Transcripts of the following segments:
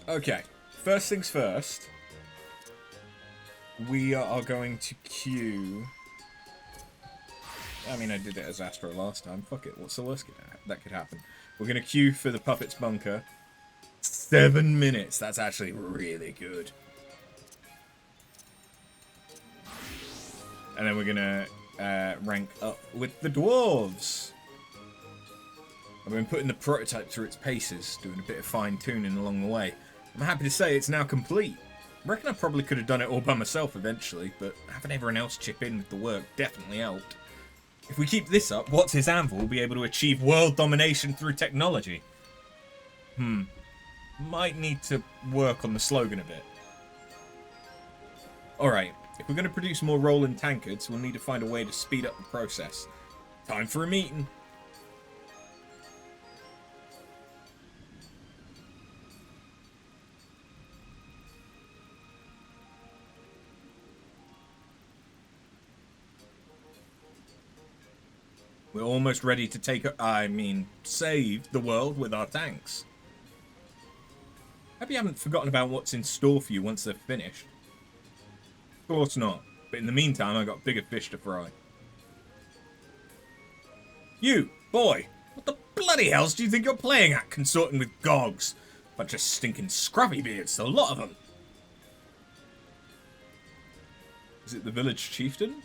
Okay, first things first. We are going to queue... I mean, I did it as Astro last time. Fuck it, what's the worst that could happen? We're going to queue for the Puppet's Bunker. 7 minutes. That's actually really good. And then we're going to rank up with the Dwarves. I've been putting the prototype through its paces, doing a bit of fine-tuning along the way. I'm happy to say it's now complete. I reckon I probably could have done it all by myself eventually, but having everyone else chip in with the work definitely helped. If we keep this up, What's His Anvil will be able to achieve world domination through technology. Might need to work on the slogan a bit. Alright, if we're going to produce more rolling tankards, we'll need to find a way to speed up the process. Time for a meeting. We're almost ready to save the world with our tanks. Hope you haven't forgotten about what's in store for you once they're finished. Of course not, but in the meantime, I've got bigger fish to fry. You, boy, what the bloody hells do you think you're playing at, consorting with Gogs? Bunch of stinking scruffy beards, a lot of them. Is it the village chieftain?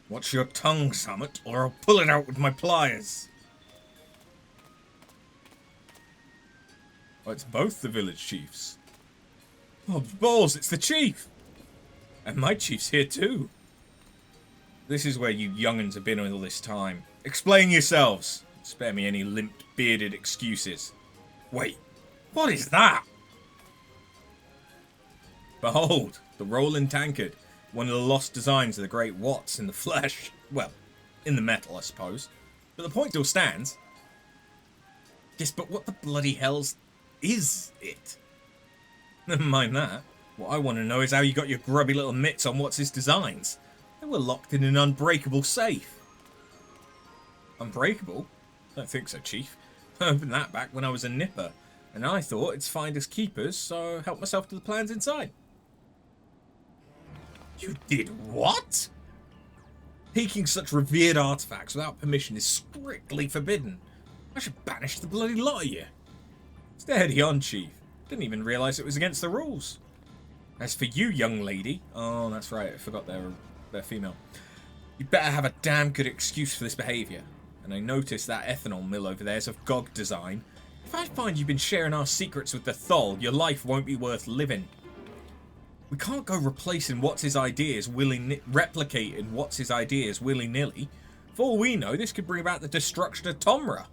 Watch your tongue, Summit, or I'll pull it out with my pliers. Oh, it's both the village chiefs. Oh, balls, it's the chief! And my chief's here too. This is where you young'uns have been all this time. Explain yourselves. Spare me any limp, bearded excuses. Wait, what is that? Behold, the rolling tankard. One of the lost designs of the great Watts in the flesh. Well, in the metal, I suppose. But the point still stands. Yes, but what the bloody hell's is it? Never mind that. What I want to know is how you got your grubby little mitts on What's His designs. They were locked in an unbreakable safe. Unbreakable? Don't think so, Chief. I opened that back when I was a nipper, and I thought it's finders keepers, so I helped myself to the plans inside. You did what? Taking such revered artifacts without permission is strictly forbidden. I should banish the bloody lot of you. Steady on, Chief. Didn't even realise it was against the rules. As for you, young lady... Oh, that's right, I forgot they're female. You'd better have a damn good excuse for this behaviour. And I noticed that ethanol mill over there is of GOG design. If I find you've been sharing our secrets with the Thol, your life won't be worth living. We can't go replacing What's His ideas replicating What's His ideas willy-nilly. For all we know, this could bring about the destruction of Tomra.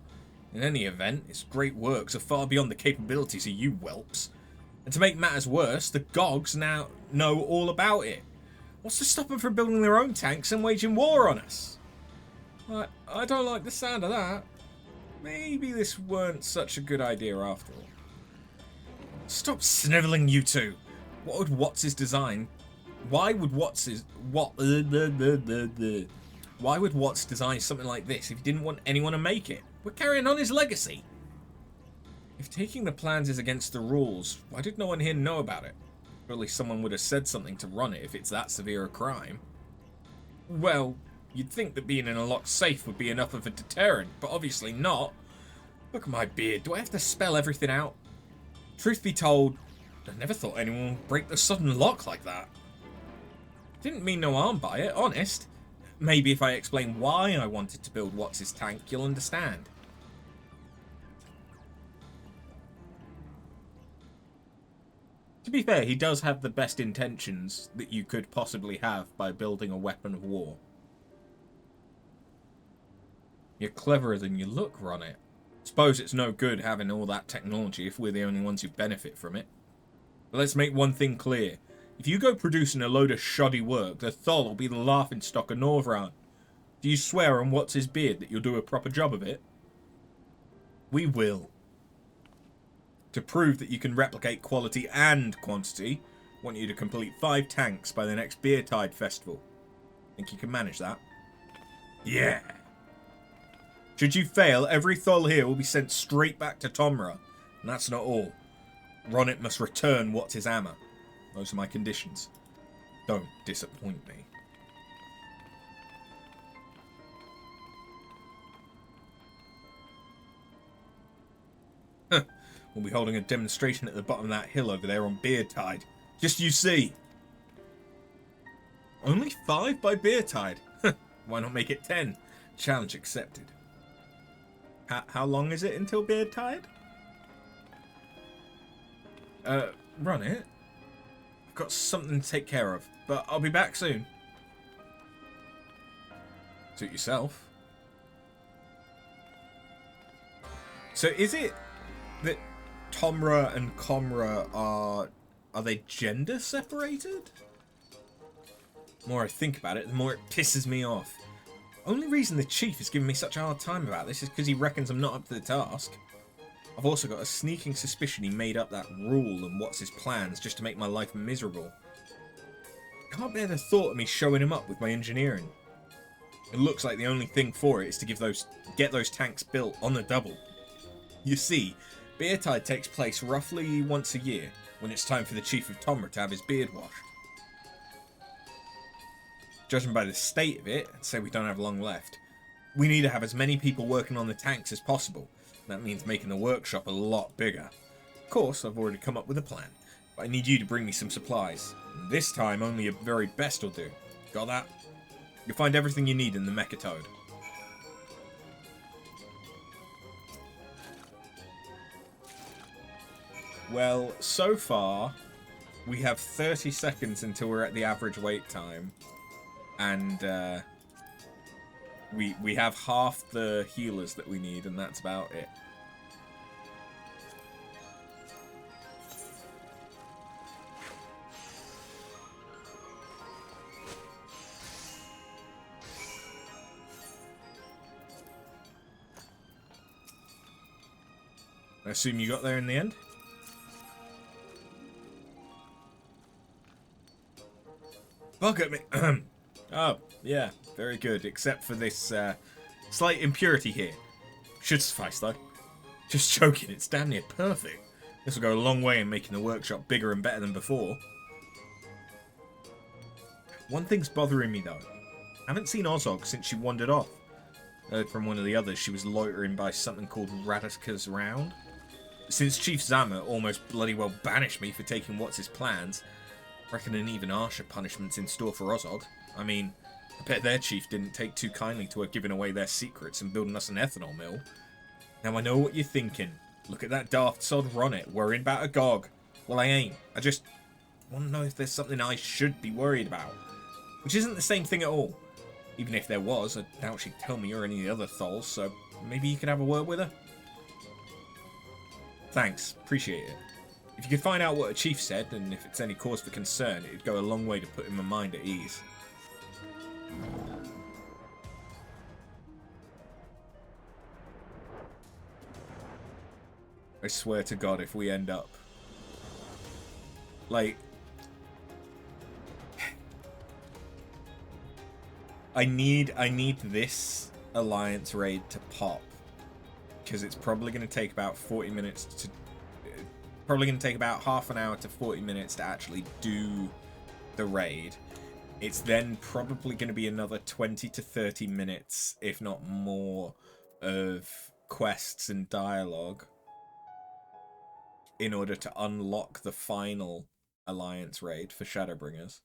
In any event, its great works are far beyond the capabilities of you whelps. And to make matters worse, the Gogs now know all about it. What's to stop them from building their own tanks and waging war on us? I don't like the sound of that. Maybe this weren't such a good idea after all. Stop snivelling, you two. What would What's His design? Why would What's design something like this if he didn't want anyone to make it? We're carrying on his legacy. If taking the plans is against the rules, why did no one here know about it? Surely someone would have said something to run it if it's that severe a crime. Well, you'd think that being in a locked safe would be enough of a deterrent, but obviously not. Look at my beard. Do I have to spell everything out? Truth be told, I never thought anyone would break the sudden lock like that. Didn't mean no harm by it, honest. Maybe if I explain why I wanted to build What's His tank, you'll understand. To be fair, he does have the best intentions that you could possibly have by building a weapon of war. You're cleverer than you look, Ronnet. Suppose it's no good having all that technology if we're the only ones who benefit from it. But let's make one thing clear. If you go producing a load of shoddy work, the Thol will be the laughingstock of Norvraan. Do you swear on What's His beard that you'll do a proper job of it? We will. To prove that you can replicate quality and quantity, I want you to complete 5 tanks by the next Beertide Festival. Think you can manage that? Yeah. Should you fail, every Thol here will be sent straight back to Tomra. And that's not all. Ronit must return what's his armor. Those are my conditions. Don't disappoint me. We'll be holding a demonstration at the bottom of that hill over there on Beardtide. Just you see. Only 5 by Beardtide. Why not make it 10? Challenge accepted. How long is it until Beardtide? Run it. I've got something to take care of, but I'll be back soon. Suit yourself. So is it that Tomra and Comra are they gender separated? The more I think about it, the more it pisses me off. Only reason the chief is giving me such a hard time about this is because he reckons I'm not up to the task. I've also got a sneaking suspicion he made up that rule and what's his plans just to make my life miserable. Can't bear the thought of me showing him up with my engineering. It looks like the only thing for it is to get those tanks built on the double. You see, Beardtide takes place roughly once a year, when it's time for the Chief of Tomra to have his beard washed. Judging by the state of it, I'd say we don't have long left. We need to have as many people working on the tanks as possible. That means making the workshop a lot bigger. Of course, I've already come up with a plan, but I need you to bring me some supplies. This time, only a very best will do. Got that? You'll find everything you need in the Mecha Toad. Well, so far, we have 30 seconds until we're at the average wait time. And we have half the healers that we need, and that's about it. I assume you got there in the end? Bug at me. Oh, yeah, very good, except for this slight impurity here. Should suffice, though. Just joking, it's damn near perfect. This will go a long way in making the workshop bigger and better than before. One thing's bothering me, though. I haven't seen Ozog since she wandered off. Heard from one of the others she was loitering by something called Radika's Round. Since Chief Zama almost bloody well banished me for taking what's his plans, I reckon an even harsher punishment's in store for Ozog. I mean, I bet their chief didn't take too kindly to her giving away their secrets and building us an ethanol mill. Now I know what you're thinking. Look at that daft sod Ronit, worrying about a Gog. Well, I ain't. I just want to know if there's something I should be worried about. Which isn't the same thing at all. Even if there was, I doubt she'd tell me or any of the other Thols, so maybe you could have a word with her? Thanks, appreciate it. If you could find out what a chief said, and if it's any cause for concern, it'd go a long way to putting my mind at ease. I swear to God, if we end up... like... I need this Alliance raid to pop. Because it's probably going to take about 40 minutes to... probably going to take about half an hour to 40 minutes to actually do the raid. It's then probably going to be another 20 to 30 minutes, if not more, of quests and dialogue in order to unlock the final Alliance raid for Shadowbringers.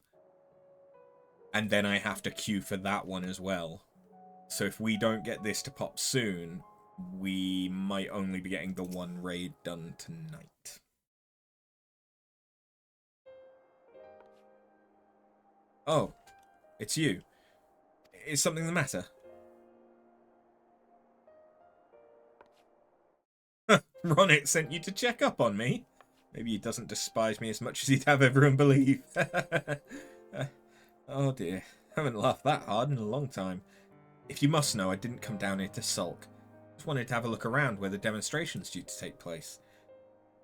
And then I have to queue for that one as well. So if we don't get this to pop soon, we might only be getting the one raid done tonight. Oh, it's you. Is something the matter? Ronit sent you to check up on me? Maybe he doesn't despise me as much as he'd have everyone believe. Oh dear, haven't laughed that hard in a long time. If you must know, I didn't come down here to sulk. Just wanted to have a look around where the demonstration's due to take place.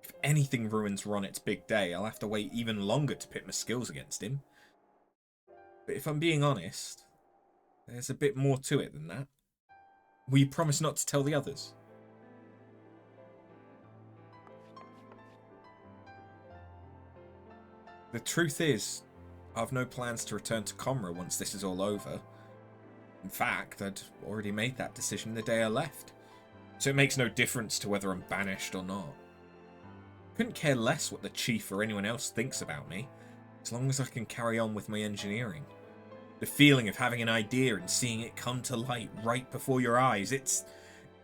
If anything ruins Ronit's big day, I'll have to wait even longer to pit my skills against him. But if I'm being honest, there's a bit more to it than that. Will you promise not to tell the others? The truth is, I've no plans to return to Comra once this is all over. In fact, I'd already made that decision the day I left. So it makes no difference to whether I'm banished or not. Couldn't care less what the chief or anyone else thinks about me, as long as I can carry on with my engineering. The feeling of having an idea and seeing it come to light right before your eyes, it's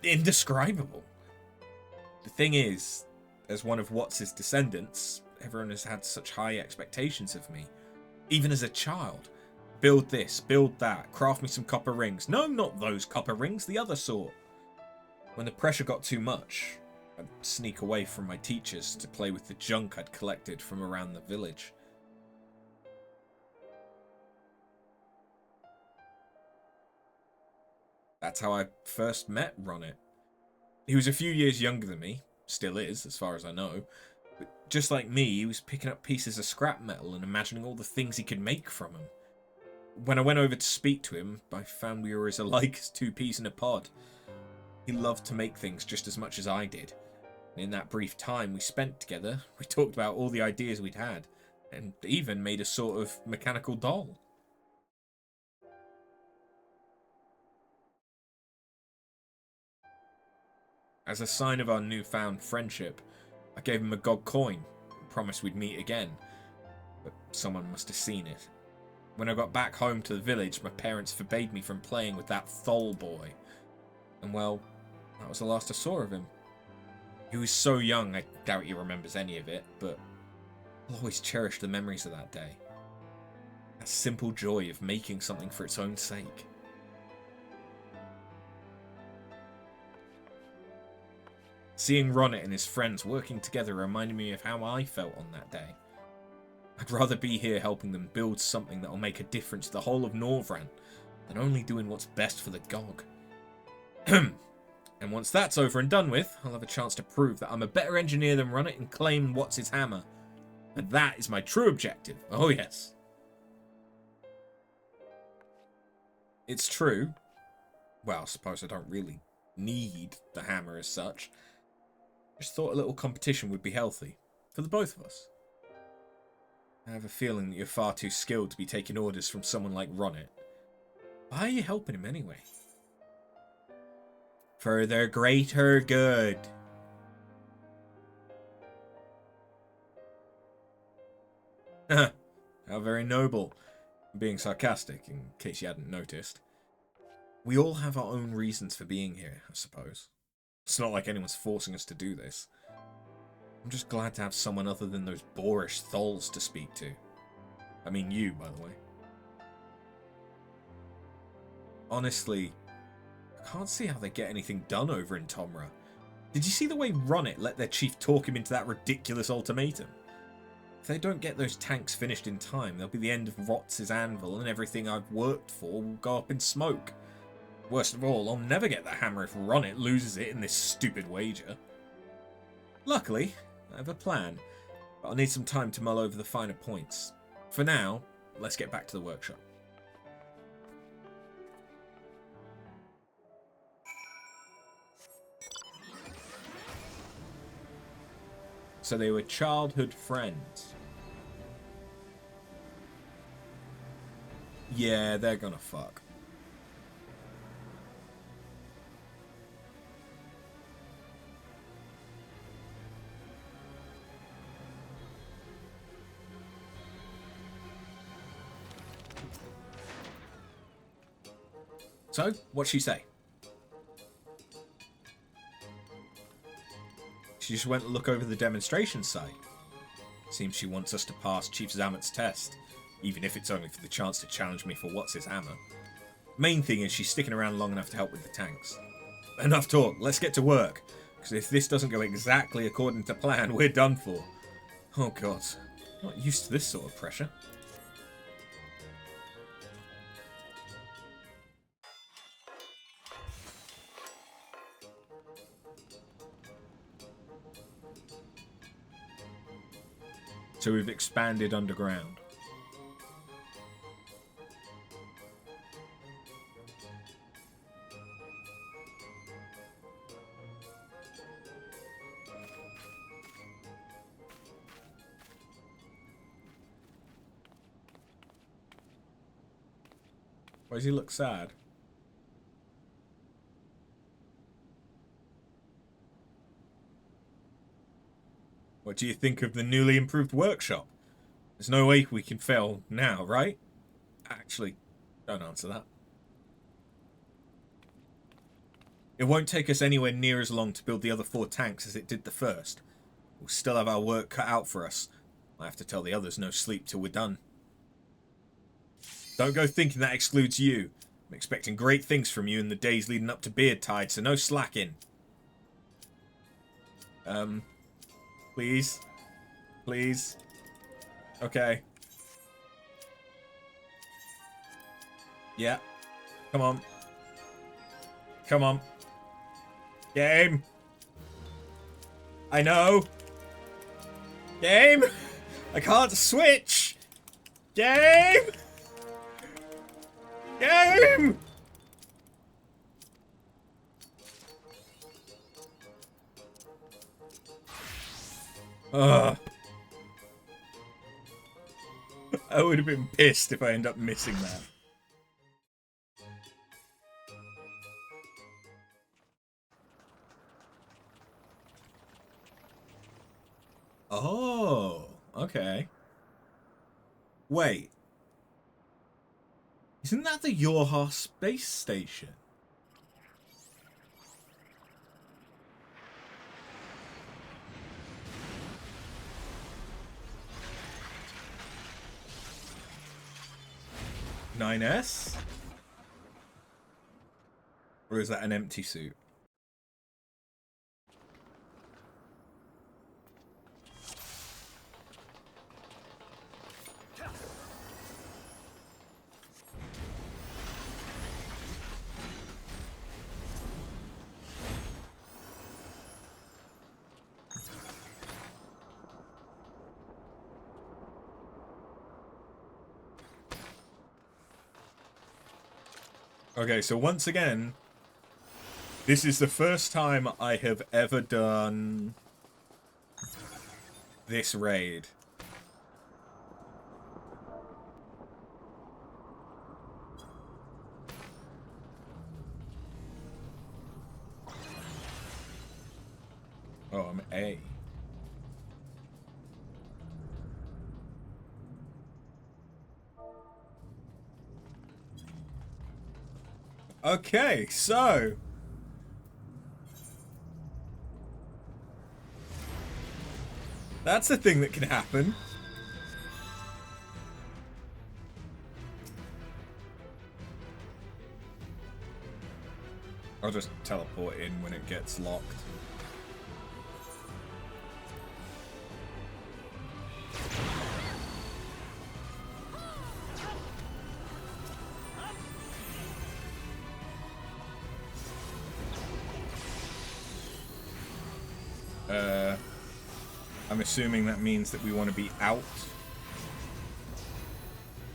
indescribable. The thing is, as one of Watts' descendants, everyone has had such high expectations of me. Even as a child. Build this, build that, craft me some copper rings. No, not those copper rings, the other sort. When the pressure got too much, I'd sneak away from my teachers to play with the junk I'd collected from around the village. That's how I first met Ronit. He was a few years younger than me, still is, as far as I know. But just like me, he was picking up pieces of scrap metal and imagining all the things he could make from them. When I went over to speak to him, I found we were as alike as two peas in a pod. He loved to make things just as much as I did. And in that brief time we spent together, we talked about all the ideas we'd had, and even made a sort of mechanical doll. As a sign of our newfound friendship, I gave him a god coin and promised we'd meet again, but someone must have seen it. When I got back home to the village, my parents forbade me from playing with that Thol boy. And well, that was the last I saw of him. He was so young, I doubt he remembers any of it, but I'll always cherish the memories of that day. That simple joy of making something for its own sake. Seeing Ronit and his friends working together reminded me of how I felt on that day. I'd rather be here helping them build something that'll make a difference to the whole of Norvran than only doing what's best for the GOG. And once that's over and done with, I'll have a chance to prove that I'm a better engineer than Ronit and claim what's his hammer. And that is my true objective. Oh yes. It's true. Well, I suppose I don't really need the hammer as such. Just thought a little competition would be healthy. For the both of us. I have a feeling that you're far too skilled to be taking orders from someone like Ronit. Why are you helping him anyway? For their greater good. How very noble. I'm being sarcastic, in case you hadn't noticed. We all have our own reasons for being here, I suppose. It's not like anyone's forcing us to do this. I'm just glad to have someone other than those boorish Thols to speak to. I mean you, by the way. Honestly, I can't see how they get anything done over in Tomra. Did you see the way Ronit let their chief talk him into that ridiculous ultimatum? If they don't get those tanks finished in time, there'll be the end of Rotz's anvil and everything I've worked for will go up in smoke. Worst of all, I'll never get the hammer if Ronit loses it in this stupid wager. Luckily, I have a plan, but I'll need some time to mull over the finer points. For now, let's get back to the workshop. So they were childhood friends. Yeah, they're gonna fuck. So, what'd she say? She just went to look over the demonstration site. Seems she wants us to pass Chief Zamet's test, even if it's only for the chance to challenge me for what's his hammer. Main thing is she's sticking around long enough to help with the tanks. Enough talk, let's get to work, because if this doesn't go exactly according to plan, we're done for. Oh god, not used to this sort of pressure. So we've expanded underground. Why does he look sad? What do you think of the newly improved workshop? There's no way we can fail now, right? Actually, don't answer that. It won't take us anywhere near as long to build the other 4 tanks as it did the first. We'll still have our work cut out for us. I have to tell the others no sleep till we're done. Don't go thinking that excludes you. I'm expecting great things from you in the days leading up to Beardtide, so no slacking. Please? Please? Okay. Yeah. Come on. Come on. Game! I know! Game! I can't switch! Game! Game! Ugh. I would have been pissed if I end up missing that. Oh, okay. Wait. Isn't that the Yorha space station? (9S)? Or is that an empty suit? Okay, so once again, this is the first time I have ever done this raid. Oh, I'm A. Okay, so that's a thing that can happen. I'll just teleport in when it gets locked. I'm assuming that means that we want to be out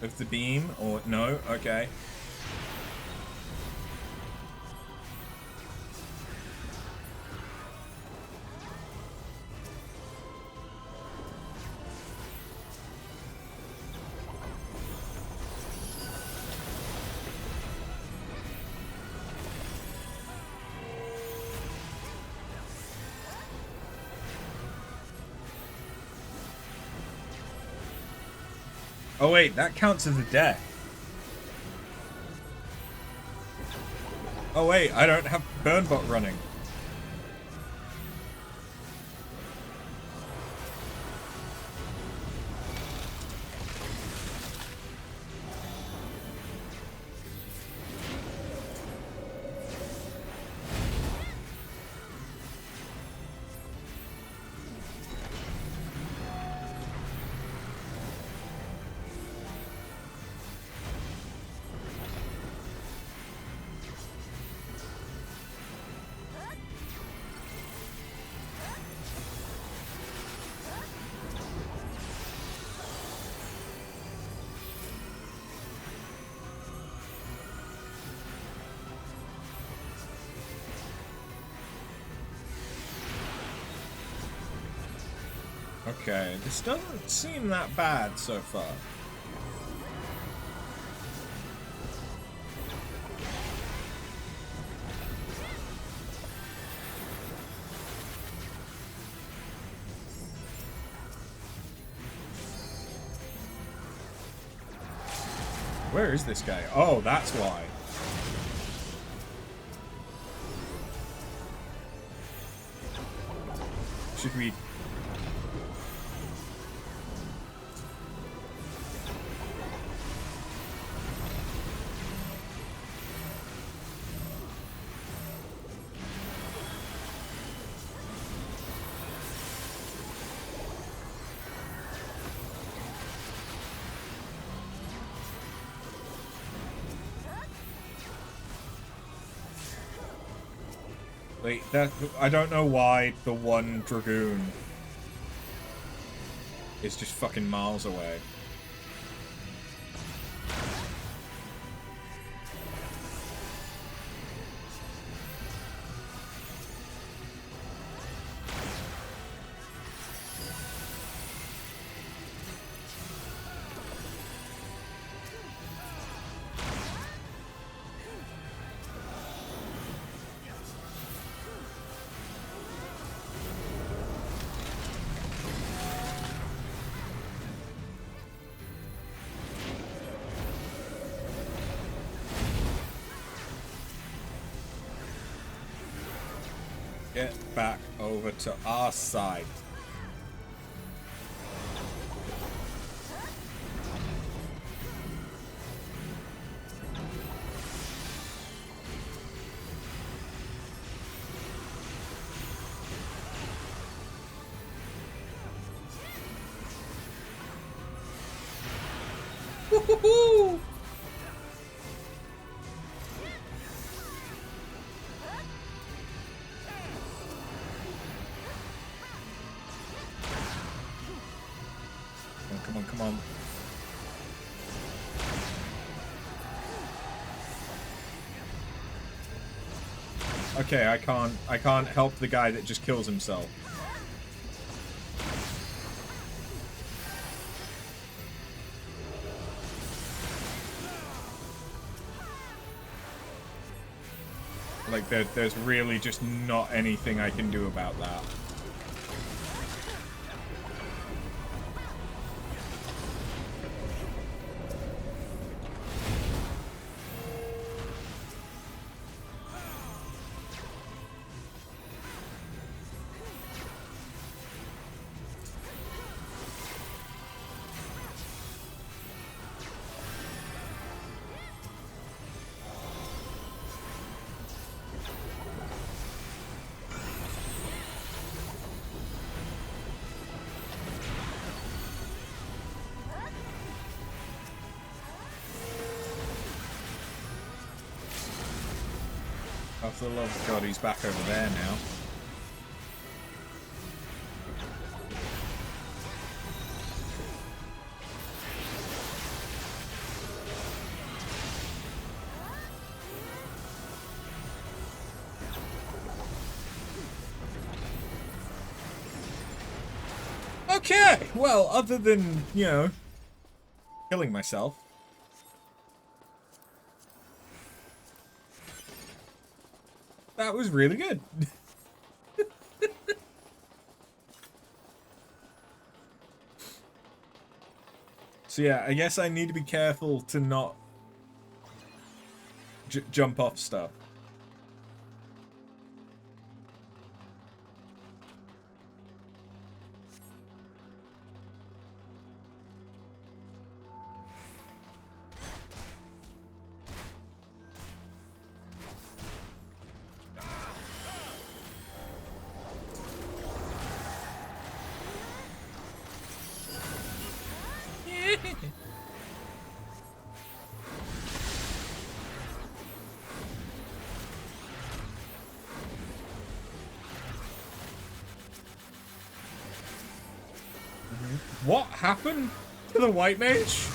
of the beam, or no? Okay. Oh wait, that counts as a death. Oh wait, I don't have Burnbot running. Okay, this doesn't seem that bad so far. Where is this guy? Oh, that's why. Should we... Wait, that... I don't know why the one Dragoon is just fucking miles away. Get back over to our side. Woohoo! Come on, come on. Okay, I can't help the guy that just kills himself. Like, there's really just not anything I can do about that. Oh, for the love of God, he's back over there now. Okay, well, other than, you know, killing myself. That was really good. So yeah, I guess I need to be careful to not jump off stuff. What happened to the white mage?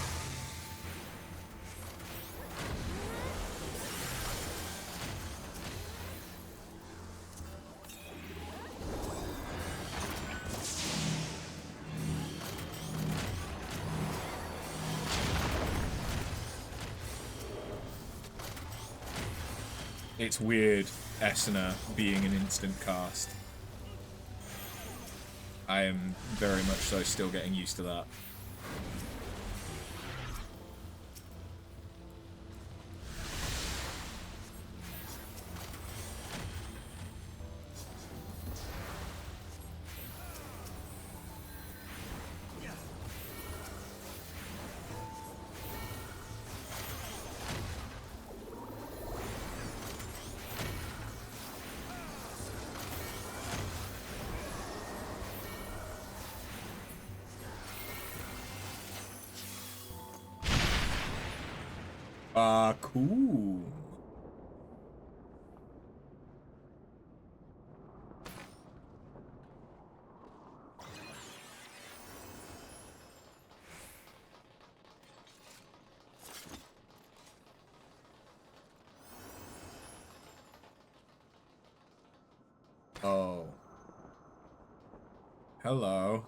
It's weird, Essener being an instant cast. I am very much so still getting used to that. Cool. Oh. Hello.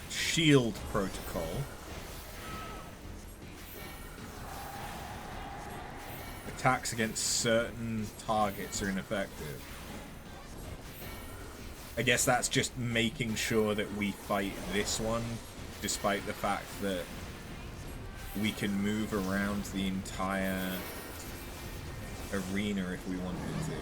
Shield protocol. Attacks against certain targets are ineffective. I guess that's just making sure that we fight this one, despite the fact that we can move around the entire arena if we wanted to.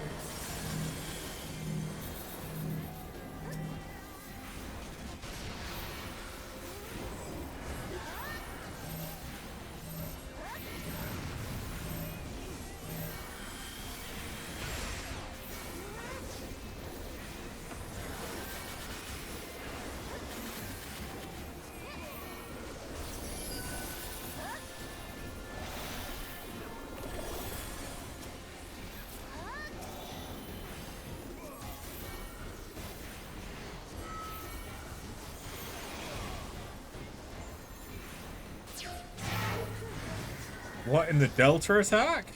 What, in the Delta attack?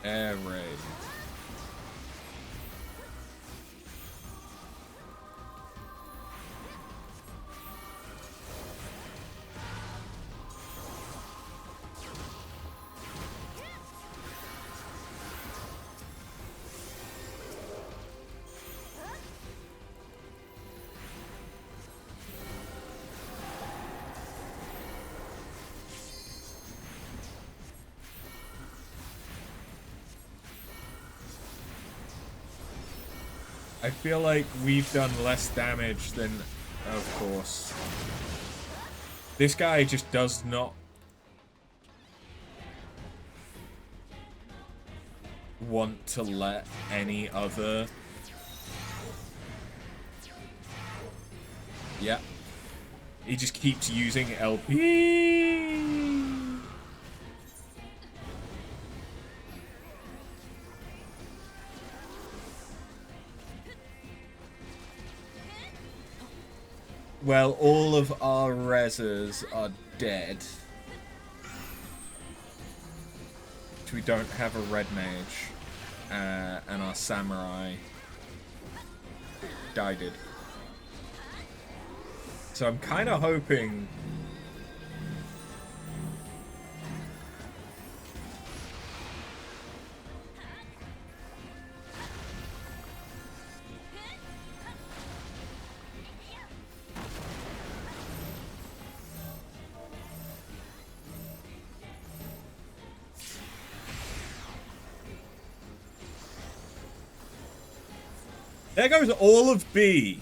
Air raid. I feel like we've done less damage than, of course. This guy just does not want to let any other... Yeah. He just keeps using LP. Well, all of our reses are dead. We don't have a red mage. And our samurai died. So I'm kind of hoping... There goes all of B.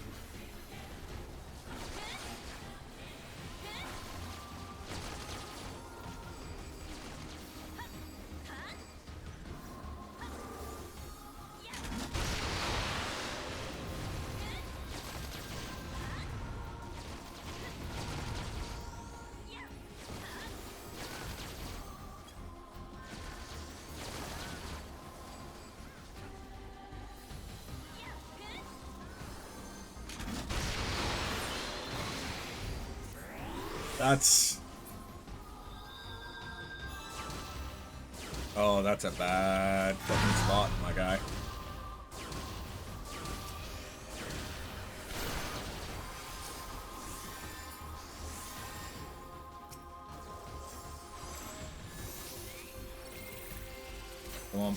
That's... Oh, that's a bad fucking spot, my guy. Come on.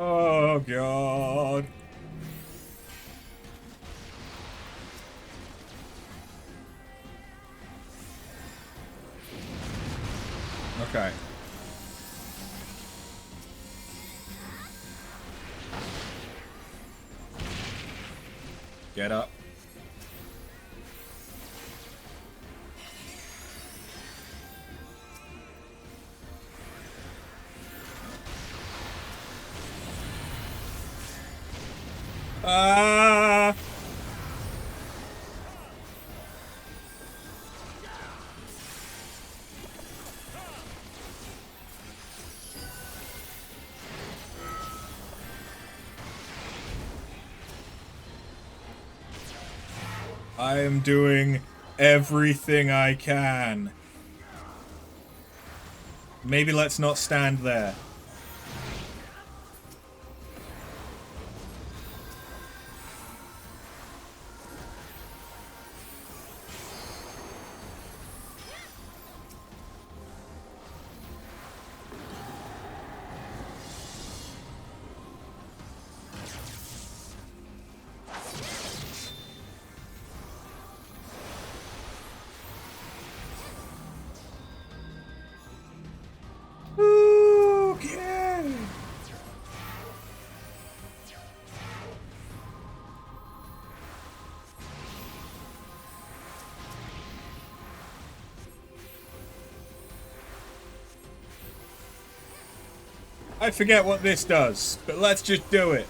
Oh, God. Okay. Get up. Ah! I am doing everything I can. Maybe let's not stand there. Okay. I forget what this does, but let's just do it.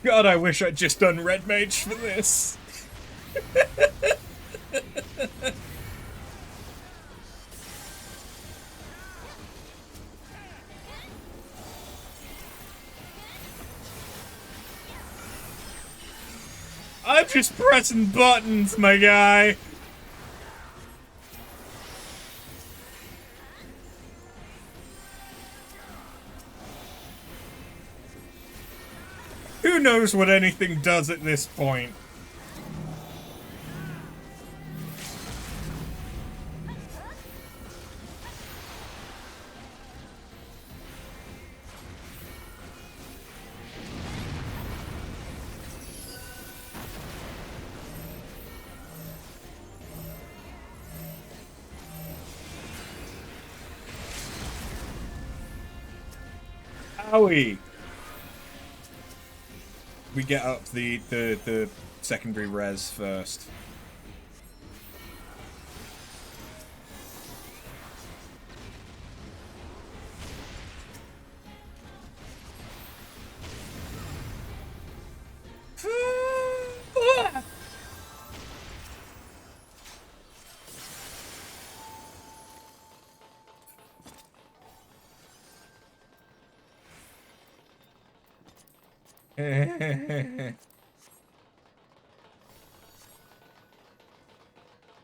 God, I wish I'd just done Red Mage for this. I'm just pressing buttons, my guy. Who knows what anything does at this point? Owie. We get up the secondary res first.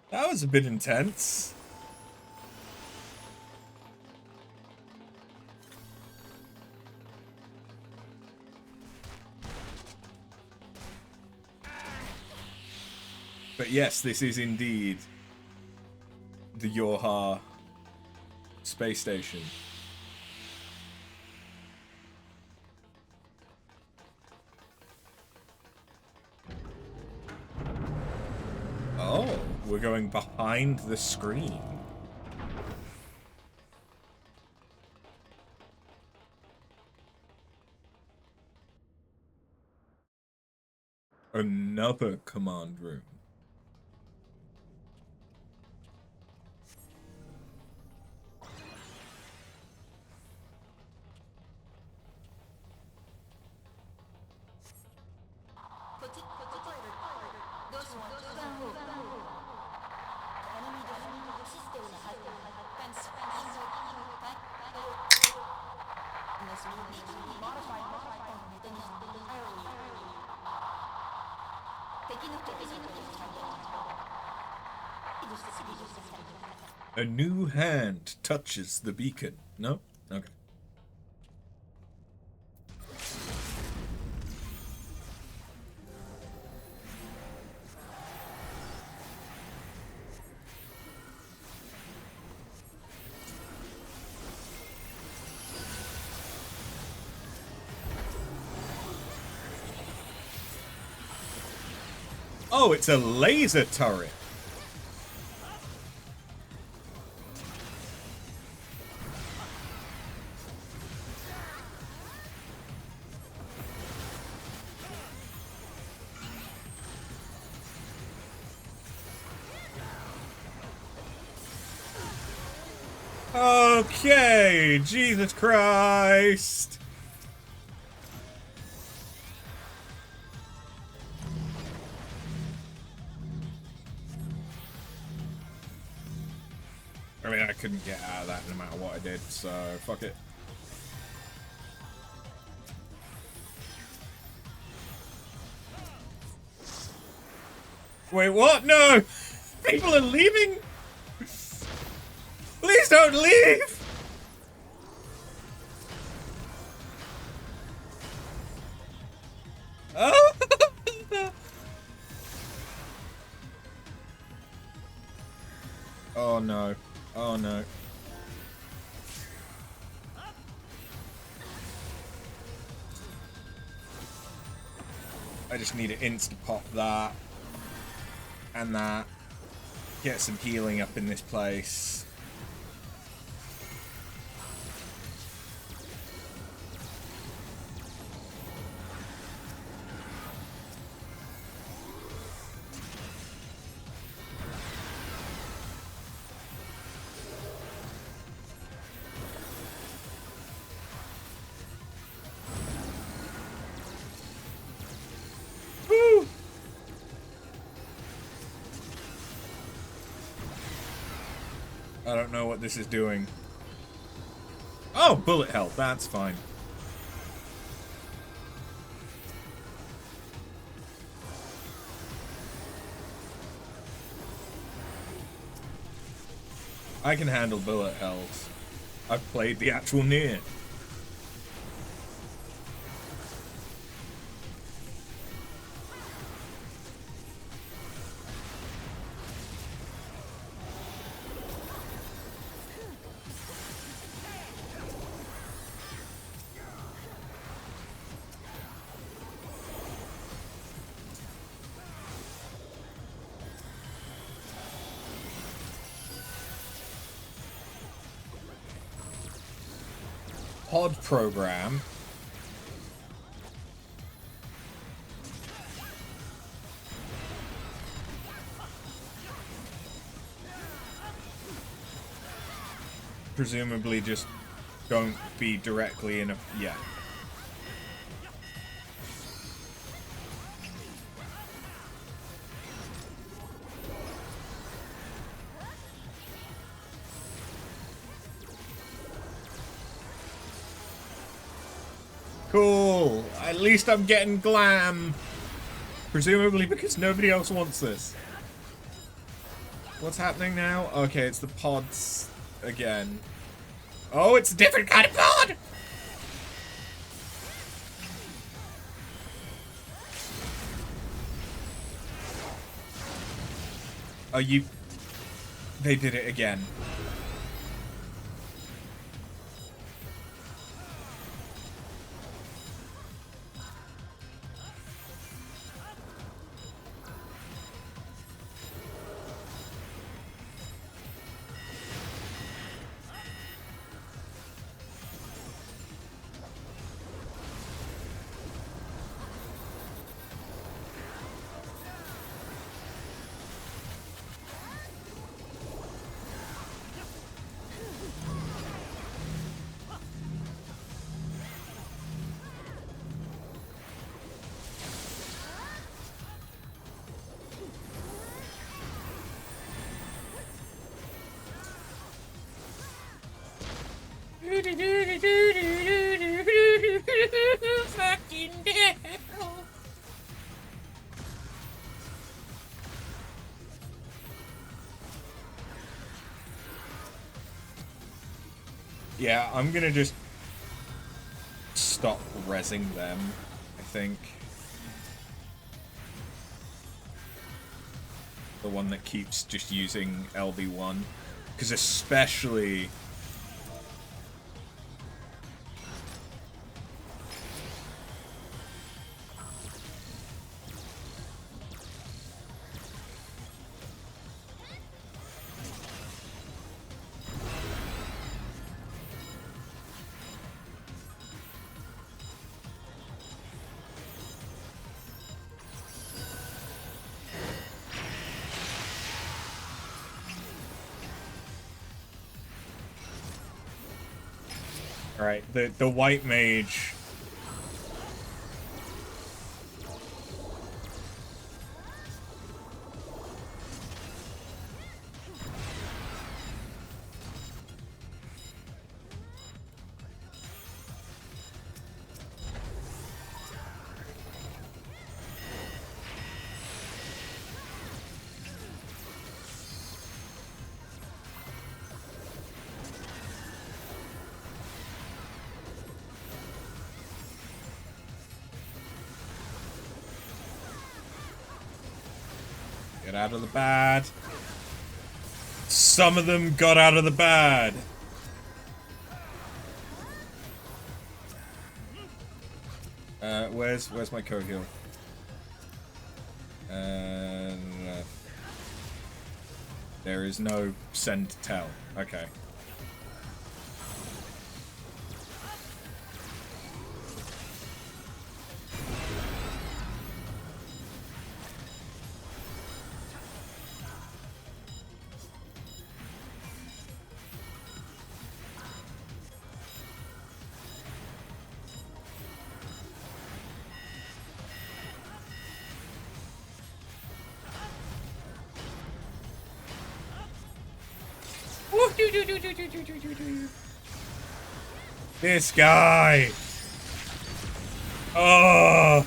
That was a bit intense. But yes, this is indeed the Yorha space station. Oh, we're going behind the screen. Another command room. A new hand touches the beacon. No? Okay. Oh, it's a laser turret. Okay, Jesus Christ. I mean, I couldn't get out of that no matter what I did, so fuck it. Wait, what? No! People are leaving? Please don't leave! Oh! Oh no. Oh no. I just need to insta-pop that. And that. Get some healing up in this place. I don't know what this is doing. Oh, bullet health. That's fine. I can handle bullet health. I've played the actual Nier. Pod program. Presumably just don't be directly in a... yeah. Cool. At least I'm getting glam. Presumably because nobody else wants this. What's happening now? Okay, it's the pods again. Oh, it's a different kind of pod! Oh, you... They did it again. Fucking hell. Yeah, I'm gonna just stop rezzing them, I think. The one that keeps just using LB1. Because especially... Alright, the white mage... Get out of the bad. Some of them got out of the bad. Where's my co-heal? There is no send to tell. Okay. This guy! Oh!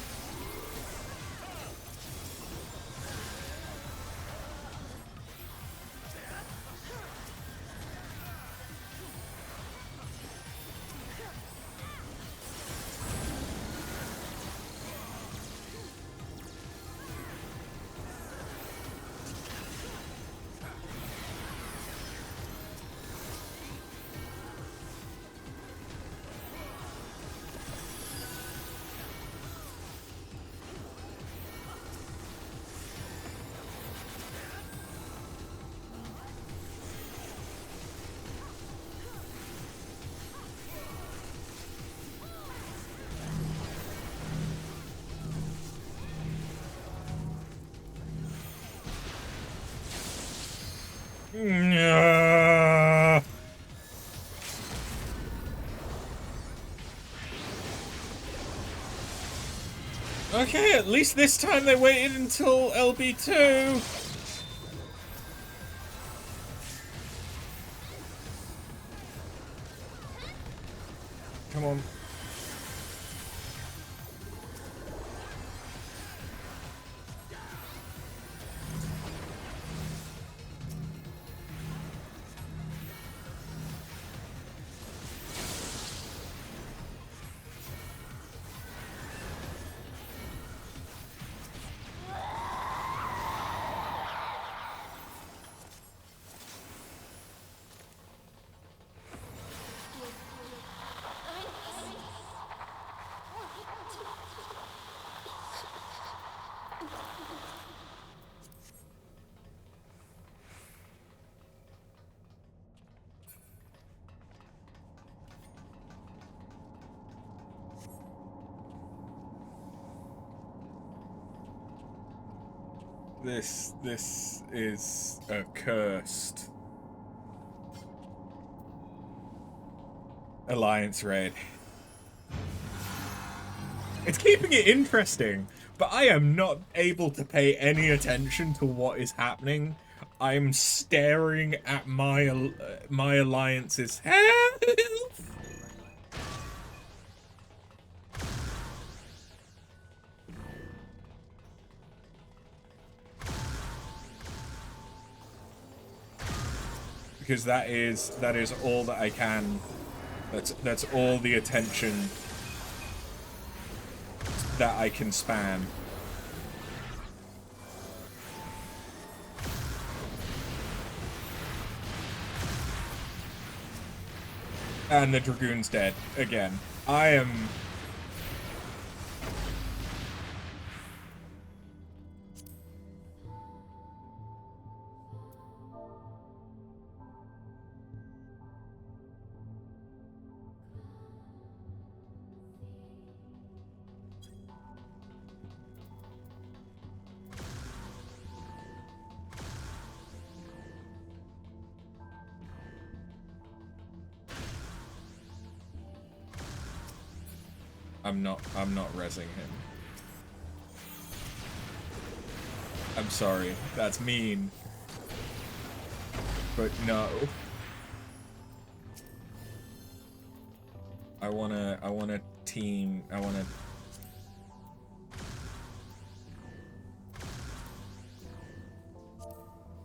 Okay, at least this time they waited until LB2. Come on. This is accursed. Alliance raid. It's keeping it interesting, but I am not able to pay any attention to what is happening. I am staring at my alliance's health. Because that is all that I can. That's all the attention that I can span. And the Dragoon's dead again. I am... I'm not rezzing him. I'm sorry. That's mean. But no. I wanna team, I wanna...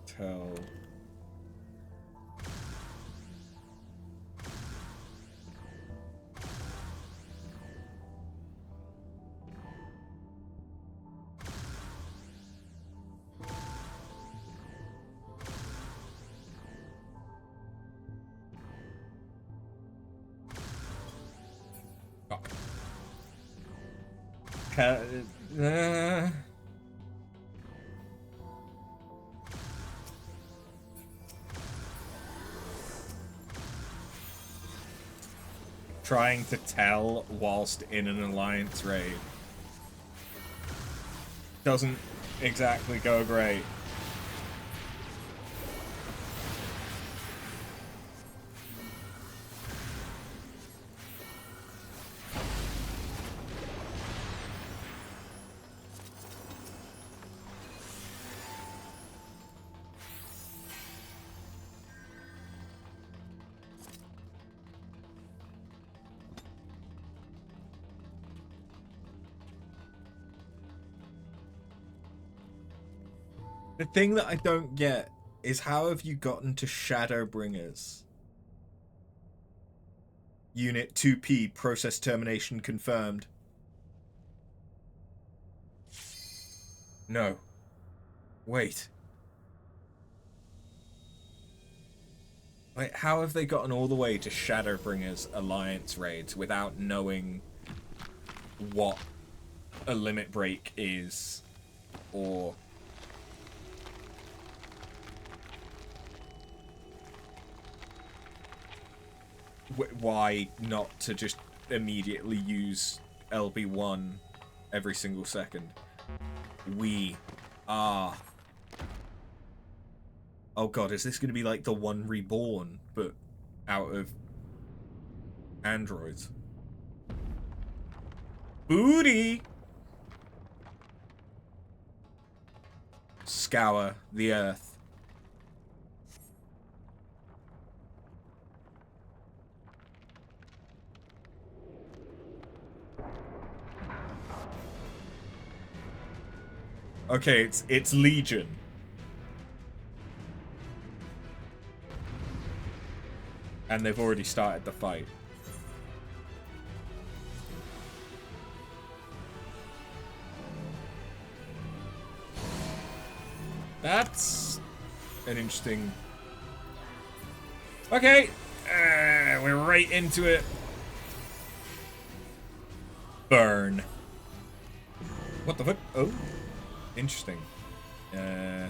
tell... Trying to tell whilst in an alliance raid doesn't exactly go great. The thing that I don't get is how have you gotten to Shadowbringers? Unit 2P, process termination confirmed. No. Wait. Wait, how have they gotten all the way to Shadowbringers Alliance raids without knowing what a limit break is, or... why not to just immediately use LB1 every single second? We are... Oh god, is this going to be like the One Reborn, but out of androids? Booty! Scour the earth. Okay, it's Legion. And they've already started the fight. That's an interesting... Okay, we're right into it. Burn. What the fuck? Oh. Interesting. I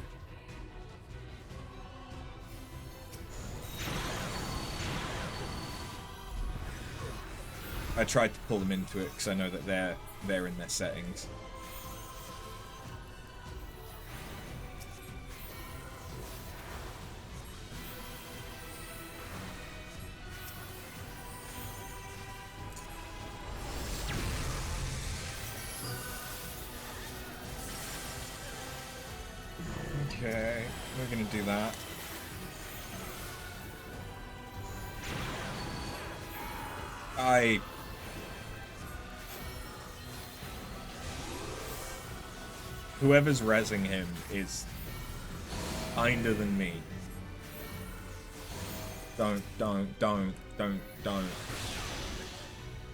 tried to pull them into it because I know that they're in their settings. Okay, we're gonna do that. Whoever's rezzing him is kinder than me. Don't.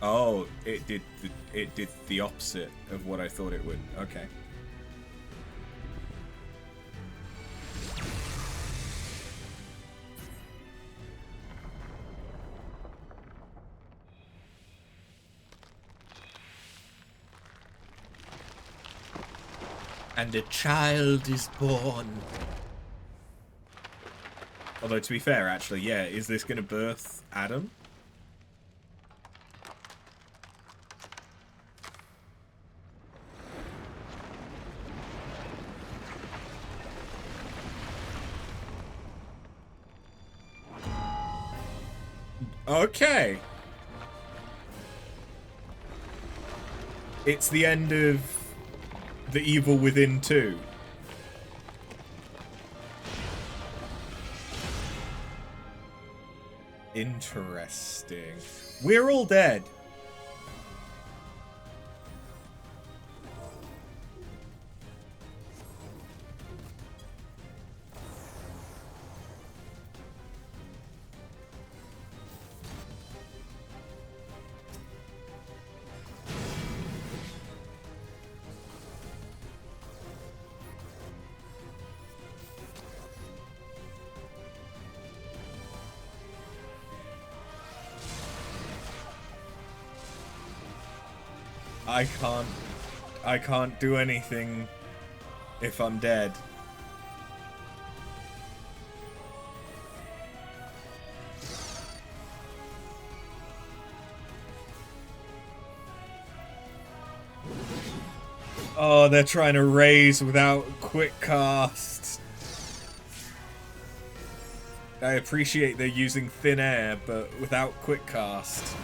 Oh, it did the opposite of what I thought it would. Okay. And a child is born. Although, to be fair, actually, yeah, is this going to birth Adam? Okay. It's the end of The Evil Within 2. Interesting. We're all dead. I can't do anything if I'm dead. Oh, they're trying to raise without quick cast. I appreciate they're using thin air, but without quick cast.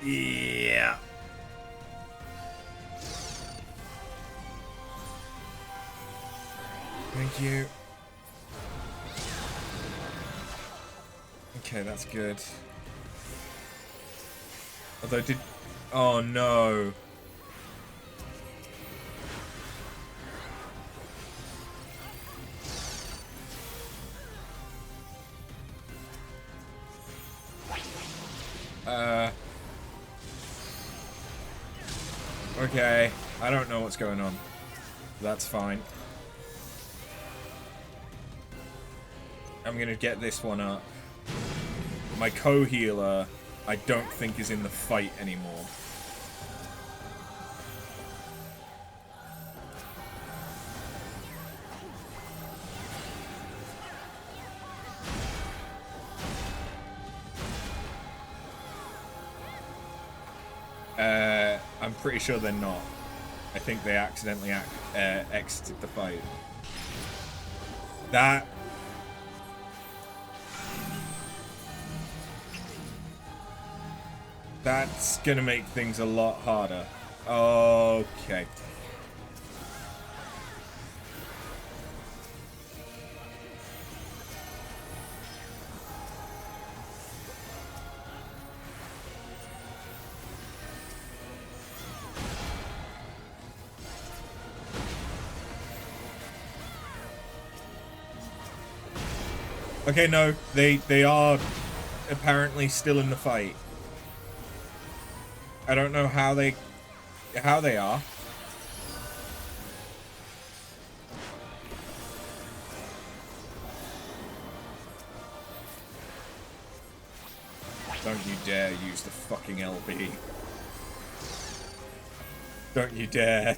Yeah. Thank you. Okay, that's good. Although did... Oh no. Okay. I don't know what's going on. That's fine. I'm gonna get this one up. My co-healer, I don't think is in the fight anymore. I'm pretty sure they're not. I think they accidentally exited the fight. That's gonna make things a lot harder. Okay. Okay, no, they are apparently still in the fight. I don't know how they are. Don't you dare use the fucking LB. Don't you dare.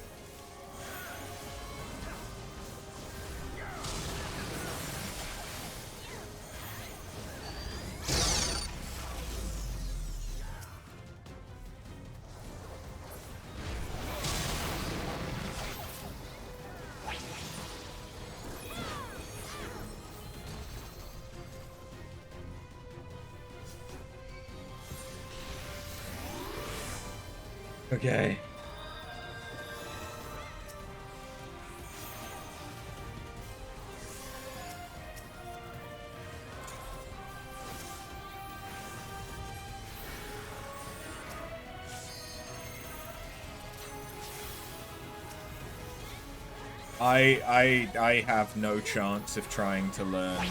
Okay. I have no chance of trying to learn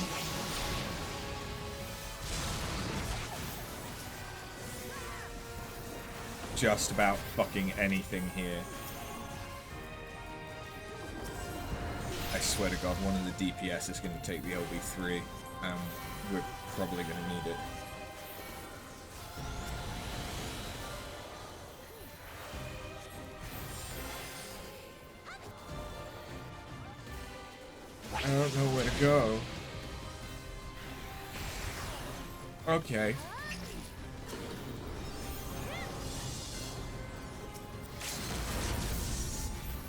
just about fucking anything here. I swear to God, one of the DPS is going to take the LB3, and we're probably going to need it. I don't know where to go. Okay.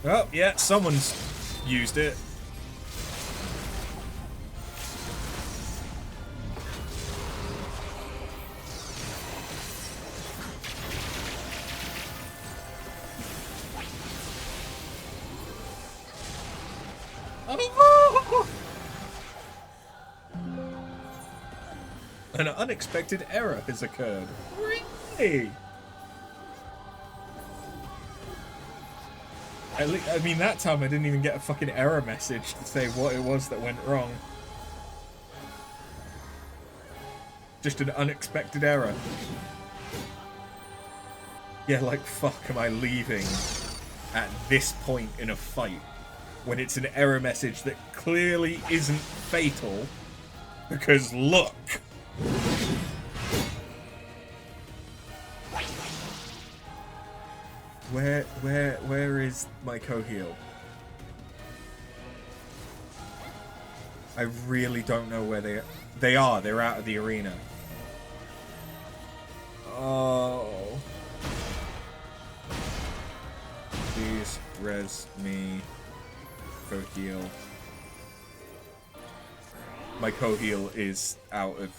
Oh, yeah, someone's used it. An unexpected error has occurred. Really? I mean, that time I didn't even get a fucking error message to say what it was that went wrong. Just an unexpected error. Yeah, like, fuck am I leaving at this point in a fight when it's an error message that clearly isn't fatal? Because look! Where is my co-heal? I really don't know where they are. They're out of the arena. Oh. Please res me. Co-heal. My co-heal is out of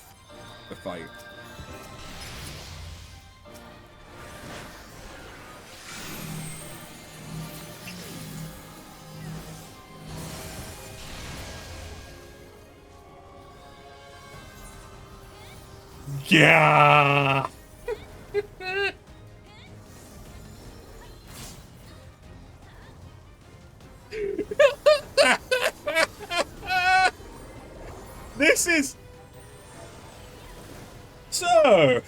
the fight. Yeah. This is so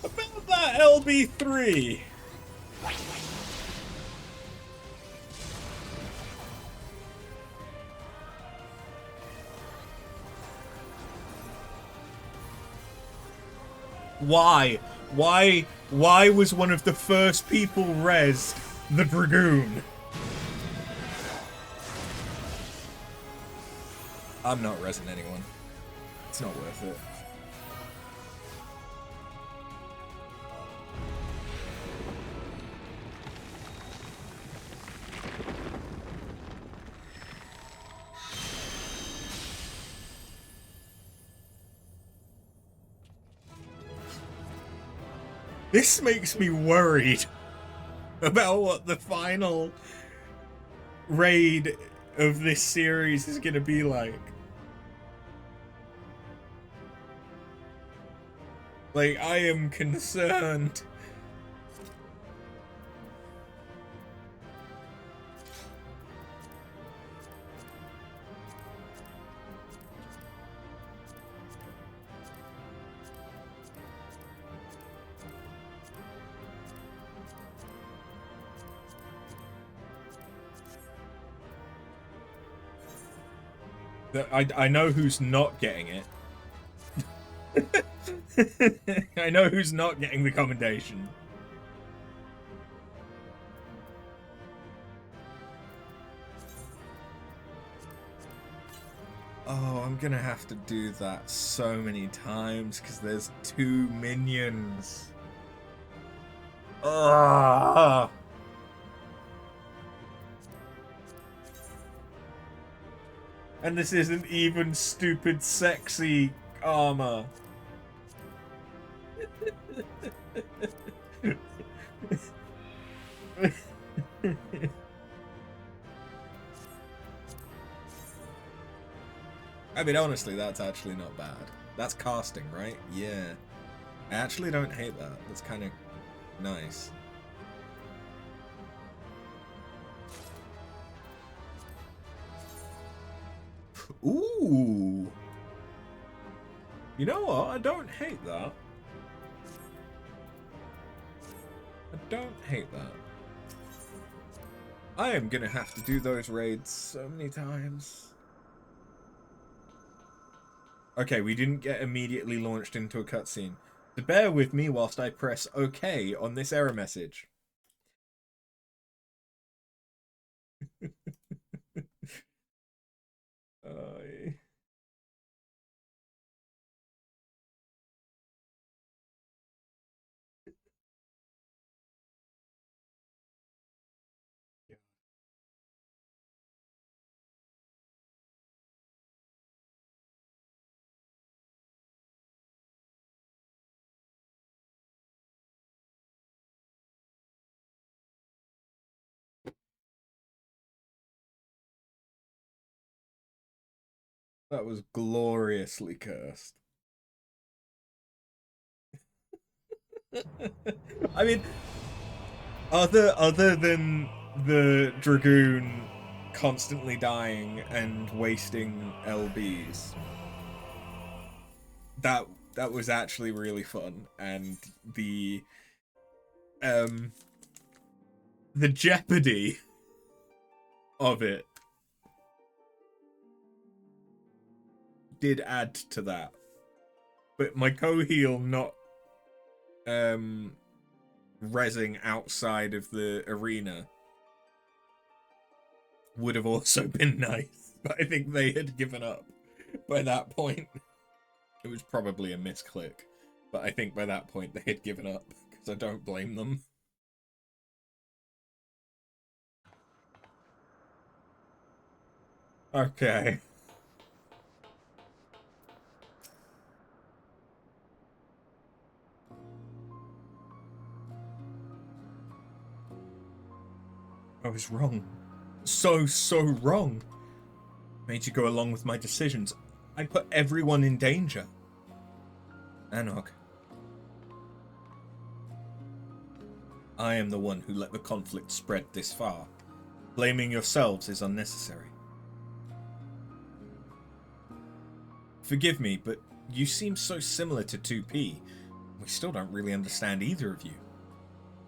about that LB3. Why? Why was one of the first people rezzed the Dragoon? I'm not rezzing anyone. It's not worth it. This makes me worried about what the final raid of this series is gonna be like. Like, I am concerned. I know who's not getting it. I know who's not getting the commendation. Oh, I'm gonna have to do that so many times because there's 2 minions. Ugh. And this isn't even stupid sexy armor. I mean, honestly, that's actually not bad. That's casting, right? Yeah. I actually don't hate that. That's kind of nice. Ooh. You know what? I don't hate that. I don't hate that. I am gonna have to do those raids so many times. Okay, we didn't get immediately launched into a cutscene. So bear with me whilst I press OK on this error message. That was gloriously cursed. I mean, other than the Dragoon constantly dying and wasting LBs, that was actually really fun, and um the jeopardy of it did add to that. But my co-heal not rezzing outside of the arena would have also been nice, but I think they had given up by that point. It was probably a misclick, but I think by that point they had given up, because I don't blame them. Okay. I was wrong. So wrong. Made you go along with my decisions. I put everyone in danger. Anarch. I am the one who let the conflict spread this far. Blaming yourselves is unnecessary. Forgive me, but you seem so similar to 2P. We still don't really understand either of you.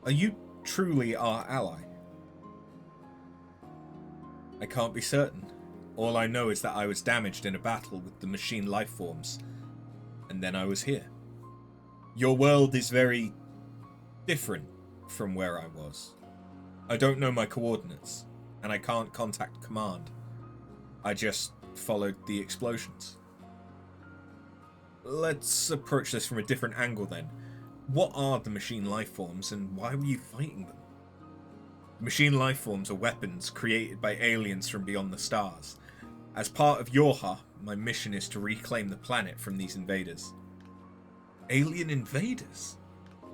Are you truly our ally? I can't be certain. All I know is that I was damaged in a battle with the machine life forms, and then I was here. Your world is very different from where I was. I don't know my coordinates, and I can't contact command. I just followed the explosions. Let's approach this from a different angle then. What are the machine life forms, and why were you fighting them? The machine life forms are weapons created by aliens from beyond the stars. As part of Yorha, my mission is to reclaim the planet from these invaders. Alien invaders?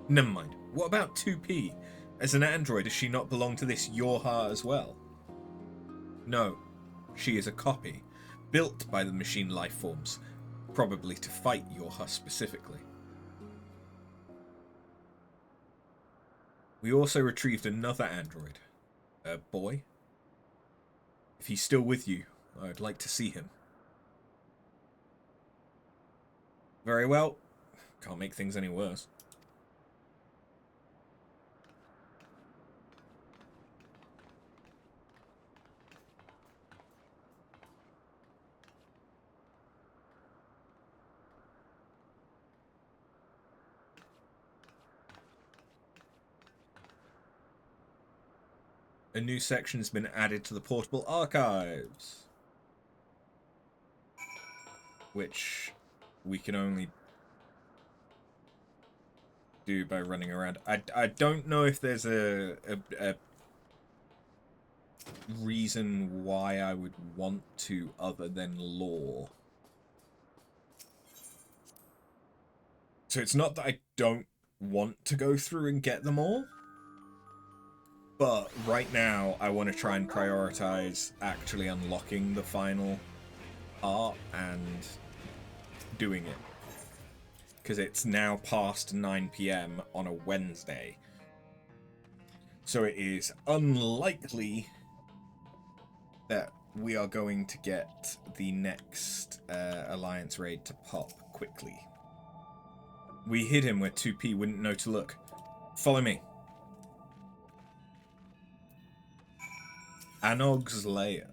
Never mind. What about 2P? As an android, does she not belong to this Yorha as well? No. She is a copy, built by the machine life forms, probably to fight Yorha specifically. We also retrieved another android. A boy? If he's still with you, I'd like to see him. Very well. Can't make things any worse. A new section has been added to the portable archives, which we can only do by running around. I don't know if there's a reason why I would want to other than lore. So it's not that I don't want to go through and get them all, but right now I want to try and prioritize actually unlocking the final art and doing it. Because it's now past 9 PM on a Wednesday. So it is unlikely that we are going to get the next Alliance raid to pop quickly. We hid him where 2P wouldn't know to look. Follow me. Anog's lair.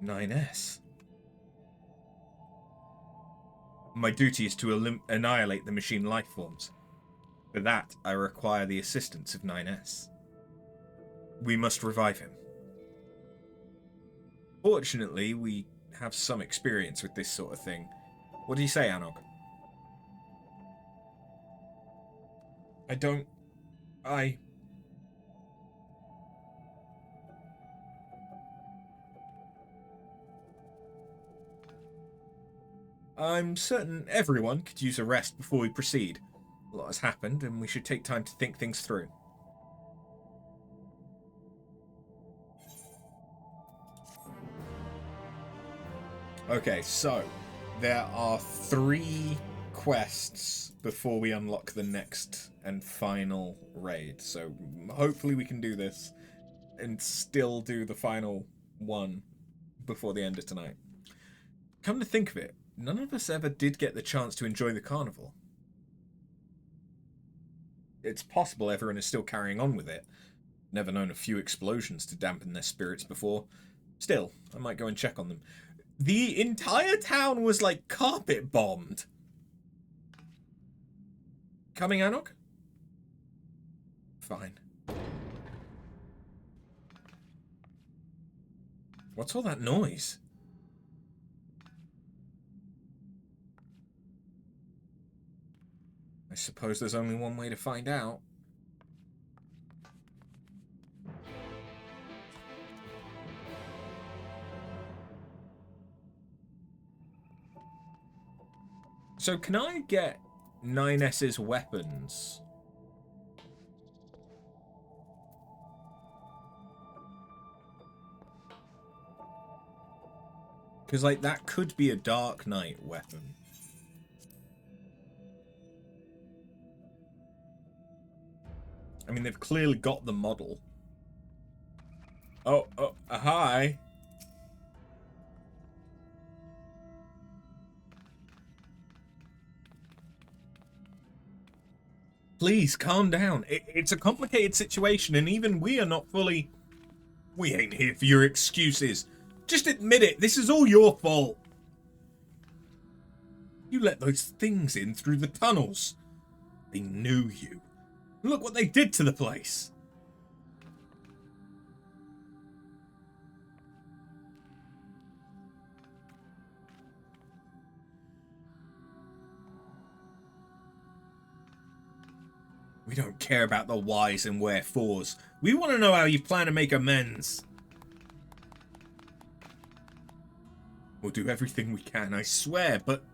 "9S. My duty is to annihilate the machine life forms. For that, I require the assistance of 9S. We must revive him. Fortunately, we have some experience with this sort of thing. What do you say, Anog?" I'm certain everyone could use a rest before we proceed. A lot has happened, and we should take time to think things through. Okay, so there are 3 quests before we unlock the next and final raid. So hopefully we can do this and still do the final one before the end of tonight. Come to think of it, none of us ever did get the chance to enjoy the carnival. It's possible everyone is still carrying on with it. Never known a few explosions to dampen their spirits before. Still, I might go and check on them. The entire town was like carpet bombed. Coming, Anog? Fine. What's all that noise? I suppose there's only one way to find out. So can I get 9S's weapons? Because, like, that could be a Dark Knight weapon. I mean, they've clearly got the model. Oh, hi. Please, calm down. It's a complicated situation, and even we are not fully... We ain't here for your excuses. Just admit it. This is all your fault. You let those things in through the tunnels. They knew you. Look what they did to the place. We don't care about the whys and wherefores. We want to know how you plan to make amends. We'll do everything we can, I swear, but...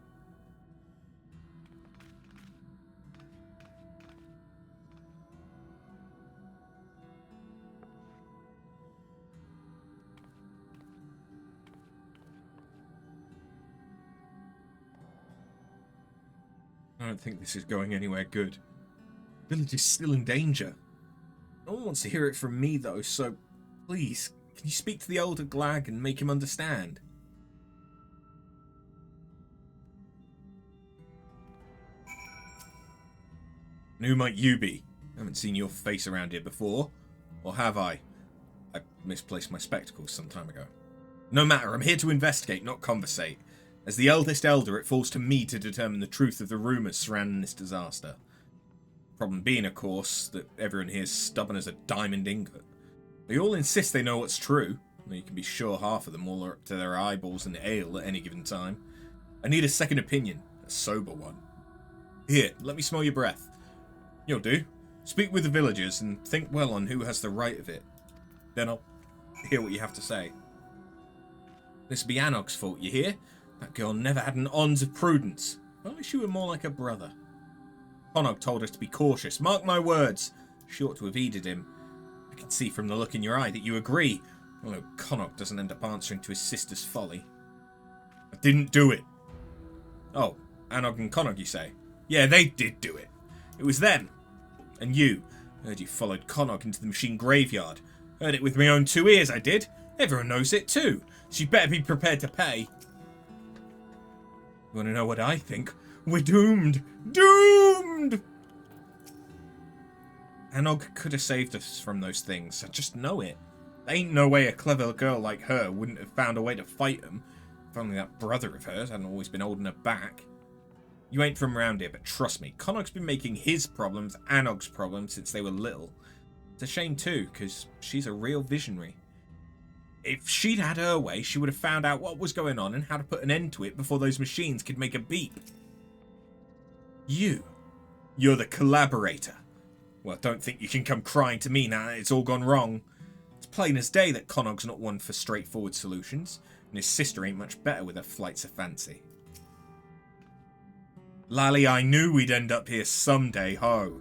I don't think this is going anywhere good. The village is still in danger. No one wants to hear it from me, though, so please, can you speak to the older Glag and make him understand? And who might you be? I haven't seen your face around here before. Or have I? I misplaced my spectacles some time ago. No matter, I'm here to investigate, not conversate. As the eldest elder, it falls to me to determine the truth of the rumours surrounding this disaster. Problem being, of course, that everyone here is stubborn as a diamond ingot. They all insist they know what's true, though you can be sure half of them all are up to their eyeballs in ale at any given time. I need a second opinion, a sober one. Here, let me smell your breath. You'll do. Speak with the villagers and think well on who has the right of it. Then I'll hear what you have to say. This'll be Anog's fault, you hear? That girl never had an ounce of prudence. I wish you were more like a brother. Konog told us to be cautious. Mark my words. She ought to have heeded him. I can see from the look in your eye that you agree. Although Konog doesn't end up answering to his sister's folly. I didn't do it. Oh, Anog and Konog, you say? Yeah, they did do it. It was them. And you. I heard you followed Konog into the machine graveyard. Heard it with my own 2 ears, I did. Everyone knows it too. So you better be prepared to pay. You want to know what I think? We're doomed. Doomed! Anog could have saved us from those things. I just know it. There ain't no way a clever girl like her wouldn't have found a way to fight them. If only that brother of hers hadn't always been holding her back. You ain't from around here, but trust me, Connacht's been making his problems Anog's problems since they were little. It's a shame too, because she's a real visionary. If she'd had her way, she would have found out what was going on and how to put an end to it before those machines could make a beep. You're the collaborator. Well, don't think you can come crying to me now that it's all gone wrong. It's plain as day that Connacht's not one for straightforward solutions, and his sister ain't much better with her flights of fancy. Lally, I knew we'd end up here someday, ho.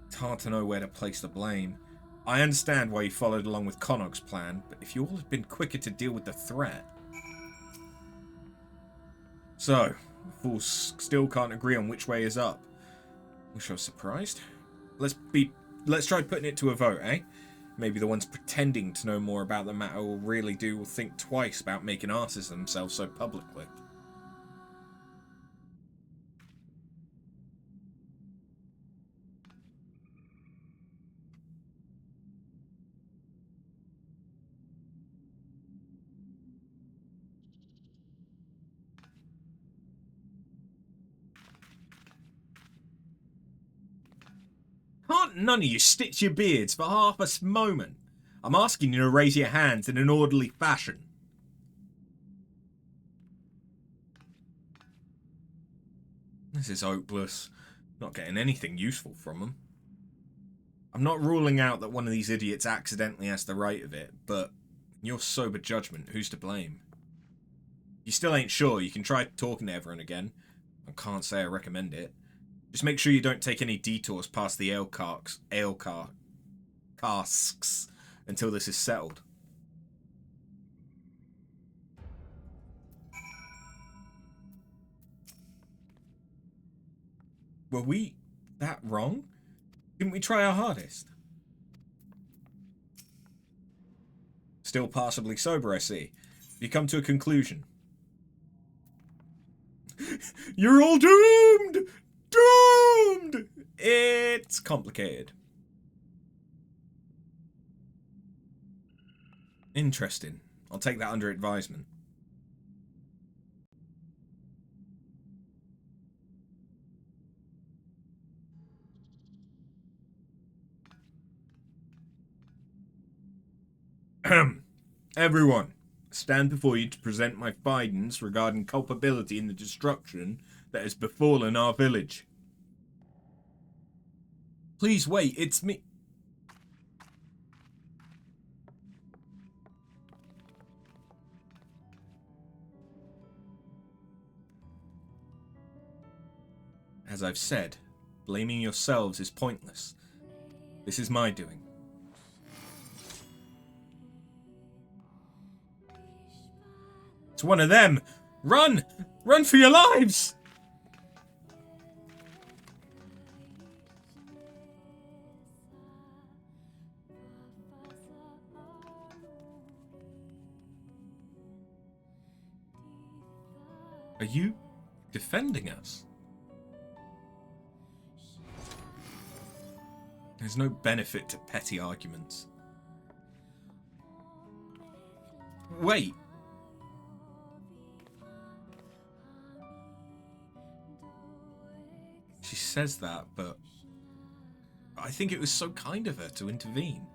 It's hard to know where to place the blame. I understand why you followed along with Connacht's plan, but if you all had been quicker to deal with the threat... So, the fools still can't agree on which way is up. Wish I was surprised. Let's try putting it to a vote, eh? Maybe the ones pretending to know more about the matter will think twice about making asses of themselves so publicly. Can't none of you stitch your beards for half a moment? I'm asking you to raise your hands in an orderly fashion. This is hopeless. Not getting anything useful from them. I'm not ruling out that one of these idiots accidentally has the right of it, but in your sober judgment, who's to blame? If you still ain't sure, you can try talking to everyone again. I can't say I recommend it. Just make sure you don't take any detours past the casks until this is settled. Were we that wrong? Didn't we try our hardest? Still passably sober, I see. You come to a conclusion. You're all doomed! Doomed! It's complicated. Interesting. I'll take that under advisement. Everyone, stand before you to present my findings regarding culpability in the destruction that has befallen our village. Please wait, it's me. As I've said, blaming yourselves is pointless. This is my doing. It's one of them! Run! Run for your lives! Are you defending us? There's no benefit to petty arguments. Wait. She says that, but I think it was so kind of her to intervene.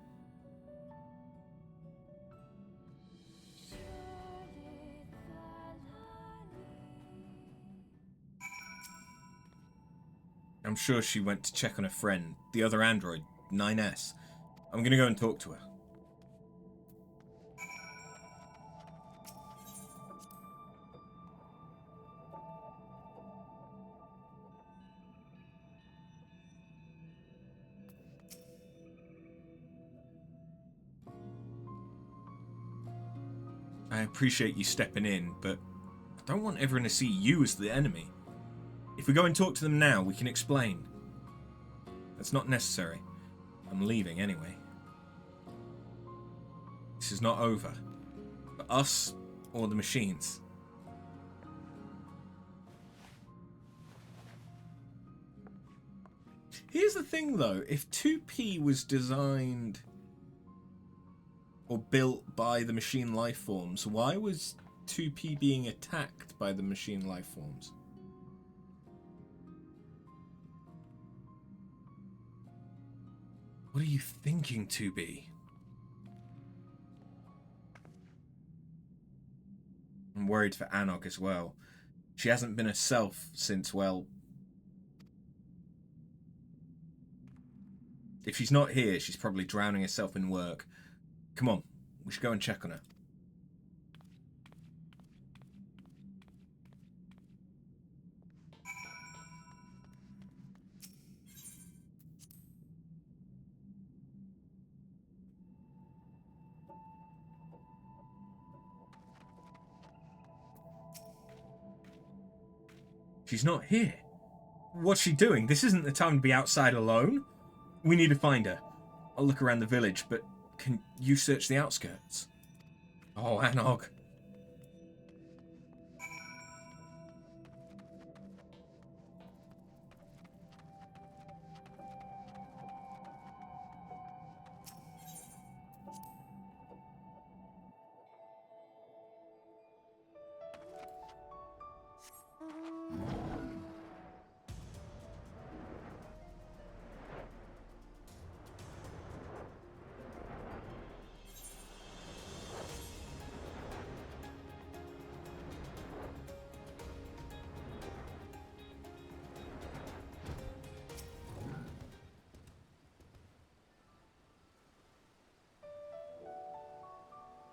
I'm sure she went to check on a friend, the other android, 9S. I'm gonna go and talk to her. I appreciate you stepping in, but I don't want everyone to see you as the enemy. If we go and talk to them now, we can explain. That's not necessary. I'm leaving anyway. This is not over. For us or the machines. Here's the thing though, if 2P was designed or built by the machine life forms, why was 2P being attacked by the machine life forms? What are you thinking, 2B? I'm worried for Anog as well. She hasn't been herself since, well... If she's not here, she's probably drowning herself in work. Come on, we should go and check on her. She's not here. What's she doing? This isn't the time to be outside alone. We need to find her. I'll look around the village, but can you search the outskirts? Oh, Anog.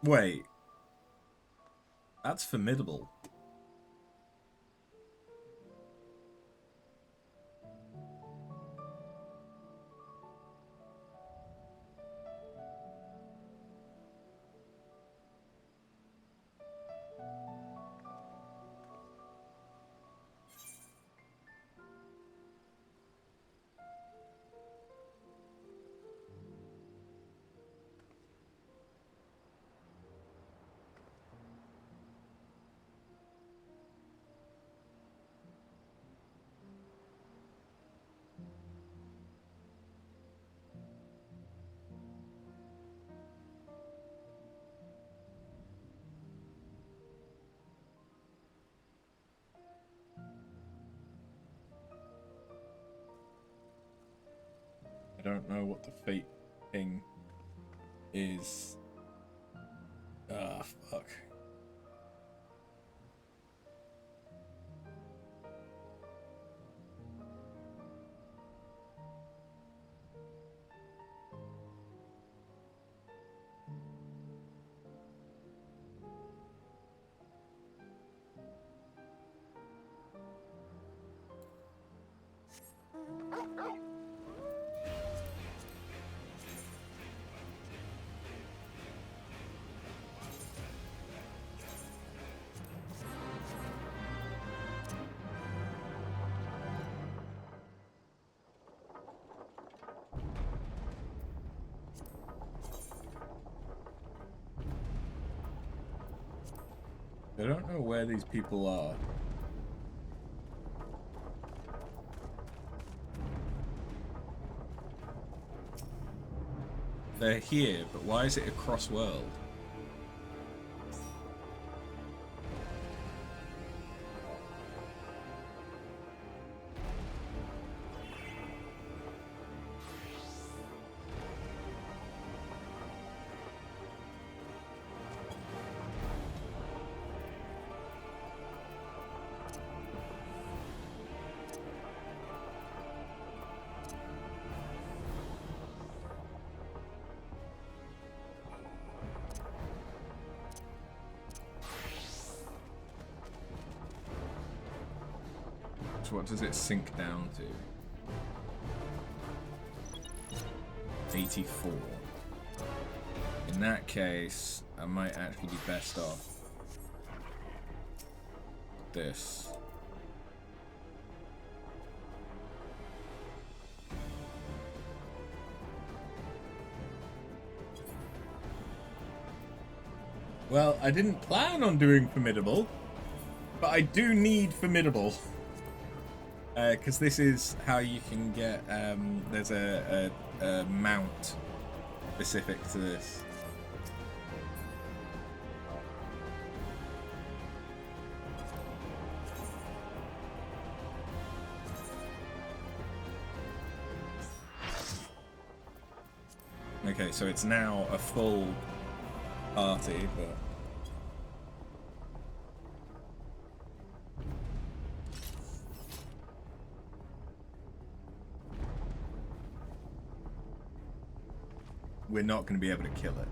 Wait. That's formidable. I don't know what the fate thing is. Ah, fuck. I don't know where these people are. They're here, but why is it across world? So what does it sink down to? 84. In that case, I might actually be best off this. Well, I didn't plan on doing formidable, but I do need formidable. Because this is how you can get, there's a mount specific to this. Okay, so it's now a full party, but... we're not going to be able to kill it.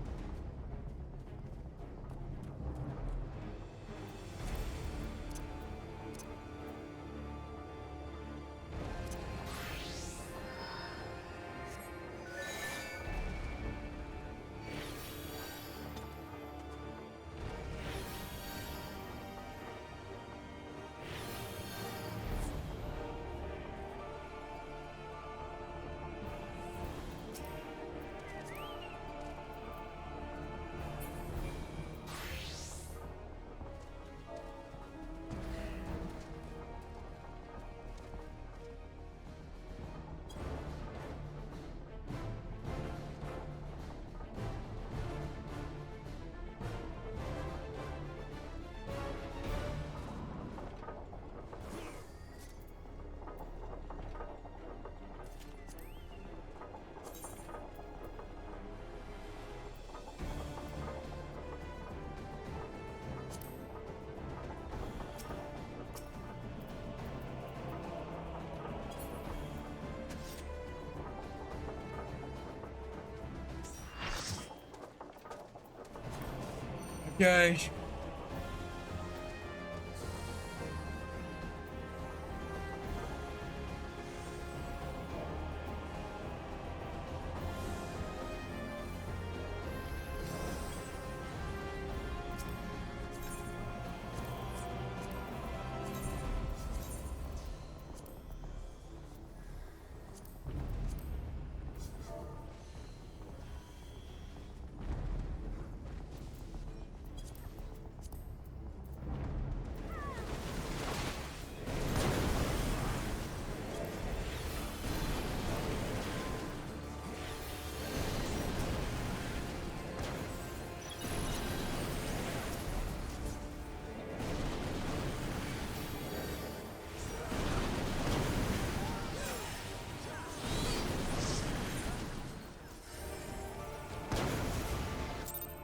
Okay.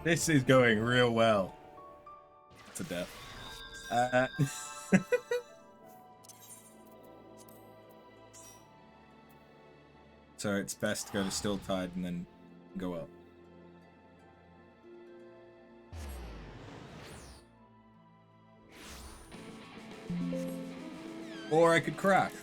This is going real well. To death. So it's best to go to Still Tide and then go up. Or I could crash.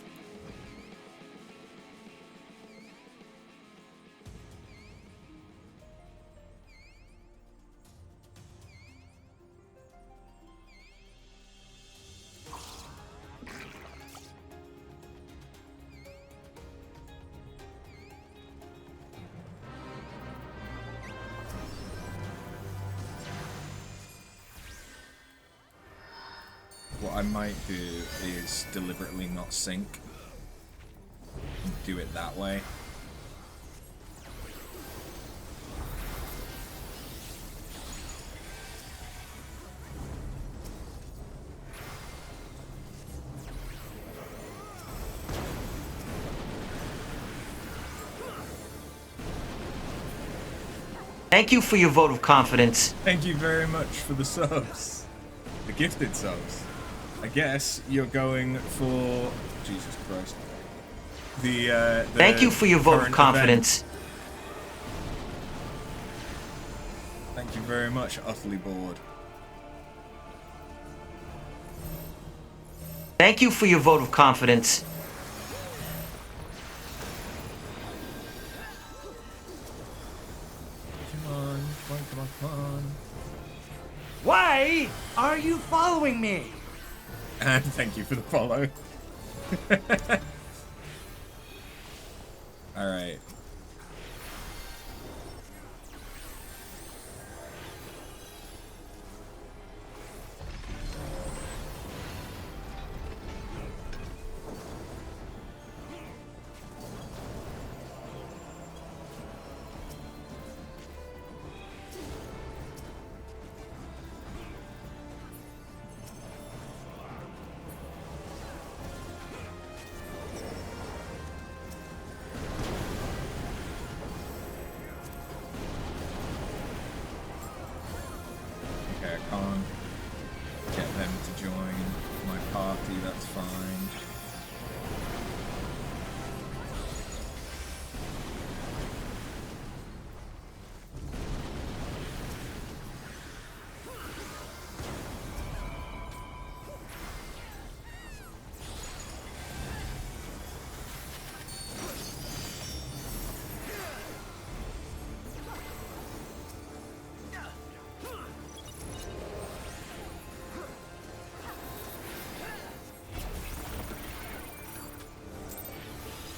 What I might do is deliberately not sync and do it that way. Thank you for your vote of confidence. Thank you very much for the subs. The gifted subs. I guess you're going for... Jesus Christ. The Thank you for your vote of confidence. Event. Thank you very much, utterly bored. Thank you for your vote of confidence. Come on, come on, come on, come on. Why are you following me? And thank you for the follow. Alright.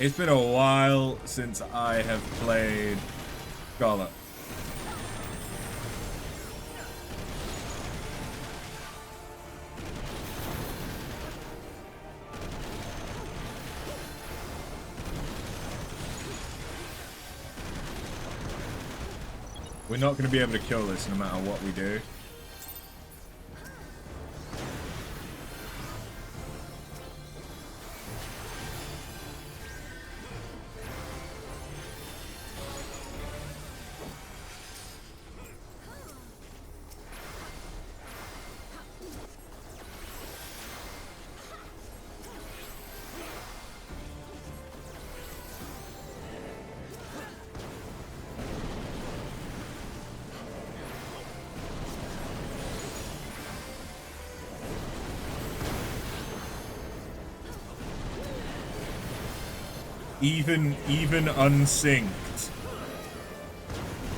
It's been a while since I have played Scholar. We're not going to be able to kill this no matter what we do. Even unsynced.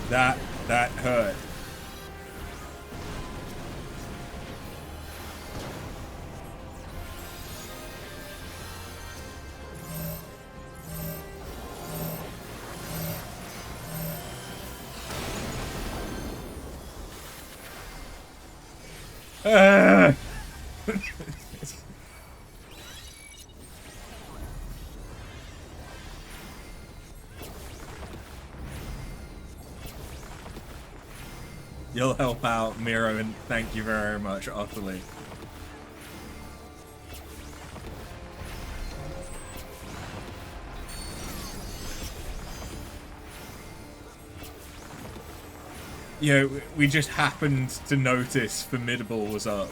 That hurt. You'll help out, Miro, and thank you very much, utterly. You know, we just happened to notice Formidable was up.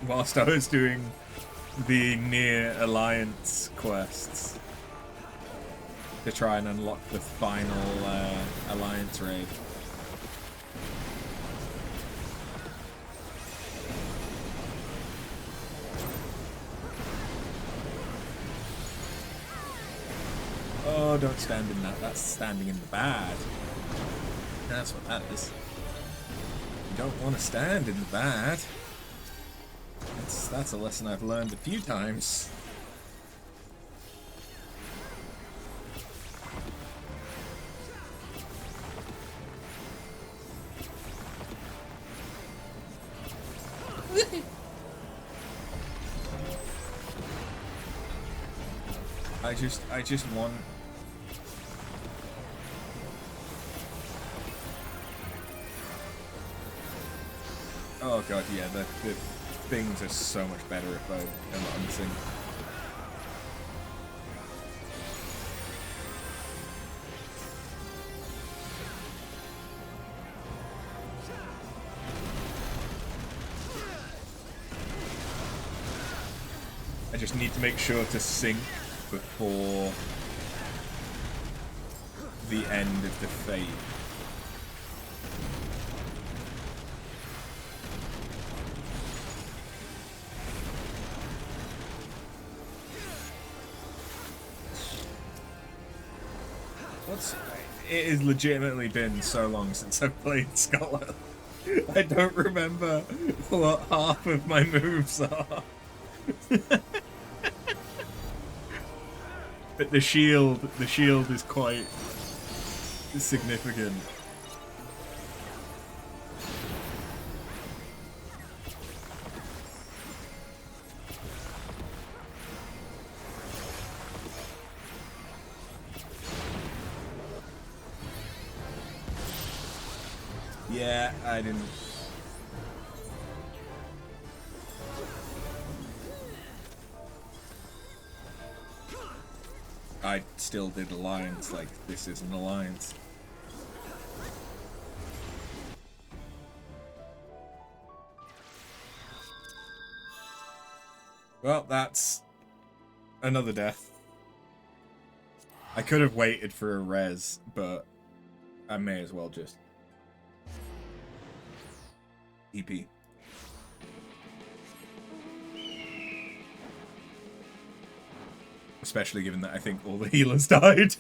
Whilst I was doing the Near Alliance quests. To try and unlock the final Alliance raid. Oh, don't stand in that. That's standing in the bad. That's what that is. You don't want to stand in the bad. That's a lesson I've learned a few times. I just want... Oh god, yeah, the things are so much better if I am unsynced. I just need to make sure to sync before the end of the fade. It has legitimately been so long since I've played Scholar. I don't remember what half of my moves are. But the shield is quite significant. Yeah, I didn't. I still did Alliance, like, this is an Alliance. Well, that's another death. I could have waited for a res, but I may as well just EP. Especially given that I think all the healers died.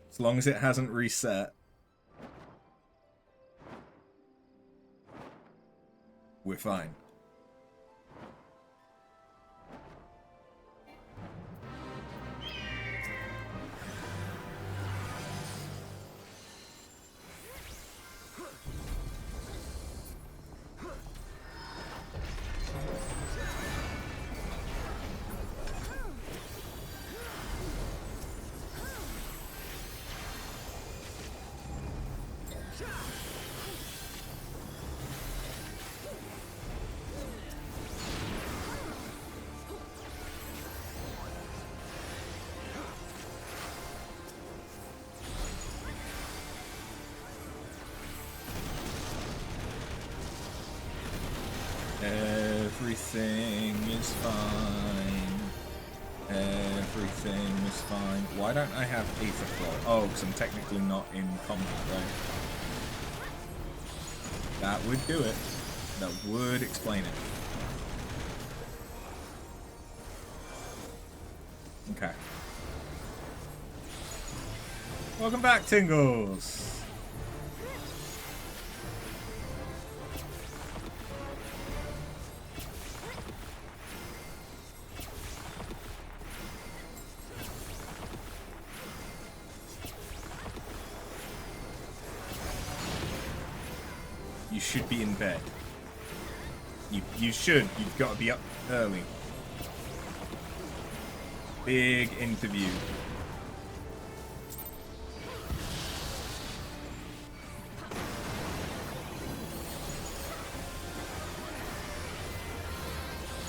As long as it hasn't reset, we're fine. Everything is fine. Everything is fine. Why don't I have Aether Flow? Oh, because I'm technically not in combat, right? That would do it. That would explain it. Okay. Welcome back, Tingles. You should be in bed. You should. You've got to be up early. Big interview.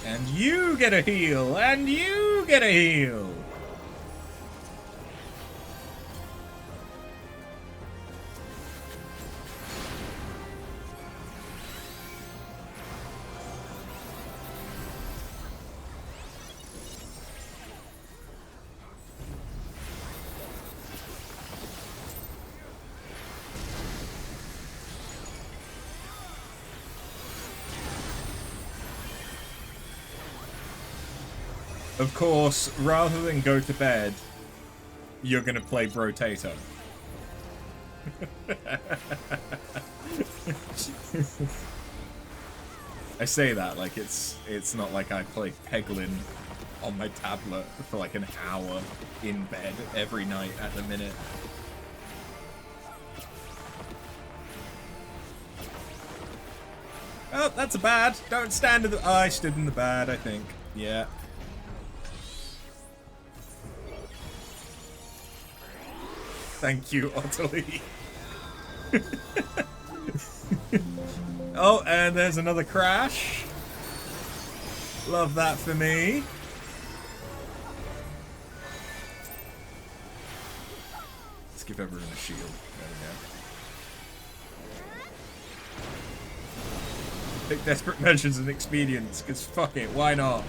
And you get a heal, and you get a heal. Of course, rather than go to bed, you're gonna play Brotato. I say that like it's not like I play Peglin on my tablet for like an hour in bed every night at the minute. Oh, that's a bad. Don't stand in the... Oh, I stood in the bad, I think. Yeah. Thank you, Ottilie. Oh, and there's another crash. Love that for me. Let's give everyone a shield. There we go. Take desperate measures and expedients, because fuck it, why not?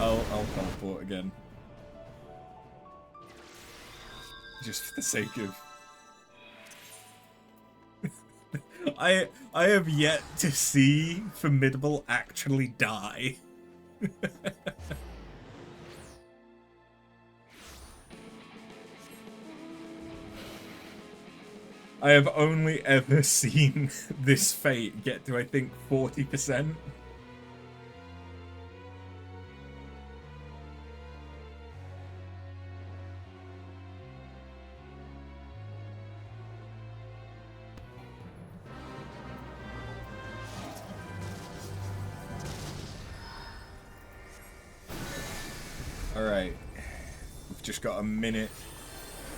I'll teleport again. Just for the sake of... I have yet to see Formidable actually die. I have only ever seen this fate get to, I think, 40%. Alright, we've just got a minute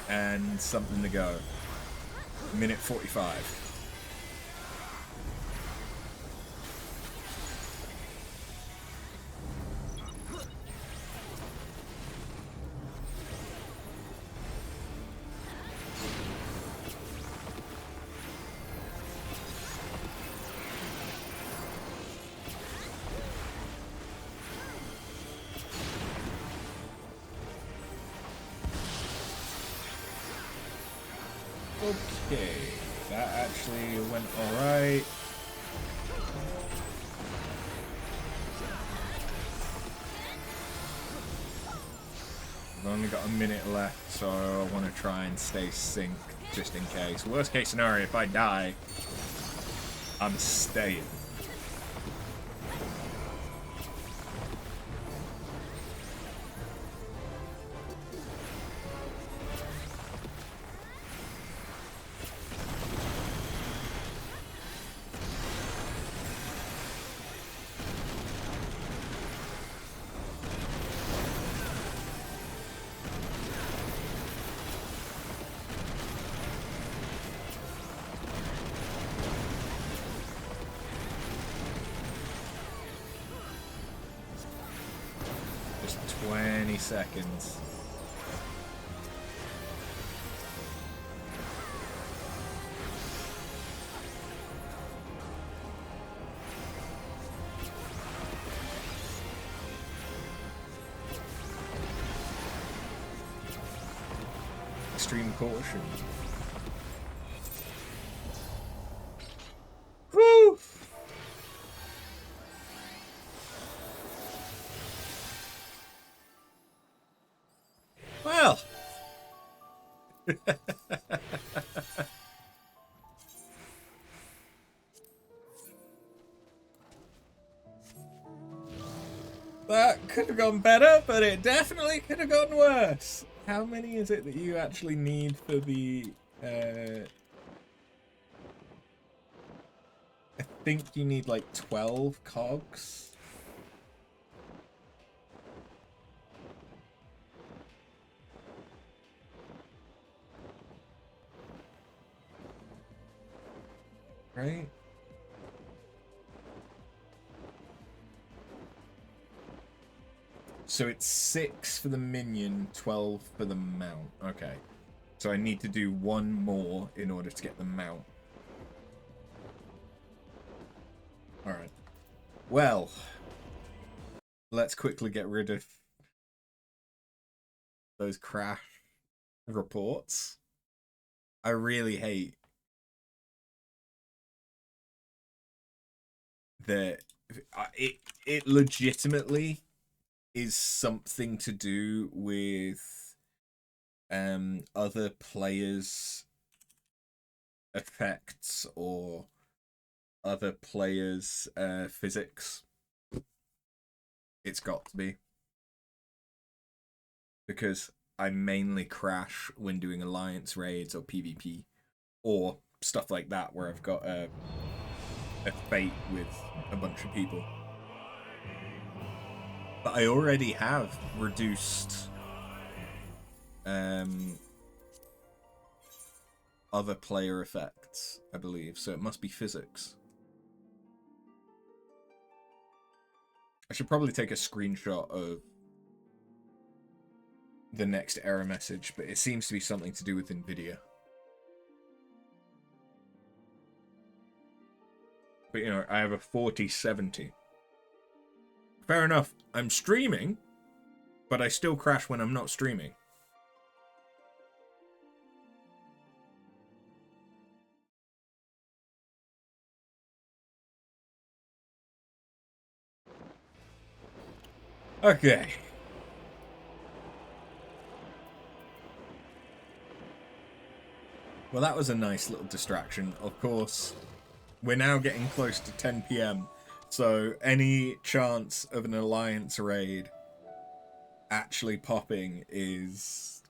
and something to go. Minute 45. Okay, that actually went alright. I've only got a minute left, so I want to try and stay synced just in case. Worst case scenario, if I die, I'm staying. Just 20 seconds. extreme caution. Woo! Well. That could have gone better, but it definitely could have gone worse. How many is it that you actually need for the... I think you need like 12 cogs. Right? So it's 6 for the minion, 12 for the mount. Okay. So I need to do one more in order to get the mount. Alright. Well, let's quickly get rid of those crash reports. I really hate that it legitimately is something to do with other players' effects or other players' physics. It's got to be. Because I mainly crash when doing alliance raids or PvP or stuff like that where I've got a fate with a bunch of people. But I already have reduced other player effects, I believe, so it must be physics. I should probably take a screenshot of the next error message, but it seems to be something to do with NVIDIA. But, you know, I have a 4070. Fair enough, I'm streaming, but I still crash when I'm not streaming. Okay. Well, that was a nice little distraction. Of course, we're now getting close to 10 PM, so any chance of an alliance raid actually popping is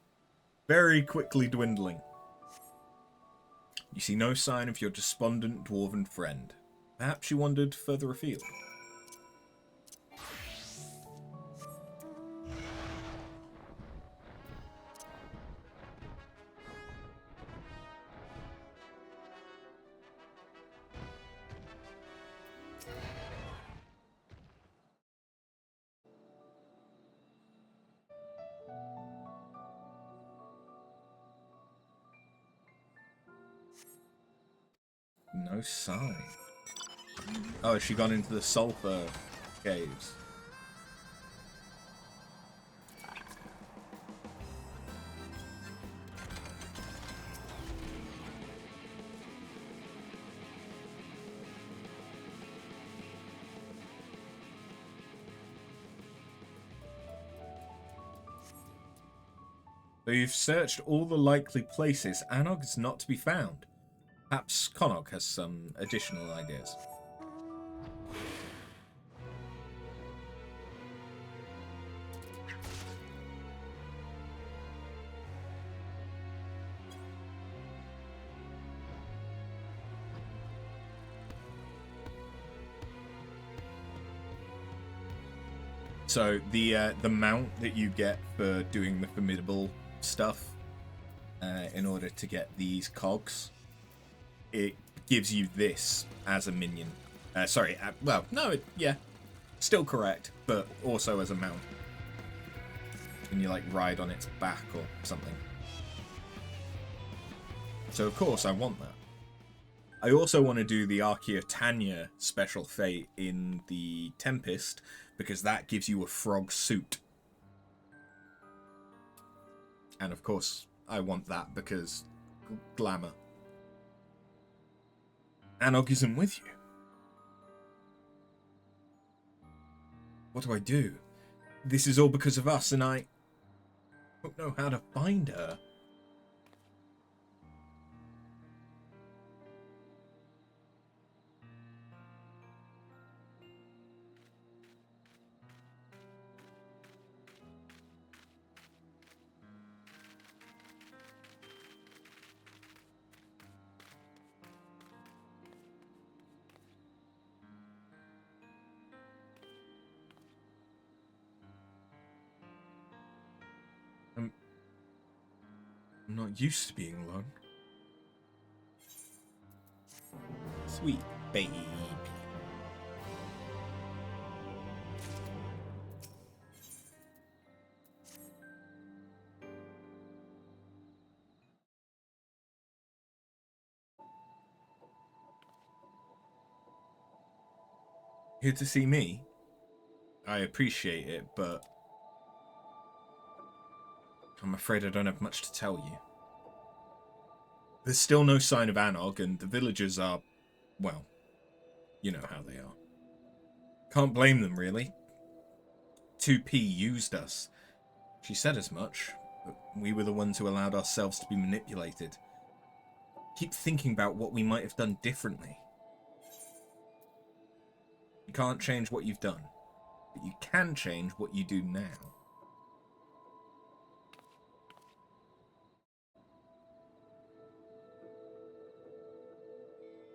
very quickly dwindling. You see no sign of your despondent dwarven friend. Perhaps you wandered further afield. No sign. Oh, has she gone into the sulfur caves? Though you've searched all the likely places, Anog is not to be found. Perhaps Connaught has some additional ideas. So the mount that you get for doing the formidable stuff in order to get these cogs, it gives you this as a minion. Sorry, well, no, yeah, still correct, but also as a mount. And you like ride on its back or something. So of course I want that. I also want to do the Archaea Tanya special fate in the Tempest, because that gives you a frog suit. And of course, I want that because glamour. Anog isn't with you. What do I do? This is all because of us, and I don't know how to find her. I'm not used to being alone. Sweet baby. Here to see me? I appreciate it, but I'm afraid I don't have much to tell you. There's still no sign of Anog, and the villagers are, well, you know how they are. Can't blame them, really. 2P used us. She said as much, but we were the ones who allowed ourselves to be manipulated. Keep thinking about what we might have done differently. You can't change what you've done, but you can change what you do now.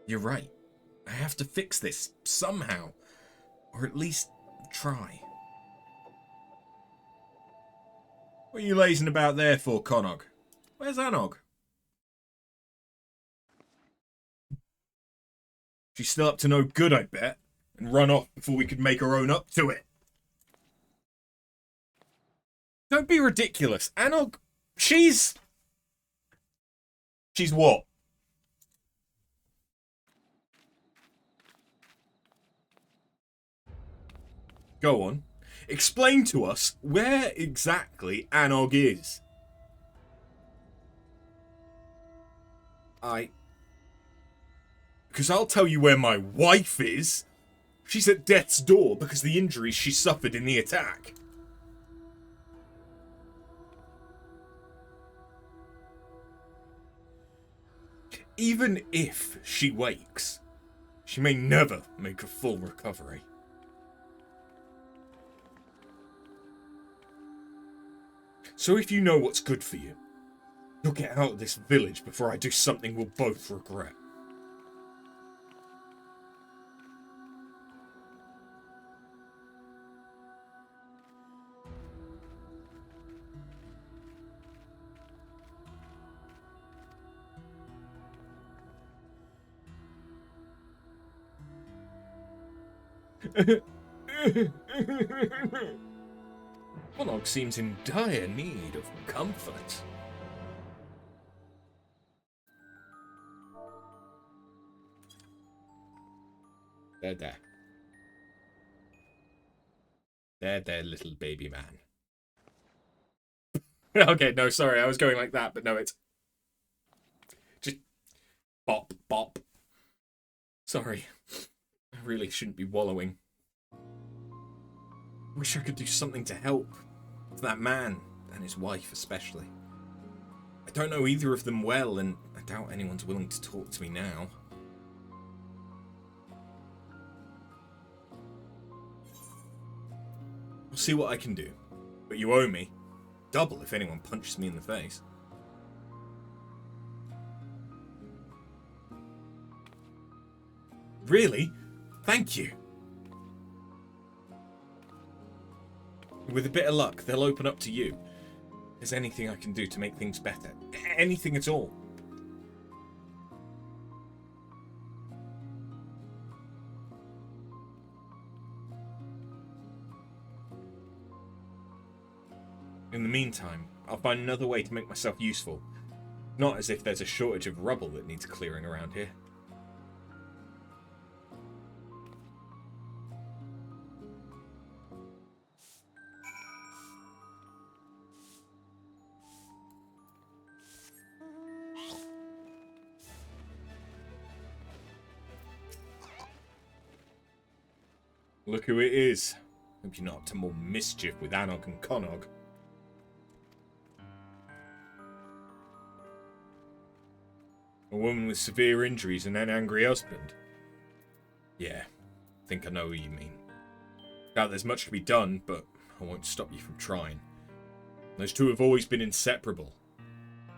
You're right. I have to fix this somehow, or at least try. What are you lazing about there for, Conog? Where's Anog? She's still up to no good, I bet, and run off before we could make her own up to it. Don't be ridiculous. Anog, she's what? Go on. Explain to us where exactly Anog is. Because I'll tell you where my wife is. She's at death's door because of the injuries she suffered in the attack. Even if she wakes, she may never make a full recovery. So if you know what's good for you, you'll get out of this village before I do something we'll both regret. Monog seems in dire need of comfort. There. There, little baby man. Okay, no, sorry, I was going like that, but no, it's just bop, bop. Sorry, I really shouldn't be wallowing. Wish I could do something to help. For that man, and his wife especially. I don't know either of them well, and I doubt anyone's willing to talk to me now. I'll see what I can do. But you owe me. Double if anyone punches me in the face. Really? Thank you. With a bit of luck, they'll open up to you. If there's anything I can do to make things better. Anything at all. In the meantime, I'll find another way to make myself useful. Not as if there's a shortage of rubble that needs clearing around here. Look who it is. Hope you're not up to more mischief with Anog and Konog. A woman with severe injuries and an angry husband. Yeah, think I know who you mean. Doubt there's much to be done, but I won't stop you from trying. Those two have always been inseparable.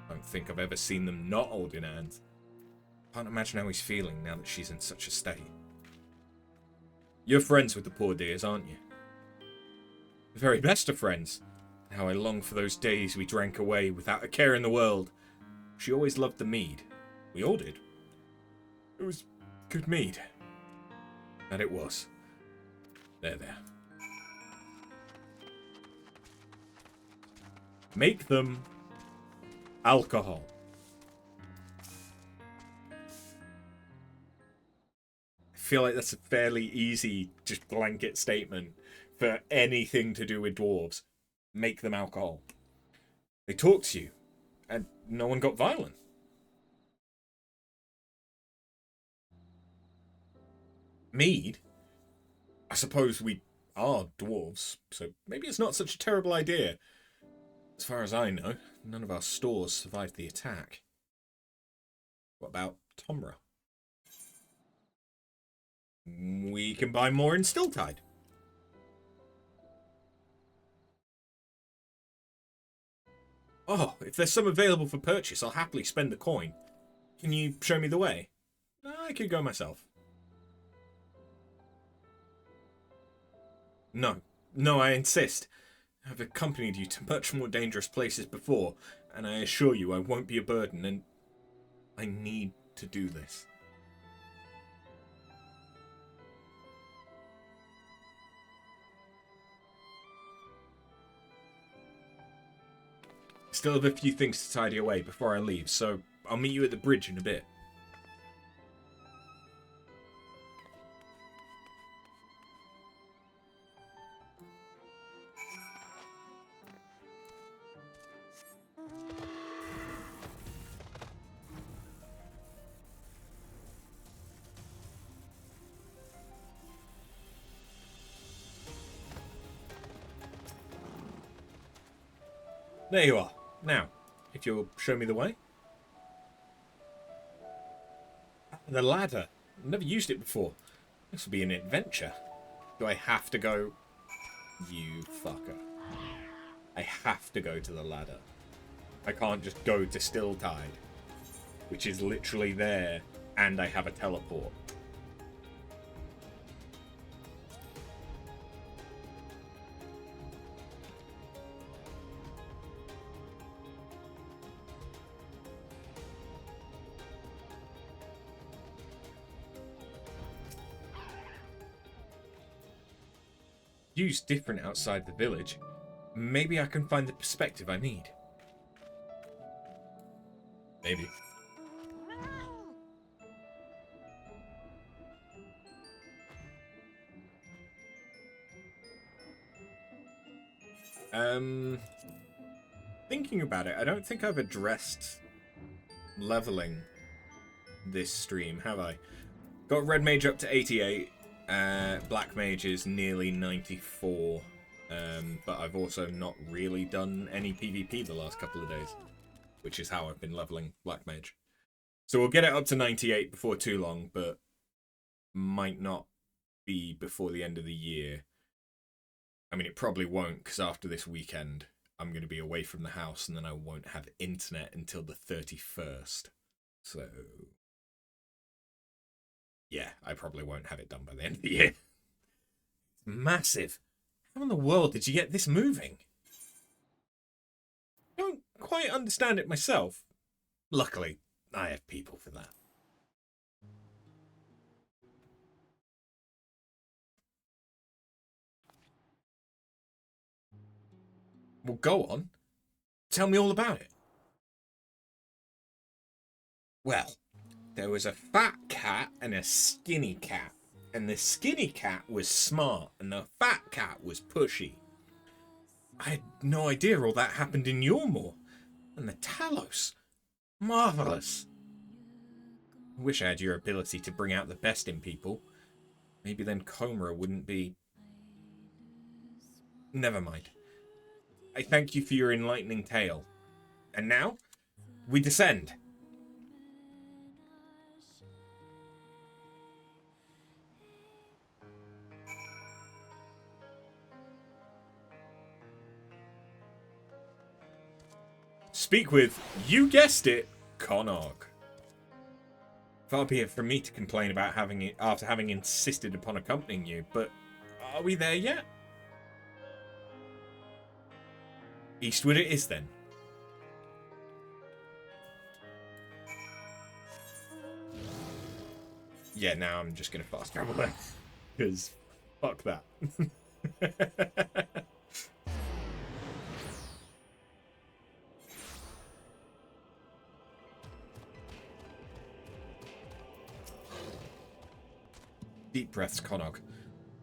I don't think I've ever seen them not holding hands. Can't imagine how he's feeling now that she's in such a state. You're friends with the poor dears, aren't you? The very best of friends. How I long for those days we drank away without a care in the world. She always loved the mead. We all did. It was good mead. That it was. There. Make them alcohol. I feel like that's a fairly easy, just blanket statement for anything to do with dwarves. Make them alcohol. They talked to you, and no one got violent. Mead? I suppose we are dwarves, so maybe it's not such a terrible idea. As far as I know, none of our stores survived the attack. What about Tomra? We can buy more in Stilltide. Oh, if there's some available for purchase, I'll happily spend the coin. Can you show me the way? I could go myself. No, I insist. I've accompanied you to much more dangerous places before, and I assure you I won't be a burden, and I need to do this. Still have a few things to tidy away before I leave, so I'll meet you at the bridge in a bit. There you are. Now, if you'll show me the way. The ladder. I've never used it before. This will be an adventure. Do I have to go? You fucker. I have to go to the ladder. I can't just go to Stilltide, which is literally there, and I have a teleport. View's different outside the village. Maybe I can find the perspective I need. Maybe. Thinking about it, I don't think I've addressed leveling this stream, have I? Got Red Mage up to 88. Black Mage is nearly 94, but I've also not really done any PvP the last couple of days, which is how I've been leveling Black Mage. So we'll get it up to 98 before too long, but might not be before the end of the year. I mean, it probably won't, because after this weekend, I'm going to be away from the house, and then I won't have internet until the 31st. So yeah, I probably won't have it done by the end of the year. It's massive. How in the world did you get this moving? I don't quite understand it myself. Luckily, I have people for that. Well, go on. Tell me all about it. Well, there was a fat cat and a skinny cat. And the skinny cat was smart, and the fat cat was pushy. I had no idea all that happened in Yormore. And the Talos. Marvellous. I wish I had your ability to bring out the best in people. Maybe then Coma wouldn't be... Never mind. I thank you for your enlightening tale. And now, we descend. Speak with, you guessed it, Konog. Far be it from me to complain about having it after having insisted upon accompanying you, but are we there yet? Eastward it is then. Yeah, now I'm just gonna fast travel there. Because fuck that. Deep breaths, Konog.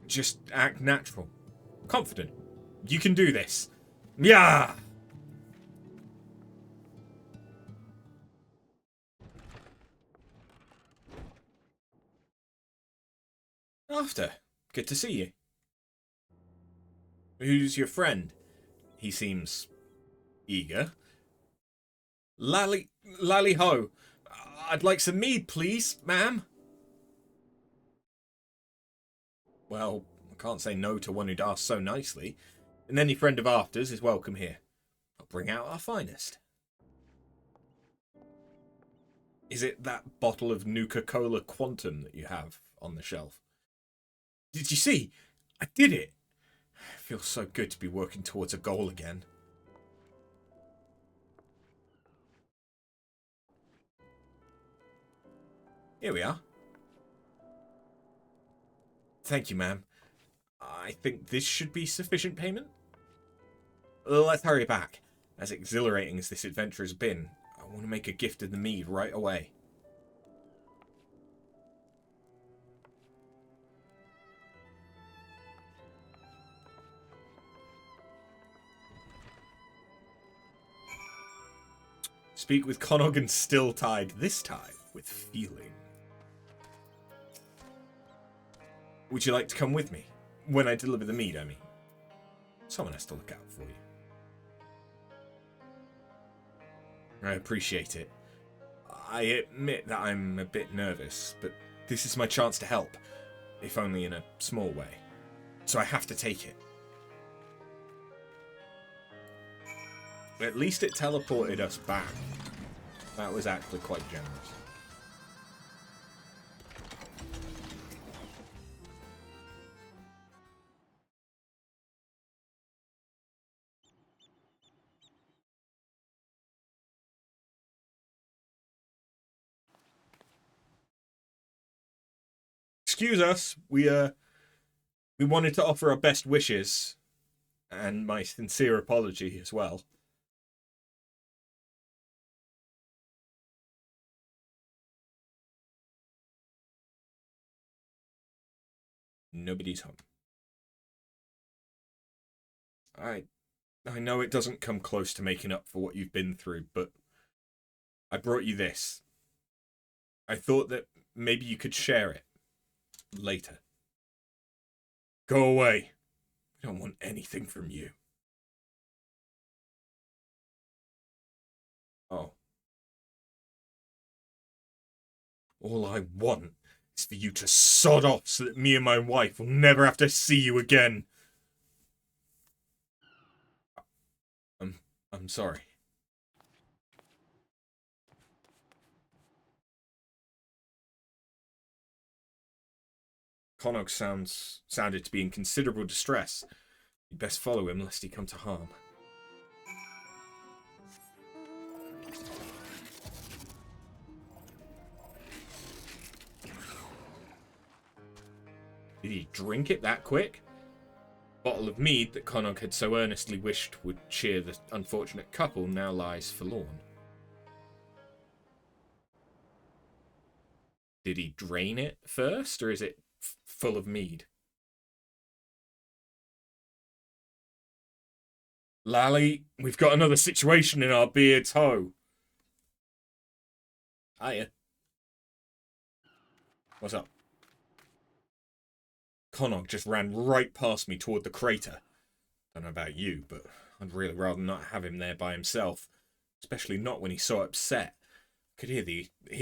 Just act natural. Confident. You can do this. Yeah! After. Good to see you. Who's your friend? He seems eager. Lally ho. I'd like some mead, please, ma'am. Well, I can't say no to one who'd asked so nicely. And any friend of After's is welcome here. I'll bring out our finest. Is it that bottle of Nuka-Cola Quantum that you have on the shelf? Did you see? I did it! It feels so good to be working towards a goal again. Here we are. Thank you, ma'am. I think this should be sufficient payment. Let's hurry back. As exhilarating as this adventure has been, I want to make a gift of the mead right away. Speak with Konog and still tied, this time with feeling. Would you like to come with me? When I deliver the mead, I mean. Someone has to look out for you. I appreciate it. I admit that I'm a bit nervous, but this is my chance to help, if only in a small way. So I have to take it. At least it teleported us back. That was actually quite generous. Excuse us, we wanted to offer our best wishes, and my sincere apology as well. Nobody's home. I know it doesn't come close to making up for what you've been through, but I brought you this. I thought that maybe you could share it later. Go away. I don't want anything from you. Oh. All I want is for you to sod off so that me and my wife will never have to see you again. I'm sorry. Konog sounded to be in considerable distress. You'd best follow him lest he come to harm. Did he drink it that quick? Bottle of mead that Konog had so earnestly wished would cheer the unfortunate couple now lies forlorn. Did he drain it first, or is it full of mead? Lally, we've got another situation in our beer toe. Hiya. What's up? Connaught just ran right past me toward the crater. Don't know about you, but I'd really rather not have him there by himself. Especially not when he's so upset. Could hear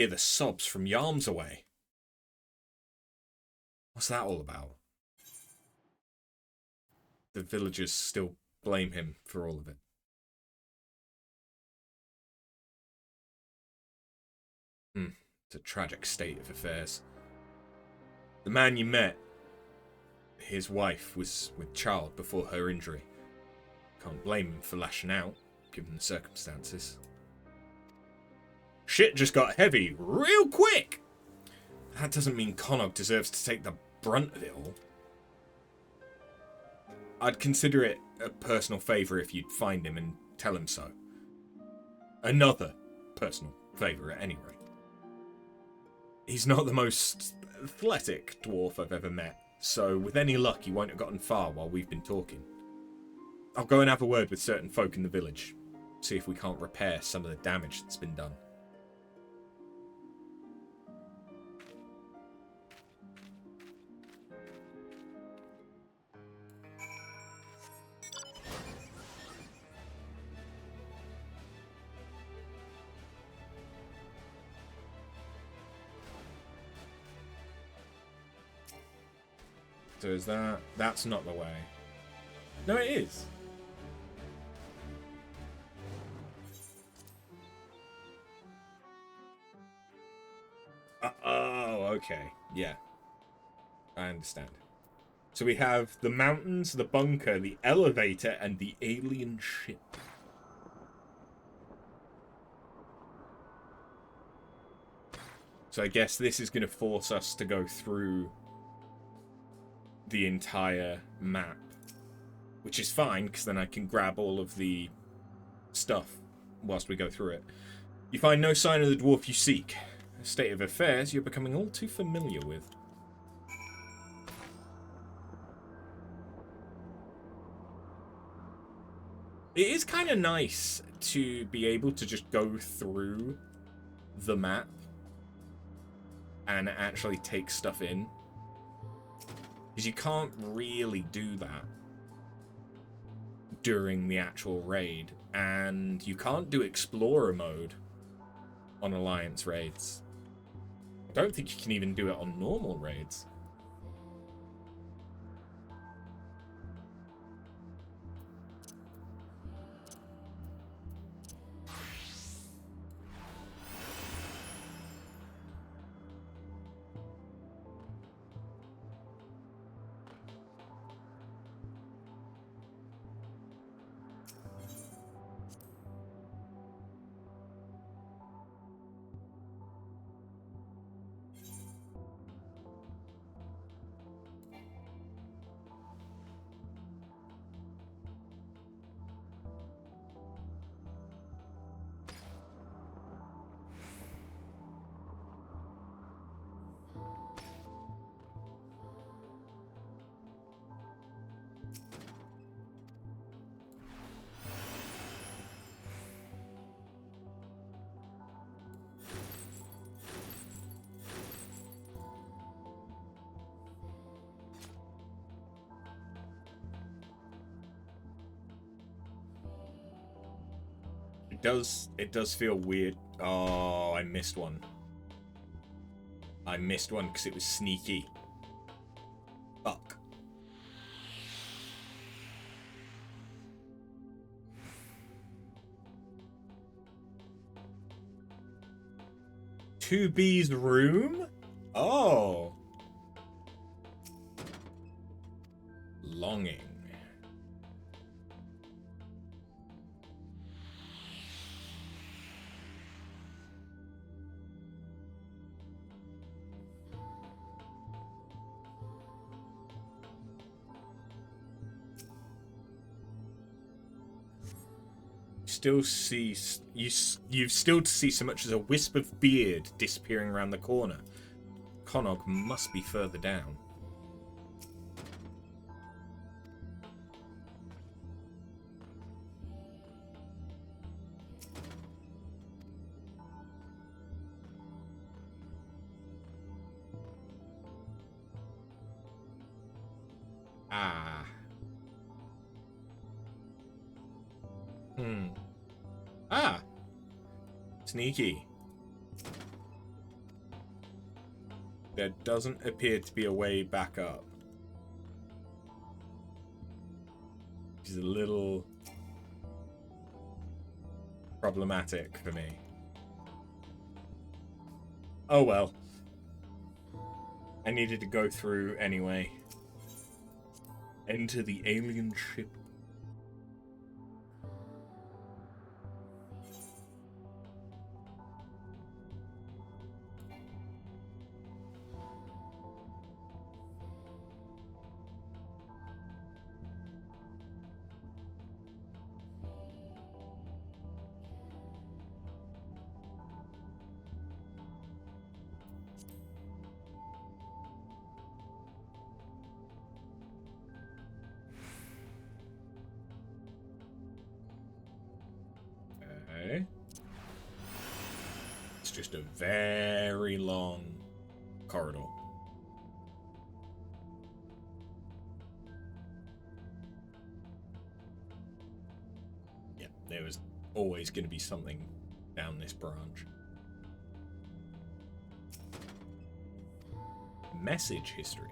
the sobs from yards away. What's that all about? The villagers still blame him for all of it. It's a tragic state of affairs. The man you met, his wife was with child before her injury. Can't blame him for lashing out, given the circumstances. Shit just got heavy real quick! That doesn't mean Connaught deserves to take the brunt of it all. I'd consider it a personal favour if you'd find him and tell him so. Another personal favour at any rate. He's not the most athletic dwarf I've ever met, so with any luck he won't have gotten far while we've been talking. I'll go and have a word with certain folk in the village, see if we can't repair some of the damage that's been done. So is that... That's not the way. No, it is. Oh, okay. Yeah. I understand. So we have the mountains, the bunker, the elevator, and the alien ship. So I guess this is going to force us to go through the entire map, which is fine because then I can grab all of the stuff whilst we go through it. You find no sign of the dwarf you seek. A state of affairs you're becoming all too familiar with. It is kind of nice to be able to just go through the map and actually take stuff in. Because you can't really do that during the actual raid. And you can't do Explorer mode on Alliance raids. I don't think you can even do it on normal raids. It does feel weird. Oh, I missed one. I missed one because it was sneaky. Fuck. Two B's room? Oh. Longing. Still see you've still to see so much as a wisp of beard disappearing around the corner. Connaught must be further down. Ah. Ah. Sneaky. There doesn't appear to be a way back up. Which is a little problematic for me. Oh well. I needed to go through anyway. Enter the alien ship. Okay. It's just a very long corridor. Yeah, there was always going to be something down this branch. Message history.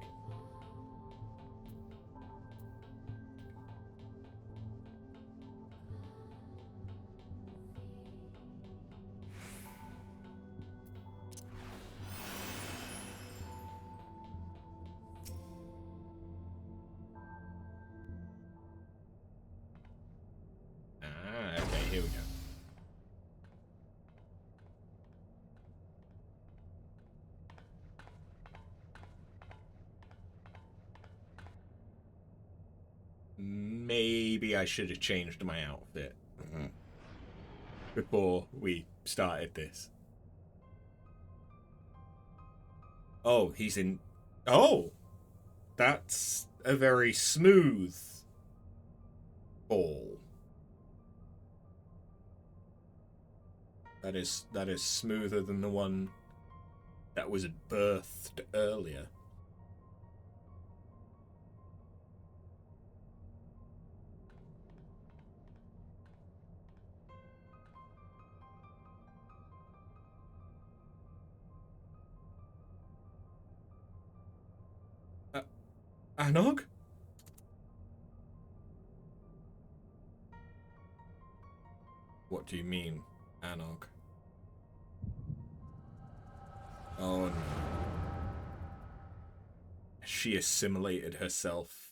Ah, okay, here we go. Maybe I should have changed my outfit before we started this. Oh, he's in... Oh! That's a very smooth fall. That is smoother than the one that was birthed earlier. Anog? What do you mean, Anog? Oh no. She assimilated herself.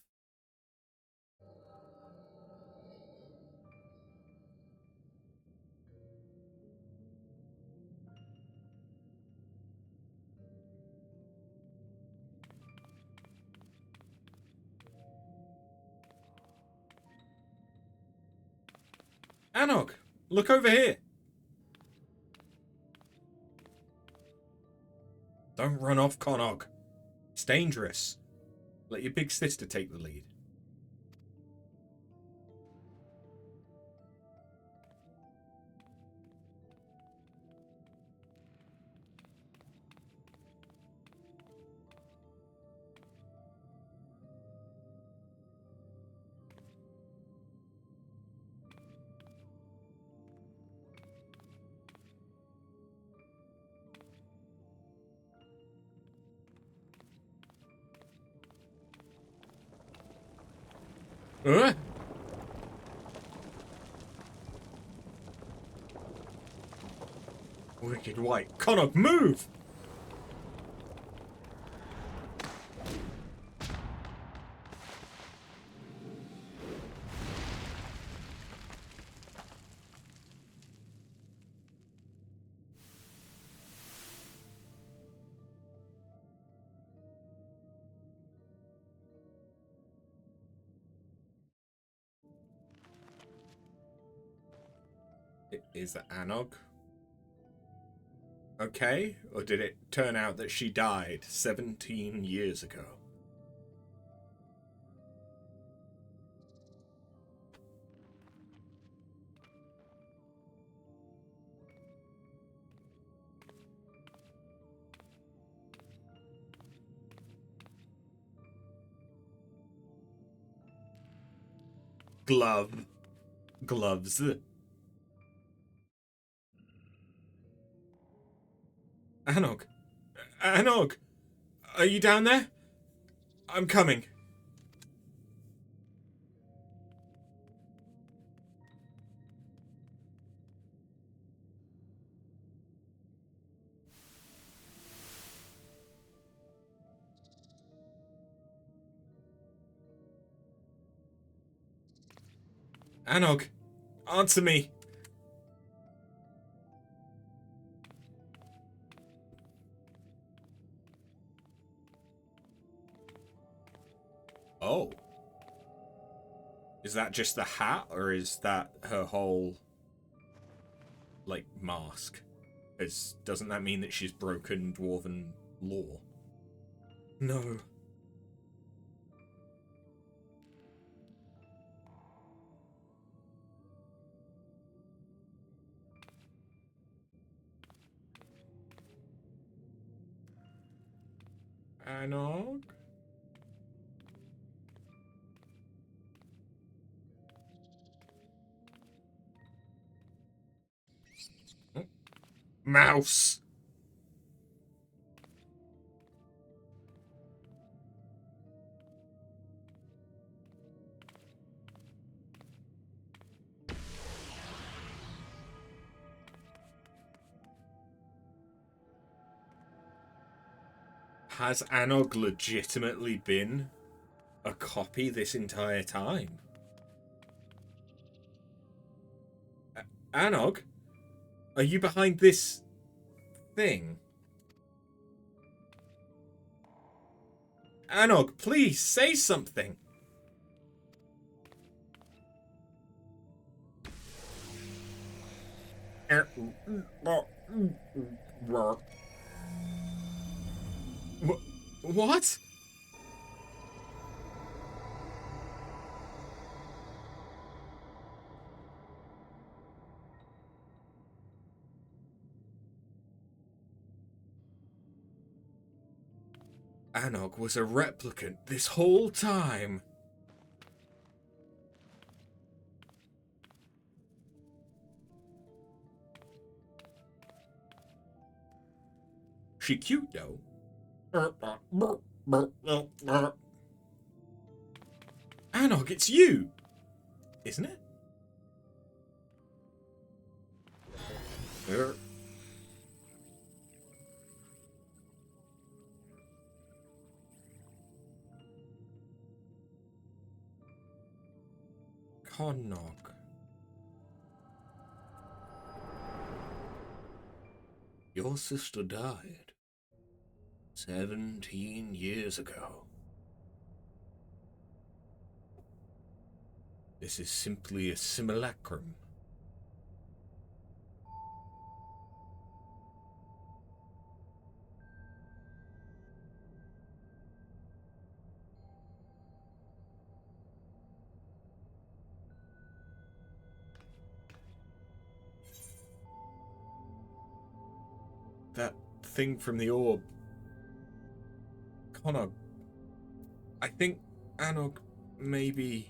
Anog, look over here. Don't run off, Conog. It's dangerous. Let your big sister take the lead. Wicked white. Conog, move! Is that Anog okay? Or did it turn out that she died 17 years ago? Gloves. Anog. Anog! Are you down there? I'm coming. Anog, answer me. Oh. Is that just the hat, or is that her whole, like, mask? Doesn't that mean that she's broken Dwarven law? No. Anog? Mouse! Has Anog legitimately been a copy this entire time? Anog? Are you behind this thing? Anog, please say something. What? Anog was a replicant this whole time. She cute though. Anog, it's you, isn't it? Connog. Your sister died 17 years ago. This is simply a simulacrum. That thing from the orb. Connog. I think Anog maybe...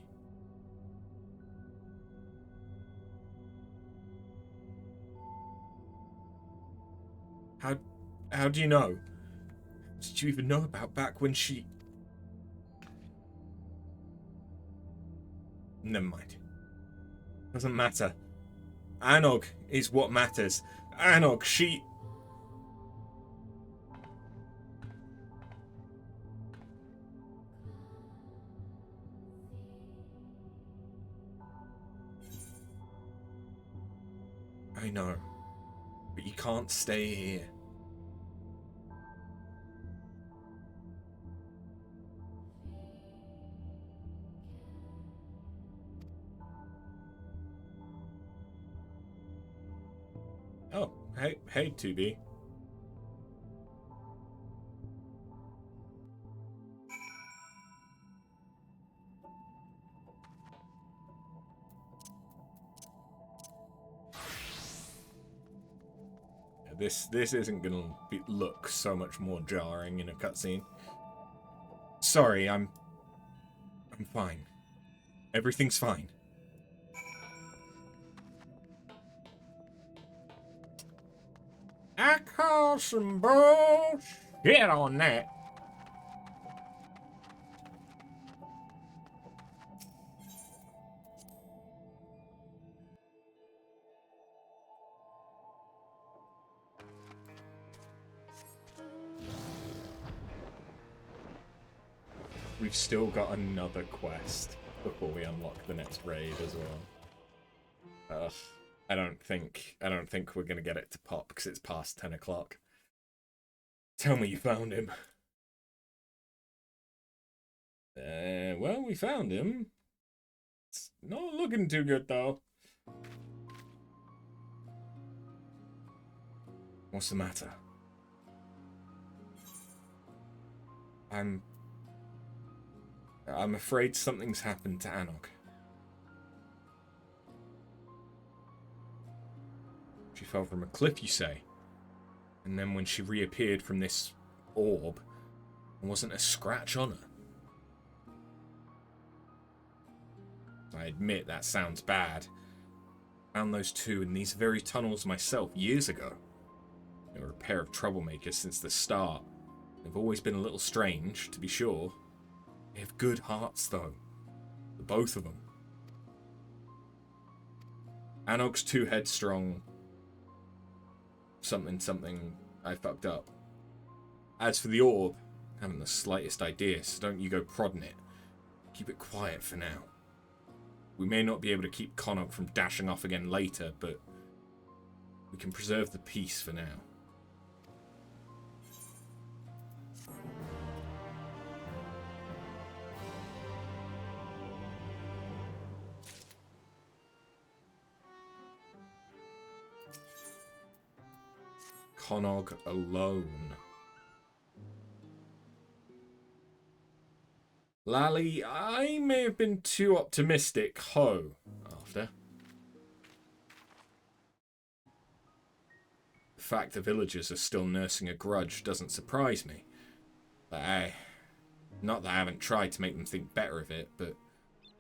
How do you know? Did you even know about back when she... Never mind. Doesn't matter. Anog is what matters. Anog, she... I know, but you can't stay here. Oh, hey, 2B. This isn't gonna look so much more jarring in a cutscene. Sorry, I'm fine. Everything's fine. I call some bullshit on that. We've still got another quest before we unlock the next raid as well. Ugh. I don't think we're gonna get it to pop because it's past 10 o'clock. Tell me you found him. Well, we found him. It's not looking too good though. What's the matter? I'm afraid something's happened to Anok. She fell from a cliff, you say? And then when she reappeared from this orb, there wasn't a scratch on her. I admit that sounds bad. I found those two in these very tunnels myself years ago. They were a pair of troublemakers since the start. They've always been a little strange, to be sure. They have good hearts, though. The both of them. Anok's too headstrong. Something I fucked up. As for the orb, I haven't the slightest idea, so don't you go prodding it. Keep it quiet for now. We may not be able to keep Connaught from dashing off again later, but we can preserve the peace for now. Connaught alone. Lally, I may have been too optimistic, ho, after. The fact the villagers are still nursing a grudge doesn't surprise me. Not that I haven't tried to make them think better of it, but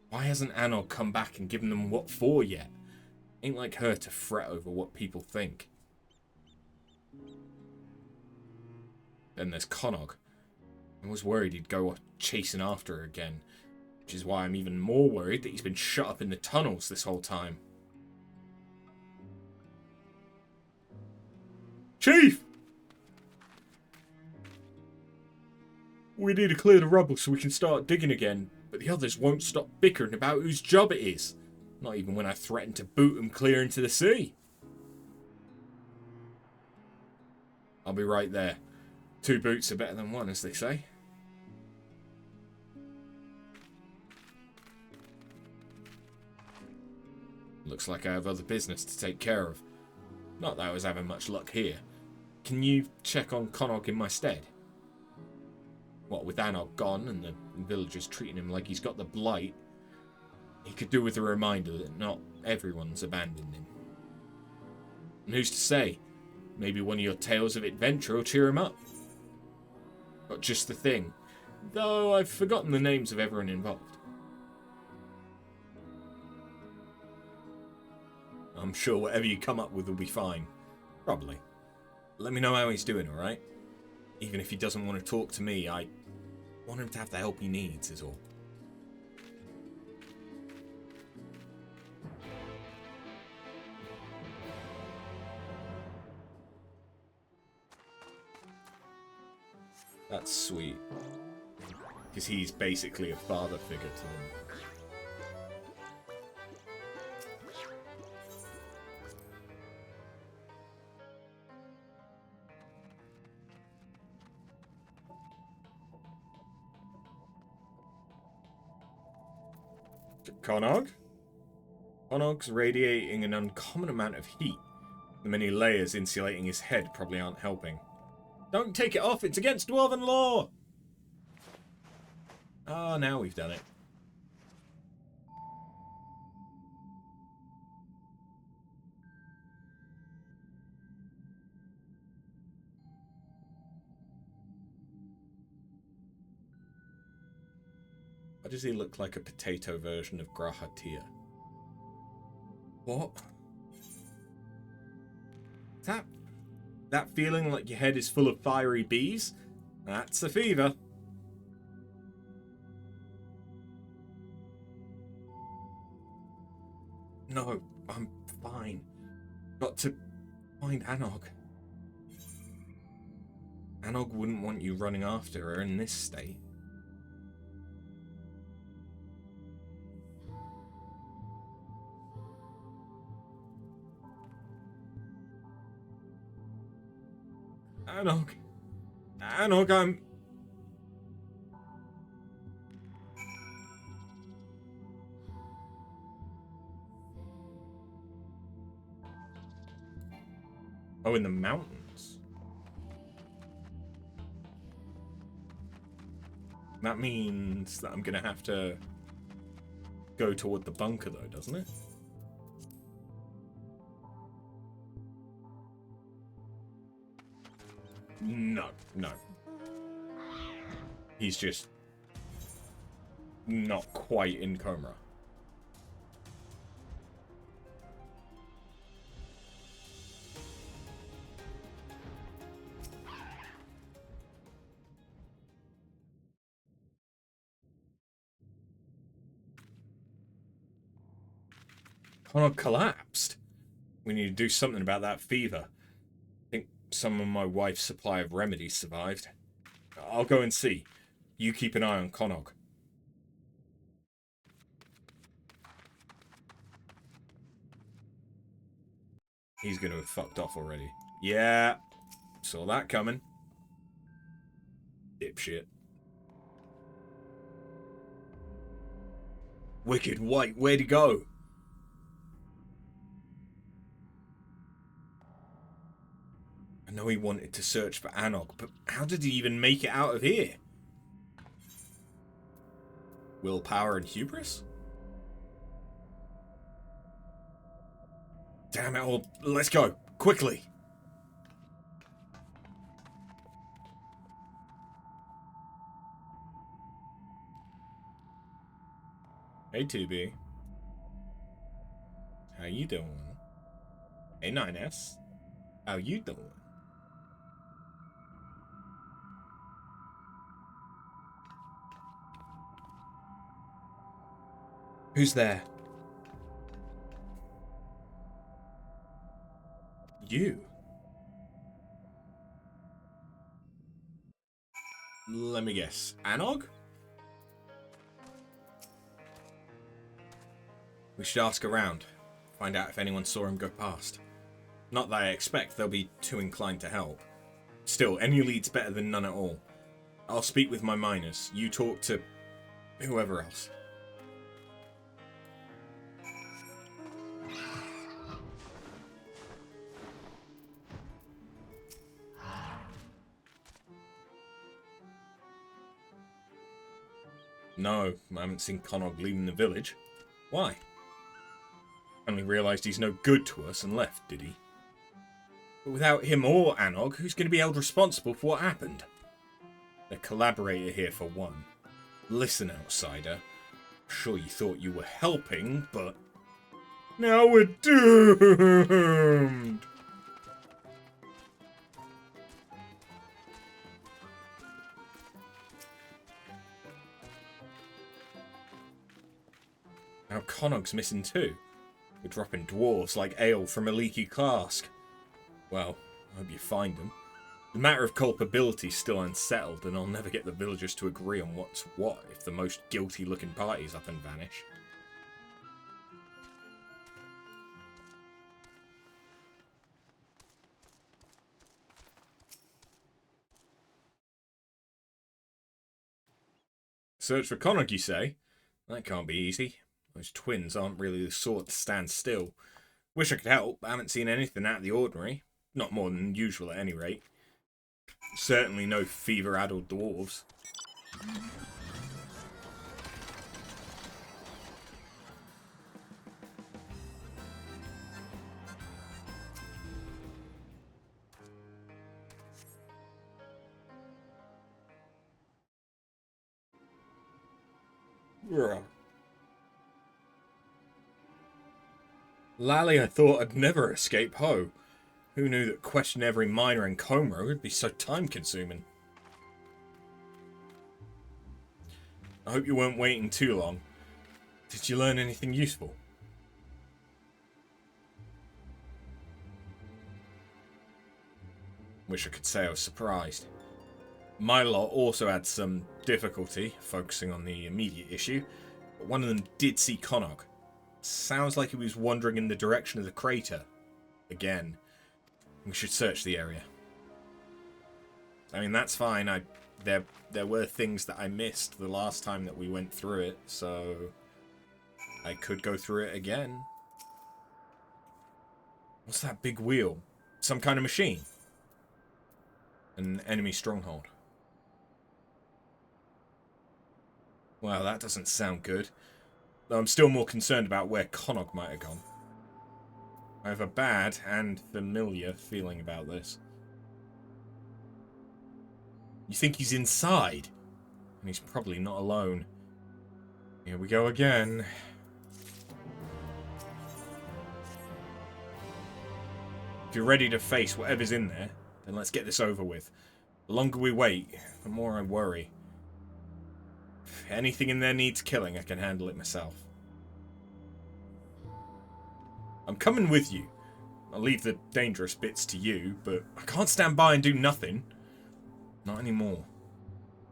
why hasn't Anok come back and given them what for yet? Ain't like her to fret over what people think. Then there's Connaught. I was worried he'd go chasing after her again, which is why I'm even more worried that he's been shut up in the tunnels this whole time. Chief! We need to clear the rubble so we can start digging again, but the others won't stop bickering about whose job it is. Not even when I threatened to boot them clear into the sea. I'll be right there. 2 boots are better than 1, as they say. Looks like I have other business to take care of. Not that I was having much luck here. Can you check on Connaught in my stead? What, with Anok gone and the villagers treating him like he's got the blight, he could do with a reminder that not everyone's abandoned him. And who's to say? Maybe one of your tales of adventure will cheer him up. But just the thing, though I've forgotten the names of everyone involved. I'm sure whatever you come up with will be fine. Probably. Let me know how he's doing, alright? Even if he doesn't want to talk to me, I want him to have the help he needs, is all. That's sweet. Because he's basically a father figure to them. Connaught? Connaught's radiating an uncommon amount of heat. The many layers insulating his head probably aren't helping. Don't take it off, it's against Dwarven law! Ah, now we've done it. Why does he look like a potato version of Grahatia? What? That feeling like your head is full of fiery bees? That's a fever. No, I'm fine. Got to find Anog. Anog wouldn't want you running after her in this state. Anog. Anog, I'm... Oh, in the mountains. That means that I'm gonna have to go toward the bunker, though, doesn't it? No, no. He's just not quite in coma. Connor collapsed. We need to do something about that fever. I think some of my wife's supply of remedies survived. I'll go and see. You keep an eye on Connog. He's gonna have fucked off already. Yeah. Saw that coming. Dipshit. Wicked White, where'd he go? I know he wanted to search for Anog, but how did he even make it out of here? Willpower and hubris? Damn it all. Let's go. Quickly. Hey, 2B. How you doing? Hey, 9S. How you doing? Who's there? You. Let me guess. Anog? We should ask around. Find out if anyone saw him go past. Not that I expect they'll be too inclined to help. Still, any lead's better than none at all. I'll speak with my miners. You talk to whoever else. No, I haven't seen Connog leaving the village. Why? Only realised he's no good to us and left, did he? But without him or Anog, who's going to be held responsible for what happened? The collaborator here for one. Listen, outsider. Sure you thought you were helping, but... now we're doomed! Now Connog's missing too. We're dropping dwarves like ale from a leaky cask. Well, I hope you find them. The matter of culpability's still unsettled, and I'll never get the villagers to agree on what's what if the most guilty-looking party's up and vanish. Search for Connog, you say? That can't be easy. Those twins aren't really the sort to stand still. Wish I could help, but I haven't seen anything out of the ordinary. Not more than usual at any rate. Certainly no fever-addled dwarves. Lally, I thought I'd never escape Ho. Who knew that questioning every miner in Coma would be so time-consuming? I hope you weren't waiting too long. Did you learn anything useful? Wish I could say I was surprised. My lot also had some difficulty focusing on the immediate issue, but one of them did see Connog. Sounds like he was wandering in the direction of the crater. Again, we should search the area. I mean, that's fine. There were things that I missed the last time that we went through it, so I could go through it again. What's that big wheel? Some kind of machine? An enemy stronghold. Well, that doesn't sound good. Though I'm still more concerned about where Connog might have gone. I have a bad and familiar feeling about this. You think he's inside? And he's probably not alone. Here we go again. If you're ready to face whatever's in there, then let's get this over with. The longer we wait, the more I worry. If anything in there needs killing, I can handle it myself. I'm coming with you. I'll leave the dangerous bits to you, but I can't stand by and do nothing. Not anymore.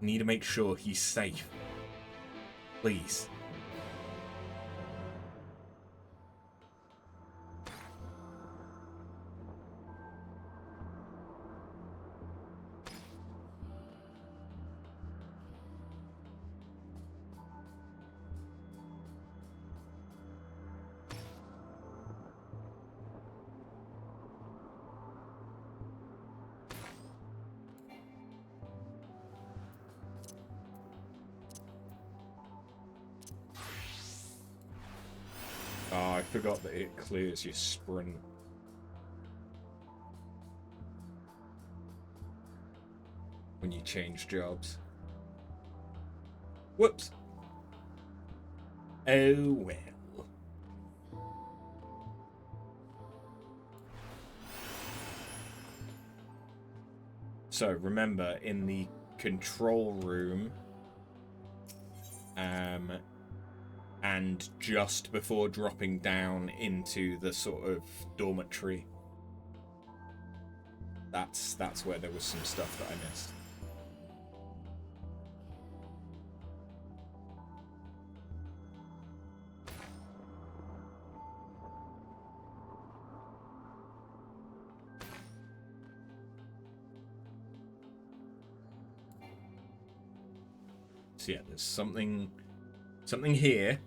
I need to make sure he's safe. Please. Oh, I forgot that it clears your sprint. When you change jobs. Whoops. Oh well. So remember, in the control room, and just before dropping down into the sort of dormitory, that's where there was some stuff that I missed. So yeah, there's something here,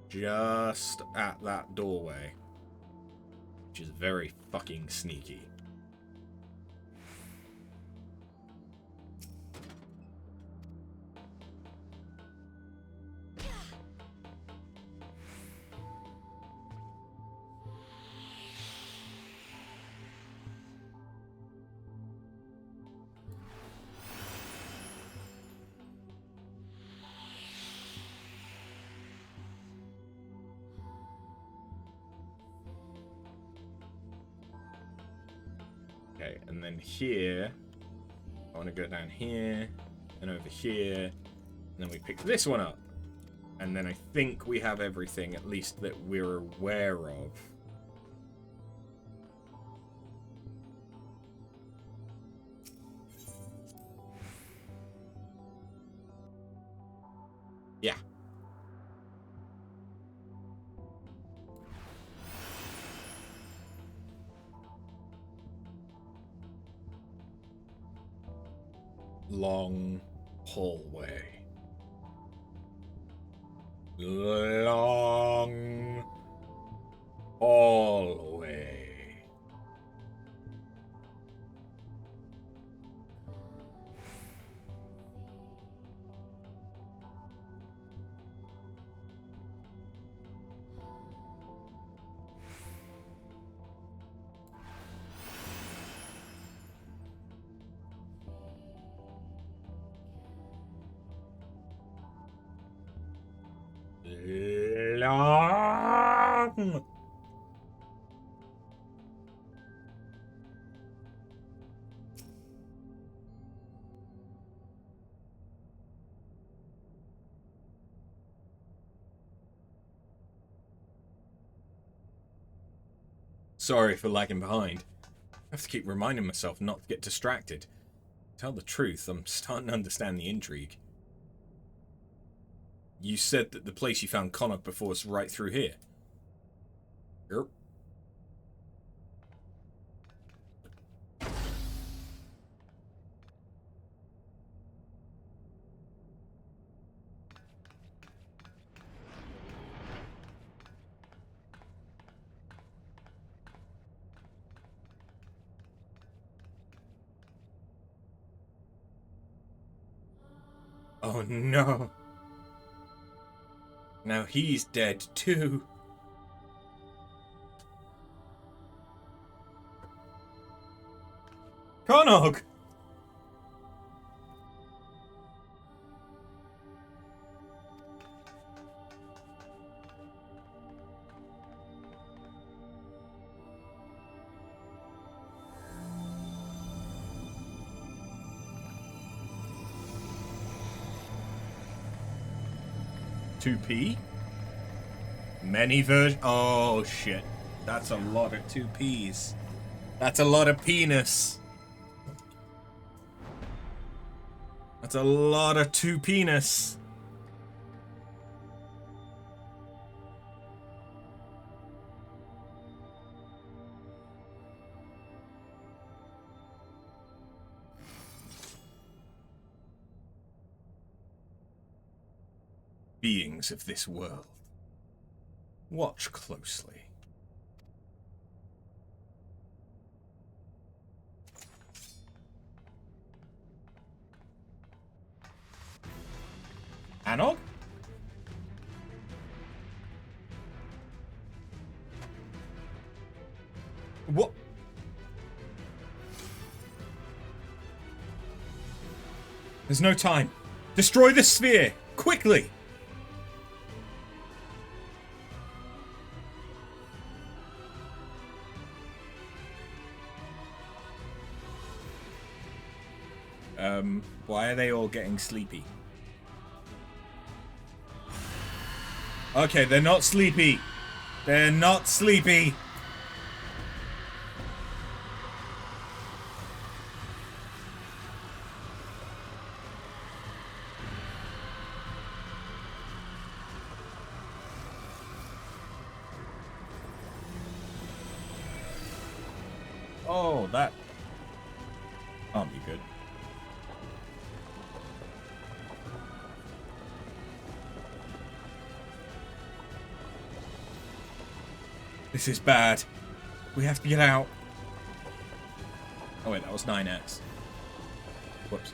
just at that doorway, which is very fucking sneaky. Okay, and then here, I want to go down here, and over here, and then we pick this one up. And then I think we have everything, at least that we're aware of. Yeah. Long hallway. Long hallway. Long. Sorry for lagging behind. I have to keep reminding myself not to get distracted. To tell the truth, I'm starting to understand the intrigue. You said that the place you found Connacht before was right through here. Yep. Oh no. Now he's dead too. Connacht! $2p? Many versions. Oh shit. That's a lot of 2p's. That's a lot of penis. That's a lot of 2 penis. Beings of this world. Watch closely. Anog? What? There's no time. Destroy the sphere! Quickly! Why are they all getting sleepy? Okay, they're not sleepy. They're not sleepy. Oh, that can't be good. This is bad. We have to get out. Oh wait, that was 9x. Whoops.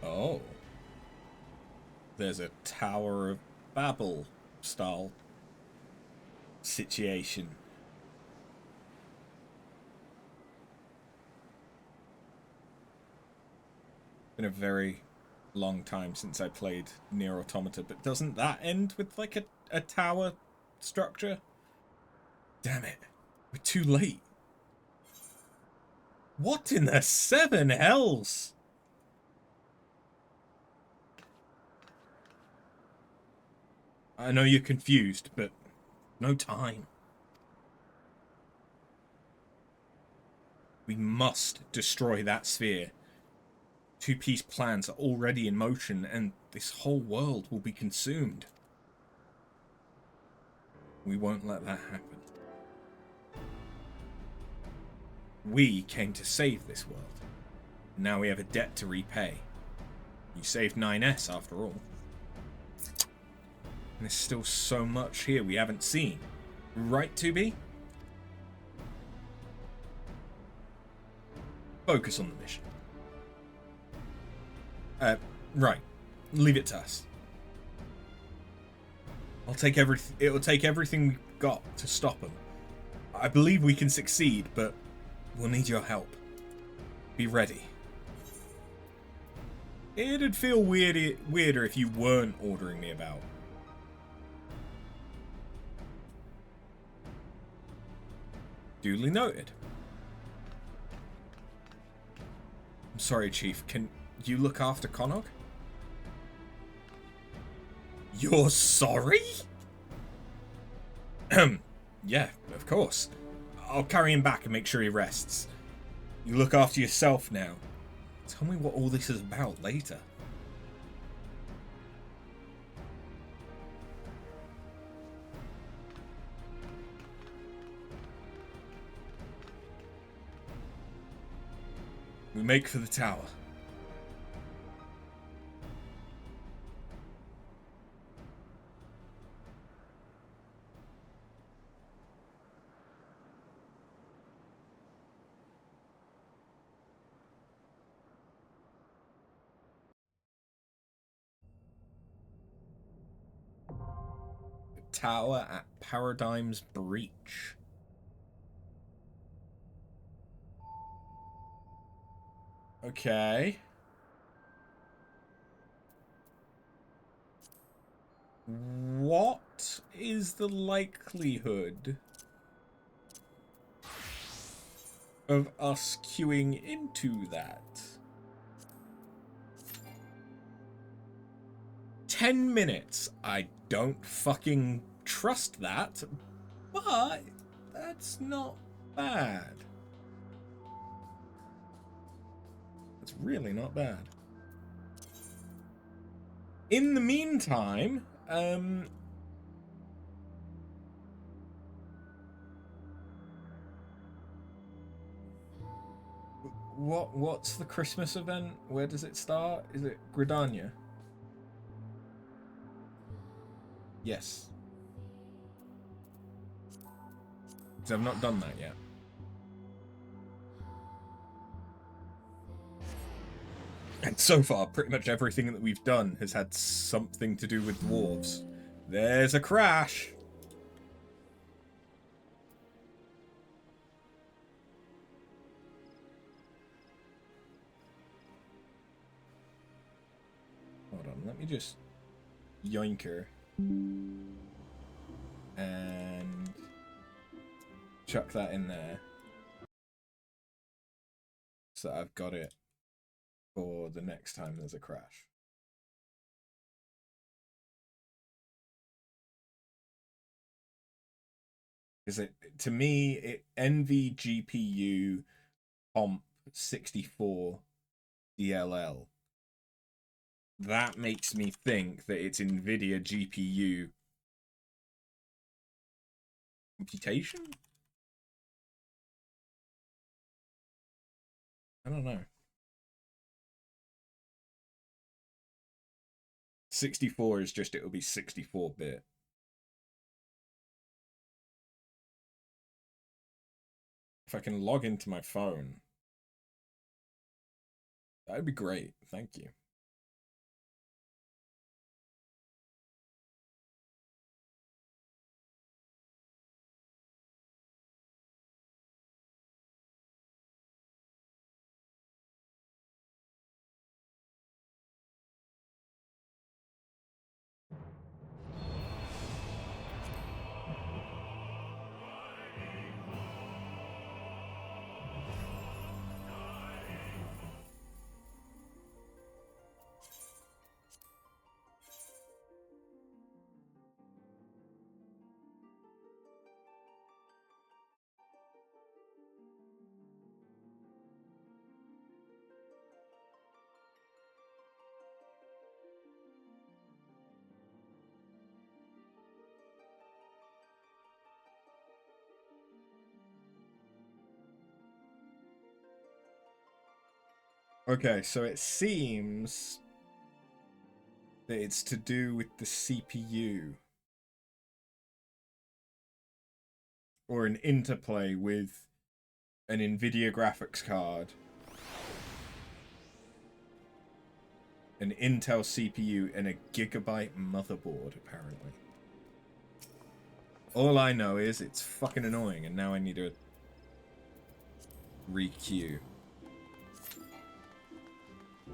Oh. There's a Tower of Babel style situation. Been a very long time since I played Nier Automata, but doesn't that end with like a tower structure? Damn it. We're too late. What in the 7 hells? I know you're confused, but no time. We must destroy that sphere. 2-piece plans are already in motion, and this whole world will be consumed. We won't let that happen. We came to save this world. Now we have a debt to repay. You saved 9S after all. And there's still so much here we haven't seen. Right, 2B? Focus on the mission. Right. Leave it to us. It'll take everything we've got to stop them. I believe we can succeed, but we'll need your help. Be ready. It'd feel weirder if you weren't ordering me about. Duly noted. I'm sorry, Chief. Can you look after Connog? You're sorry? Yeah, of course. I'll carry him back and make sure he rests. You look after yourself now. Tell me what all this is about later. We make for the tower. The tower at Paradigm's Breach. Okay. What is the likelihood of us queuing into that? 10 minutes. I don't fucking trust that, but that's not bad. It's really not bad. In the meantime, what's the Christmas event? Where does it start? Is it Gridania? Yes. Because I've not done that yet. And so far, pretty much everything that we've done has had something to do with dwarves. There's a crash! Hold on, let me just yoink her. And chuck that in there. So I've got it for the next time there's a crash. Is it, to me, it NVGPU comp 64 DLL. That makes me think that it's NVIDIA GPU computation? I don't know. 64 is just, it'll be 64-bit. If I can log into my phone, that'd be great. Thank you. Okay, so it seems that it's to do with the CPU. Or an interplay with an NVIDIA graphics card, an Intel CPU, and a Gigabyte motherboard, apparently. All I know is it's fucking annoying, and now I need to re-queue.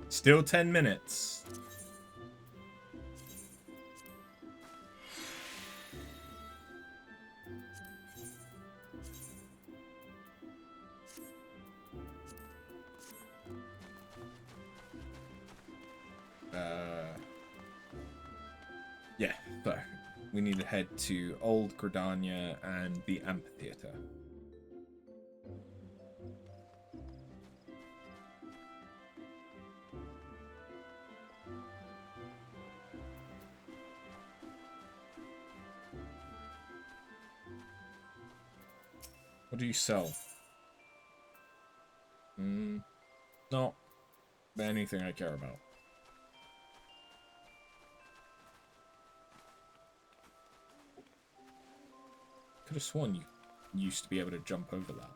Still 10 minutes. Yeah, so we need to head to Old Gridania and the amphitheater. What do you sell? Not anything I care about. Could have sworn you used to be able to jump over that.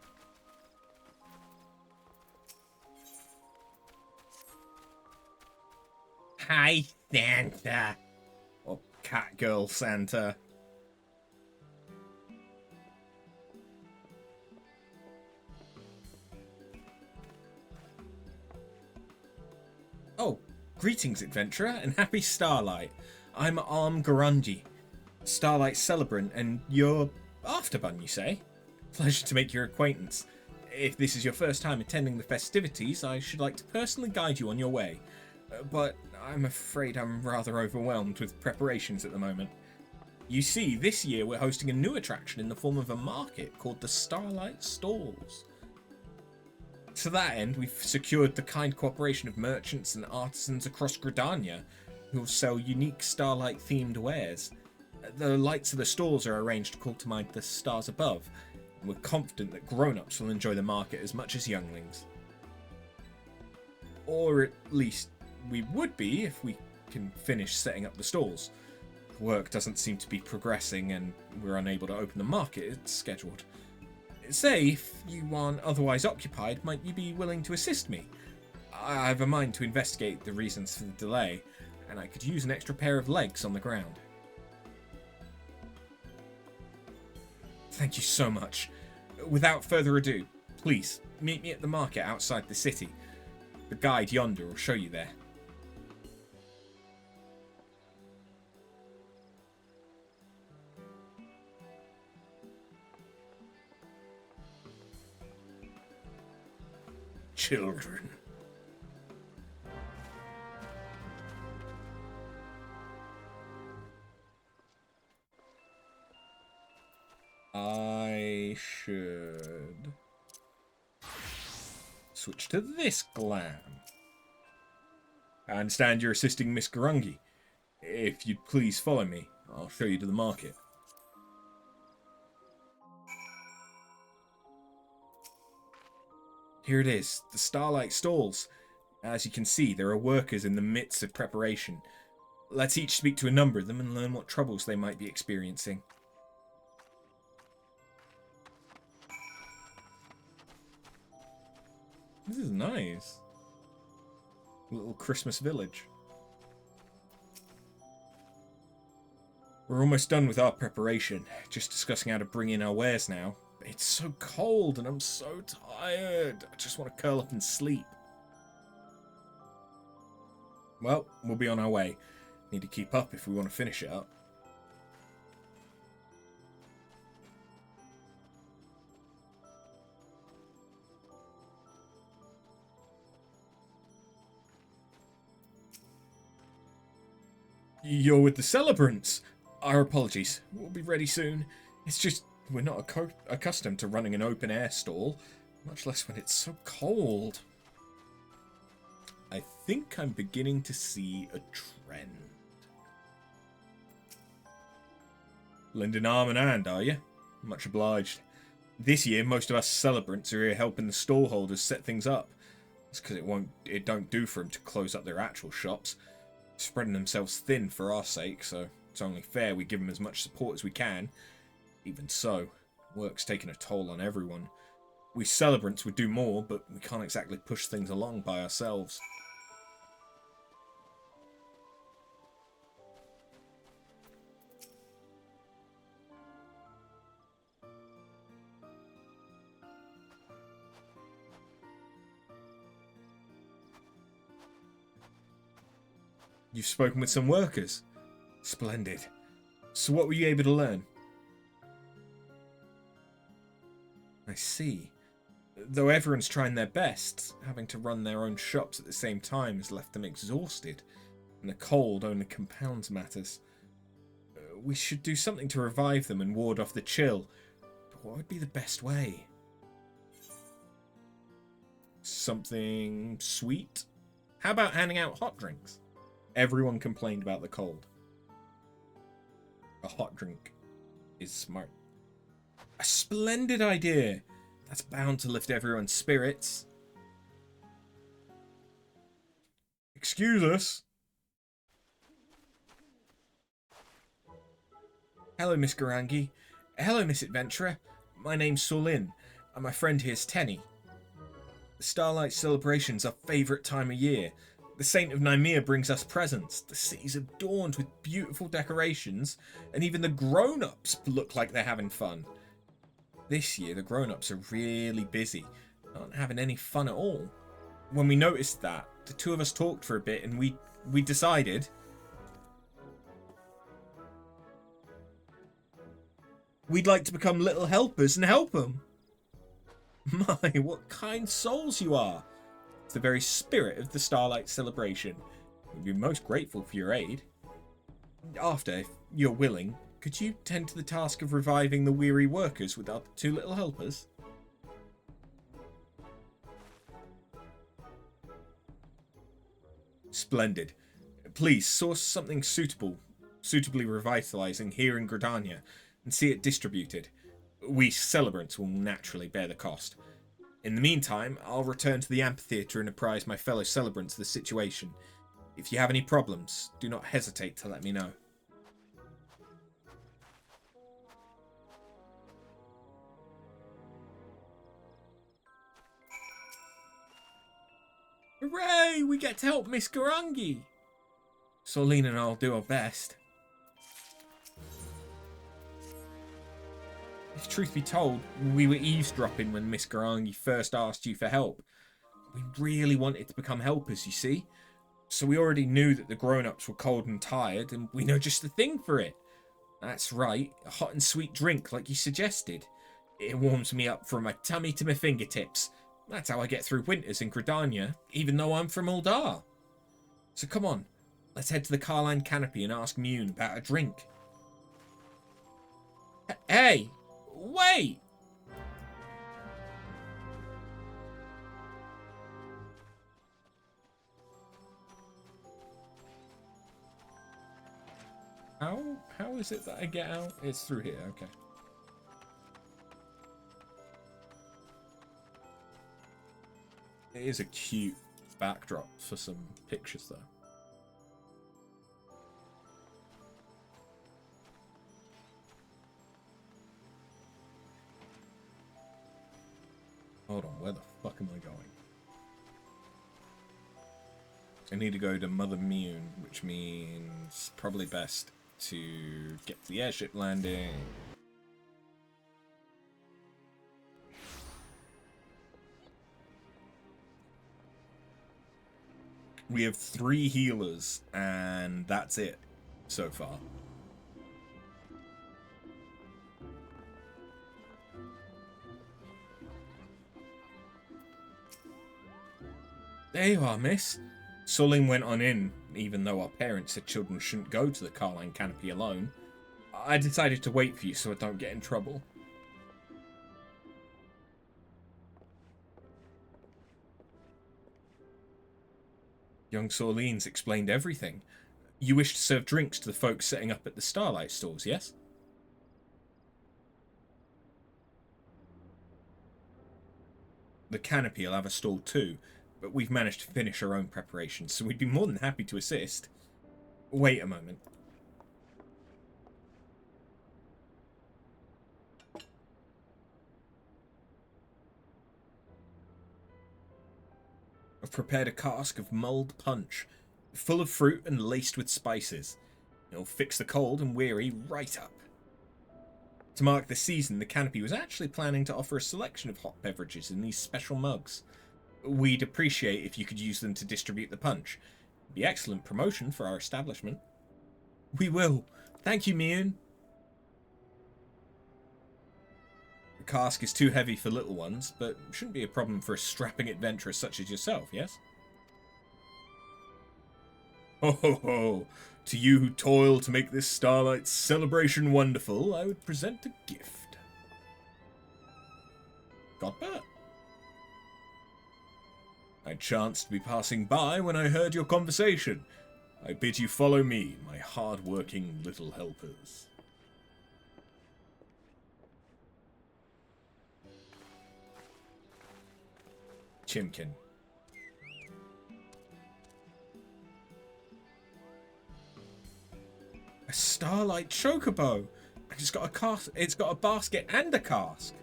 Hi, Santa. Or Catgirl Santa. Oh, greetings, adventurer, and happy Starlight. I'm Garungi, Starlight Celebrant, and you're Afterbun, you say? Pleasure to make your acquaintance. If this is your first time attending the festivities, I should like to personally guide you on your way. But I'm afraid I'm rather overwhelmed with preparations at the moment. You see, this year we're hosting a new attraction in the form of a market called the Starlight Stalls. To that end, we've secured the kind cooperation of merchants and artisans across Gridania who will sell unique Starlight-themed wares. The lights of the stalls are arranged to call to mind the stars above, and we're confident that grown-ups will enjoy the market as much as younglings. Or at least we would be if we can finish setting up the stalls. Work doesn't seem to be progressing and we're unable to open the market as scheduled. Say, if you aren't otherwise occupied, might you be willing to assist me? I have a mind to investigate the reasons for the delay, and I could use an extra pair of legs on the ground. Thank you so much. Without further ado, please, meet me at the market outside the city. The guide yonder will show you there. Children. I should switch to this glam. I understand you're assisting Miss Garungi. If you'd please follow me, I'll show you to the market. Here it is, the Starlight Stalls. As you can see, there are workers in the midst of preparation. Let's each speak to a number of them and learn what troubles they might be experiencing. This is nice. Little Christmas village. We're almost done with our preparation. Just discussing how to bring in our wares now. It's so cold and I'm so tired. I just want to curl up and sleep. Well, we'll be on our way. Need to keep up if we want to finish it up. You're with the celebrants. Our apologies. We'll be ready soon. It's just we're not accustomed to running an open-air stall, much less when it's so cold. I think I'm beginning to see a trend. Lending arm and hand, are you? Much obliged. This year, most of us celebrants are here helping the stall holders set things up. That's because it don't do for them to close up their actual shops. Spreading themselves thin for our sake, so it's only fair we give them as much support as we can. Even so, work's taking a toll on everyone. We celebrants would do more, but we can't exactly push things along by ourselves. You've spoken with some workers. Splendid. So what were you able to learn? I see. Though everyone's trying their best, having to run their own shops at the same time has left them exhausted. and the cold only compounds matters. We should do something to revive them and ward off the chill. But what would be the best way? Something sweet? How about handing out hot drinks? Everyone complained about the cold. A hot drink is smart. A splendid idea. That's bound to lift everyone's spirits. Excuse us. Hello, Miss Garangi. Hello, Miss Adventurer. My name's Solin, and my friend here's Tenny. The Starlight Celebration's our favourite time of year. The Saint of Nymea brings us presents. The city's adorned with beautiful decorations, and even the grown-ups look like they're having fun. This year, the grown-ups are really busy, not having any fun at all. When we noticed that, the two of us talked for a bit, and we decided we'd like to become little helpers and help them. My, what kind souls you are. It's the very spirit of the Starlight Celebration. We'd be most grateful for your aid. After, if you're willing, could you tend to the task of reviving the weary workers with our two little helpers? Splendid. Please, source something suitably revitalizing here in Gridania, and see it distributed. We celebrants will naturally bear the cost. In the meantime, I'll return to the amphitheatre and apprise my fellow celebrants of the situation. If you have any problems, do not hesitate to let me know. Hooray! We get to help Miss Garangi! Solene and I'll do our best. If truth be told, we were eavesdropping when Miss Garangi first asked you for help. We really wanted to become helpers, you see. So we already knew that the grown-ups were cold and tired, and we know just the thing for it. That's right, a hot and sweet drink like you suggested. It warms me up from my tummy to my fingertips. That's how I get through winters in Gridania, even though I'm from Uldar. So come on, let's head to the Carline Canopy and ask Mune about a drink. Hey! Wait! How is it that I get out? It's through here, okay. It is a cute backdrop for some pictures though. Hold on, where the fuck am I going? I need to go to Mother Mune, which means probably best to get to the airship landing. We have 3 healers, and that's it so far. There you are, miss. Solin went on in, even though our parents said children shouldn't go to the Carline Canopy alone. I decided to wait for you so I don't get in trouble. Young Sorlene's explained everything. You wish to serve drinks to the folks setting up at the Starlight stalls, yes? The Canopy will have a stall too, but we've managed to finish our own preparations, so we'd be more than happy to assist. Wait a moment. I've prepared a cask of mulled punch, full of fruit and laced with spices. It'll fix the cold and weary right up. To mark the season, the Canopy was actually planning to offer a selection of hot beverages in these special mugs. We'd appreciate if you could use them to distribute the punch. It'd be excellent promotion for our establishment. We will. Thank you, Mune. The cask is too heavy for little ones, but shouldn't be a problem for a strapping adventurer such as yourself, yes? Ho ho ho! To you who toil to make this Starlight Celebration wonderful, I would present a gift. Godbert? I chanced to be passing by when I heard your conversation. I bid you follow me, my hard-working little helpers. Chimkin. A Starlight Chocobo! And it's got a cask. It's got a basket and a cask.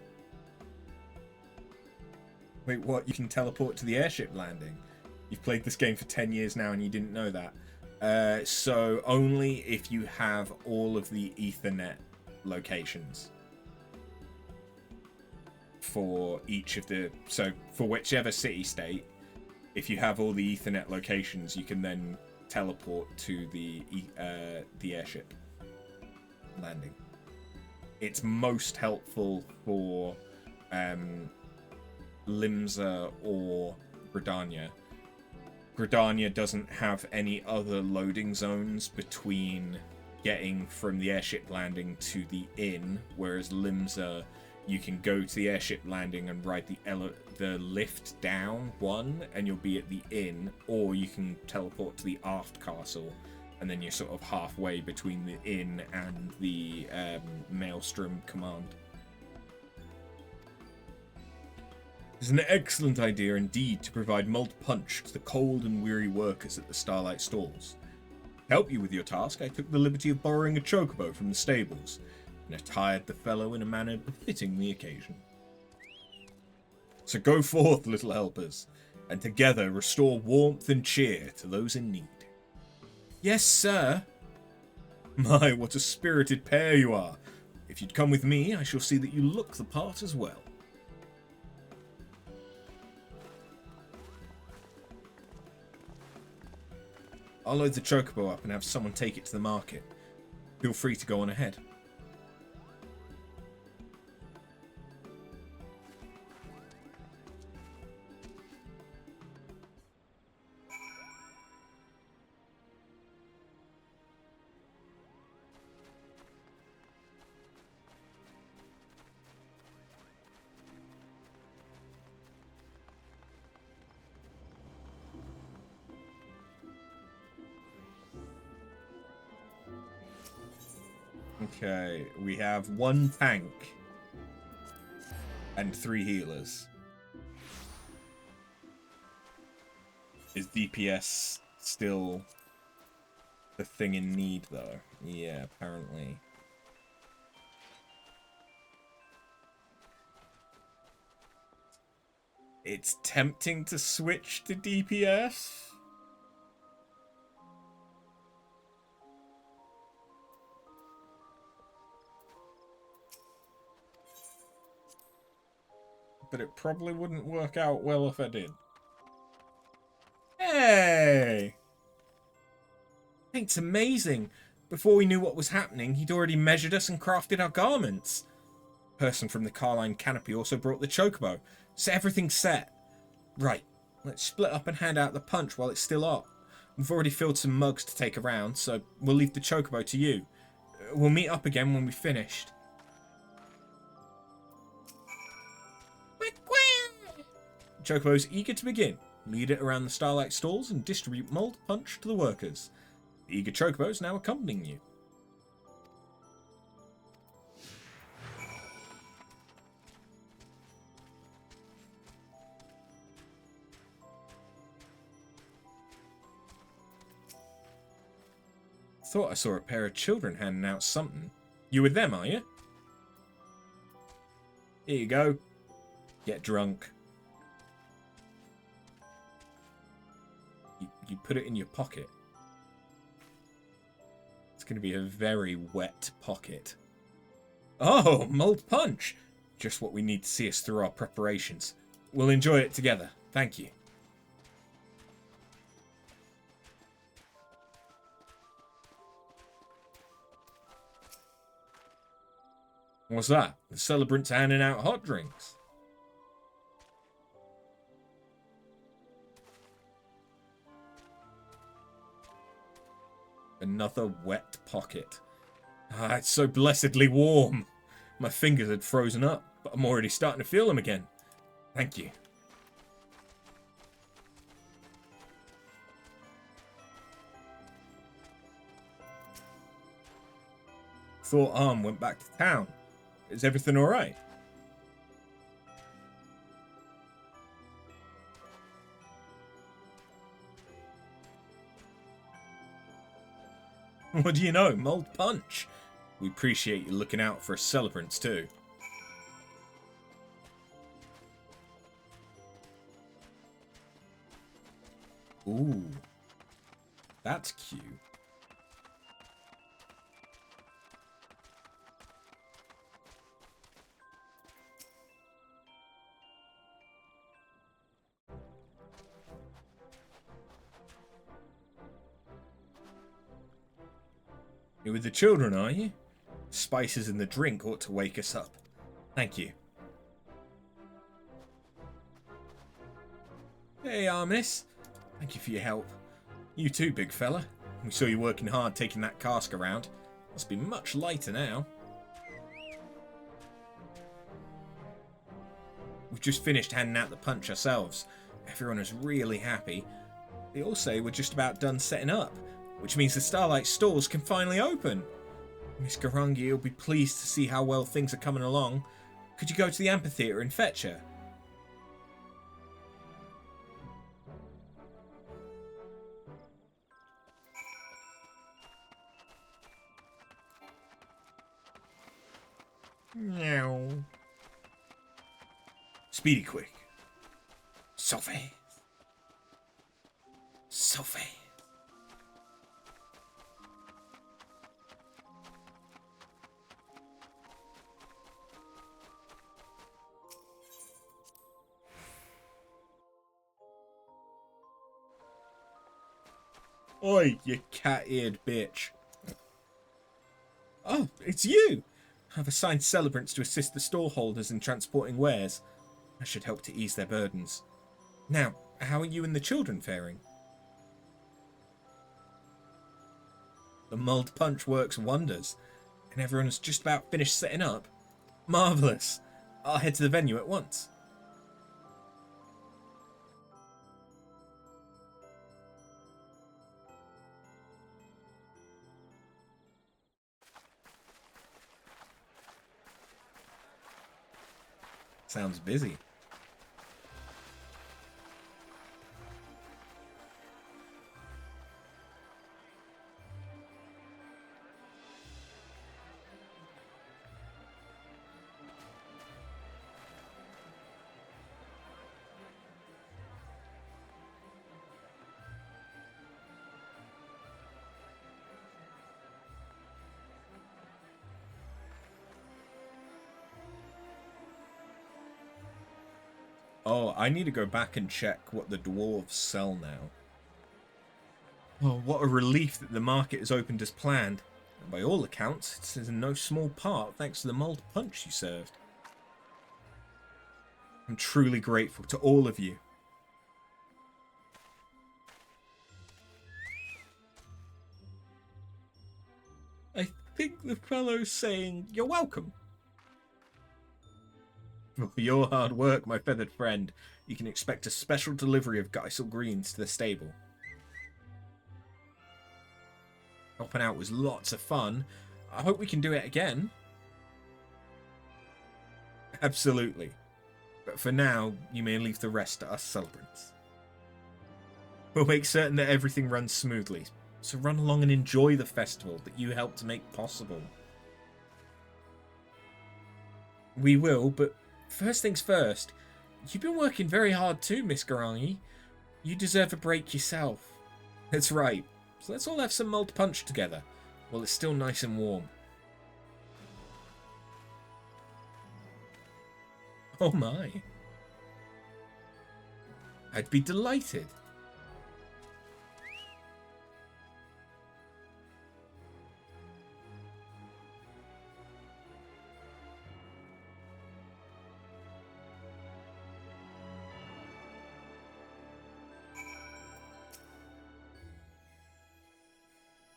Wait, what? You can teleport to the airship landing? You've played this game for 10 years now and you didn't know that. So only if you have all of the Ethernet locations. For each of the... So, for whichever city-state, if you have all the Ethernet locations, you can then teleport to the airship landing. It's most helpful for Limsa or Gridania. Gridania doesn't have any other loading zones between getting from the airship landing to the inn, whereas Limsa, you can go to the airship landing and ride the lift down one, and you'll be at the inn, or you can teleport to the aft castle, and then you're sort of halfway between the inn and the Maelstrom command. It's an excellent idea indeed to provide malt punch to the cold and weary workers at the Starlight stalls. To help you with your task, I took the liberty of borrowing a chocobo from the stables, and attired the fellow in a manner befitting the occasion. So go forth, little helpers, and together restore warmth and cheer to those in need. Yes, sir. My, what a spirited pair you are. If you'd come with me, I shall see that you look the part as well. I'll load the chocobo up and have someone take it to the market. Feel free to go on ahead. Okay, we have 1 tank and 3 healers. Is DPS still the thing in need, though? Yeah, apparently. It's tempting to switch to DPS. But it probably wouldn't work out well if I did. Hey! It's amazing. Before we knew what was happening, he'd already measured us and crafted our garments. The person from the Carline Canopy also brought the chocobo, so everything's set. Right, let's split up and hand out the punch while it's still hot. We've already filled some mugs to take around, so we'll leave the chocobo to you. We'll meet up again when we've finished. Chocobo's eager to begin. Lead it around the Starlight stalls and distribute mulled punch to the workers. The eager Chocobo's now accompanying you. Thought I saw a pair of children handing out something. You with them, are you? Here you go. Get drunk. You put it in your pocket. It's going to be a very wet pocket. Oh, mulled punch! Just what we need to see us through our preparations. We'll enjoy it together. Thank you. What's that? The celebrants are handing out hot drinks. Another wet pocket. Ah, it's so blessedly warm. My fingers had frozen up, but I'm already starting to feel them again. Thank you. Thought Arm went back to town. Is everything alright? What do you know? Mold punch. We appreciate you looking out for us celebrants too. Ooh. That's cute. You're with the children, are you? Spices in the drink ought to wake us up. Thank you. Hey, Arminis. Thank you for your help. You too, big fella. We saw you working hard taking that cask around. Must be much lighter now. We've just finished handing out the punch ourselves. Everyone is really happy. They all say we're just about done setting up, which means the Starlight stores can finally open. Miss Garangi will be pleased to see how well things are coming along. Could you go to the amphitheatre and fetch her? Meow. Speedy quick. So fast. So fast. Oi, you cat-eared bitch. Oh, it's you! I've assigned celebrants to assist the storeholders in transporting wares. I should help to ease their burdens. Now, how are you and the children faring? The mulled punch works wonders, and everyone's just about finished setting up. Marvellous! I'll head to the venue at once. Sounds busy. Oh, I need to go back and check what the dwarves sell now. Oh, what a relief that the market is opened as planned. And by all accounts, it's in no small part thanks to the mulled punch you served. I'm truly grateful to all of you. I think the fellow's saying, "You're welcome." For your hard work, my feathered friend, you can expect a special delivery of Geisel Greens to the stable. Helping out was lots of fun. I hope we can do it again. Absolutely. But for now, you may leave the rest to us celebrants. We'll make certain that everything runs smoothly, so run along and enjoy the festival that you helped to make possible. We will, but first things first, you've been working very hard too, Miss Garangi. You deserve a break yourself. That's right. So let's all have some mulled punch together, while it's still nice and warm. Oh my. I'd be delighted.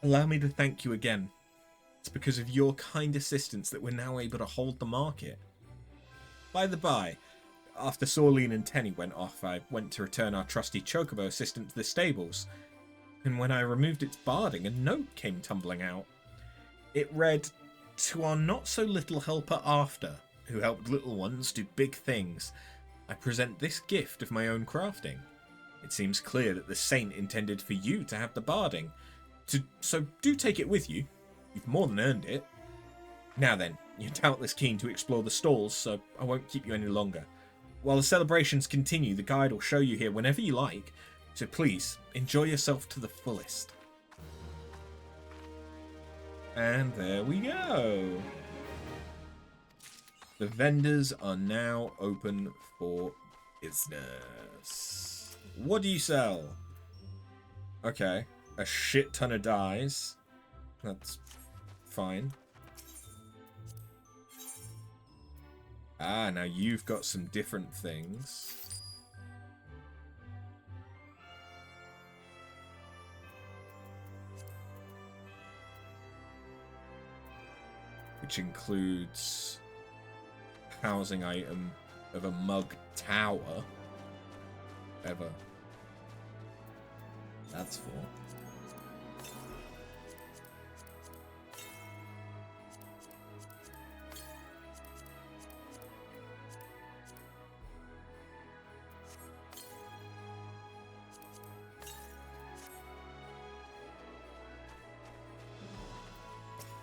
Allow me to thank you again. It's because of your kind assistance that we're now able to hold the market. By the by, after Sorleen and Tenny went off, I went to return our trusty Chocobo assistant to the stables, and when I removed its barding, a note came tumbling out. It read, "To our not-so-little helper After, who helped little ones do big things, I present this gift of my own crafting. It seems clear that the saint intended for you to have the barding, so do take it with you. You've more than earned it. Now then, you're doubtless keen to explore the stalls, so I won't keep you any longer. While the celebrations continue, the guide will show you here whenever you like, so please, enjoy yourself to the fullest." And there we go. The vendors are now open for business. What do you sell? Okay, a shit ton of dies. That's fine. Ah, now you've got some different things. Which includes housing item of a mug tower. Whatever that's for.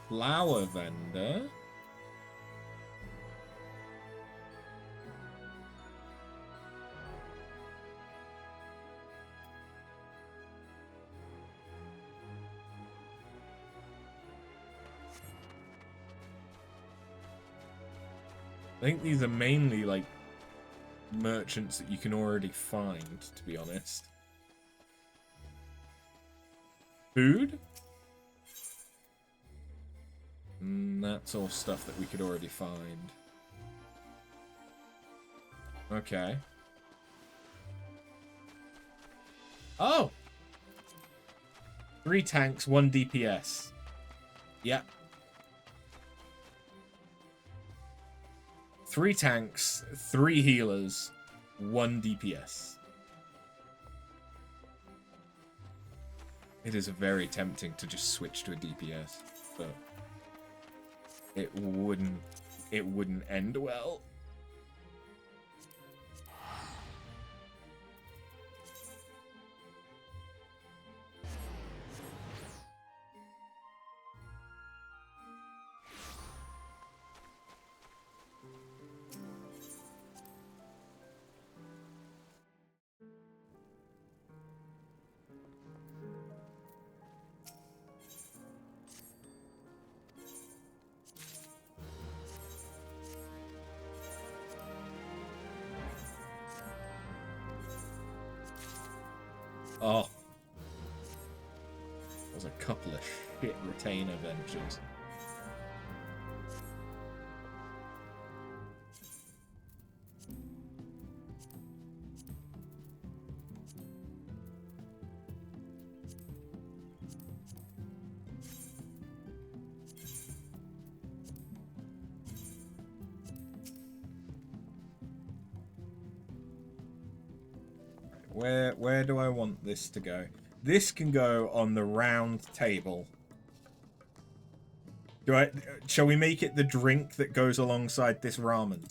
Flower vendor. I think these are mainly like merchants that you can already find, to be honest. Food? That's all stuff that we could already find. Okay. Oh! 3 tanks, 1 DPS. Yep. 3 tanks, 3 healers, 1 DPS. It is very tempting to just switch to a DPS, but it wouldn't end well. Oh. There's a couple of shit retainer ventures. Where do I want this to go? This can go on the round table. Shall we make it the drink that goes alongside this ramen?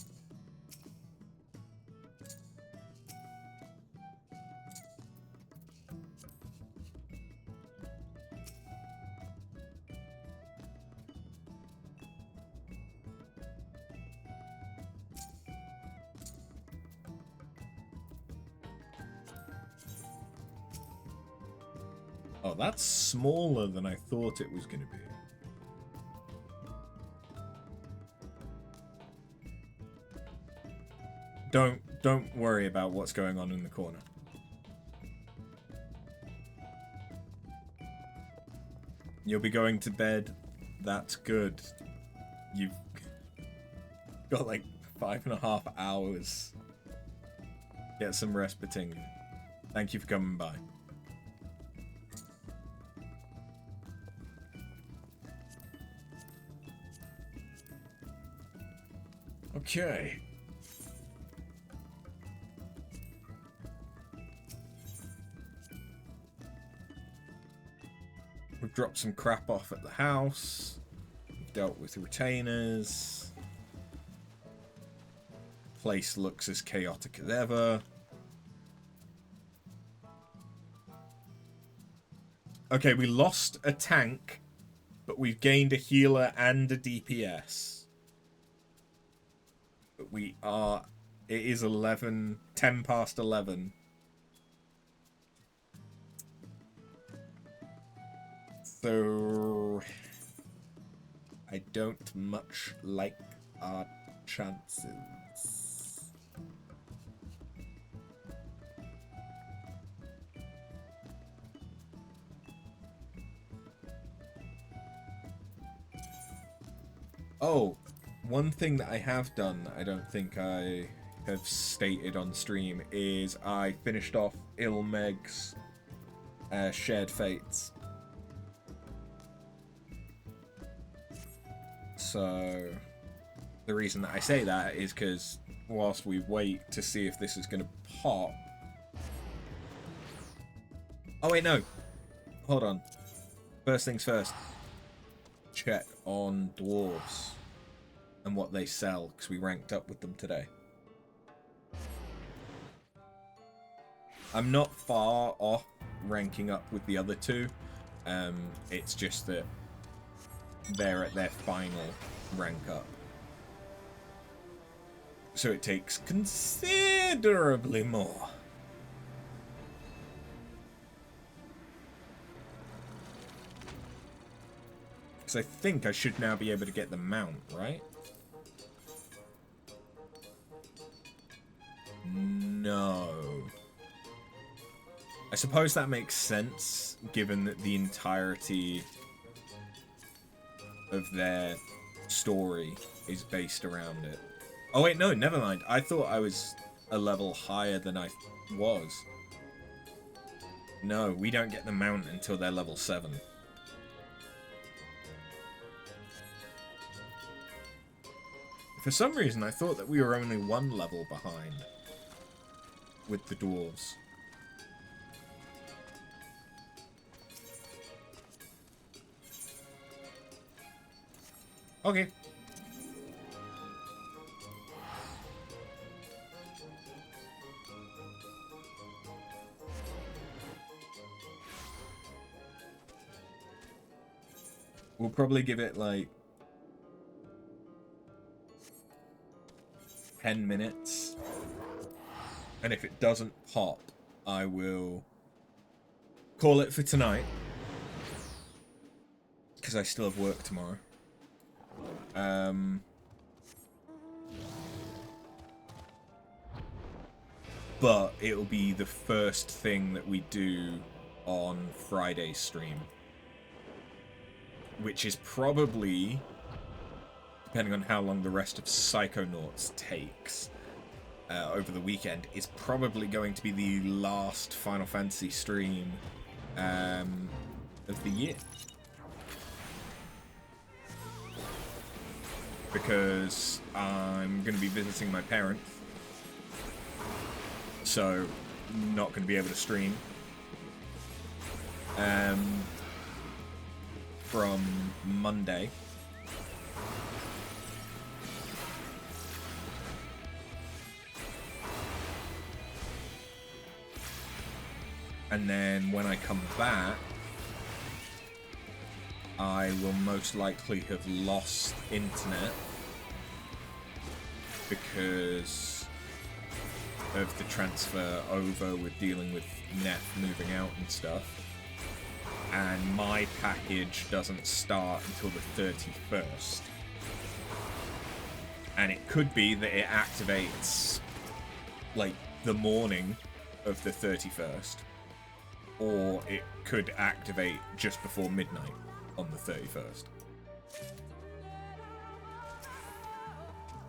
Oh, that's smaller than I thought it was going to be. Don't worry about what's going on in the corner. You'll be going to bed. That's good. You've got like 5.5 hours. Get some rest, Batinga. Thank you for coming by. Okay. We've dropped some crap off at the house. We've dealt with the retainers. Place looks as chaotic as ever. Okay, we lost a tank, but we've gained a healer and a DPS. But we are... It is 10 past 11. So... I don't much like our chances. Oh, one thing that I have done, I don't think I have stated on stream, is I finished off Ilmeg's Shared Fates. So, the reason that I say that is because whilst we wait to see if this is going to pop... Oh wait, no. Hold on. First things first. Check on dwarves and what they sell, because we ranked up with them today. I'm not far off ranking up with the other two. It's just that they're at their final rank up. So it takes considerably more. I think I should now be able to get the mount, right? No. I suppose that makes sense, given that the entirety of their story is based around it. Oh wait, no, never mind. I thought I was a level higher than I was. No, we don't get the mount until they're level 7. For some reason, I thought that we were only 1 level behind with the dwarves. Okay. We'll probably give it like 10 minutes, and if it doesn't pop, I will call it for tonight, because I still have work tomorrow. But it'll be the first thing that we do on Friday's stream, which is probably, depending on how long the rest of Psychonauts takes over the weekend, is probably going to be the last Final Fantasy stream of the year. Because I'm going to be visiting my parents, so not going to be able to stream from Monday. And then when I come back, I will most likely have lost internet because of the transfer over with dealing with Neff moving out and stuff. And my package doesn't start until the 31st. And it could be that it activates like the morning of the 31st. Or it could activate just before midnight on the 31st.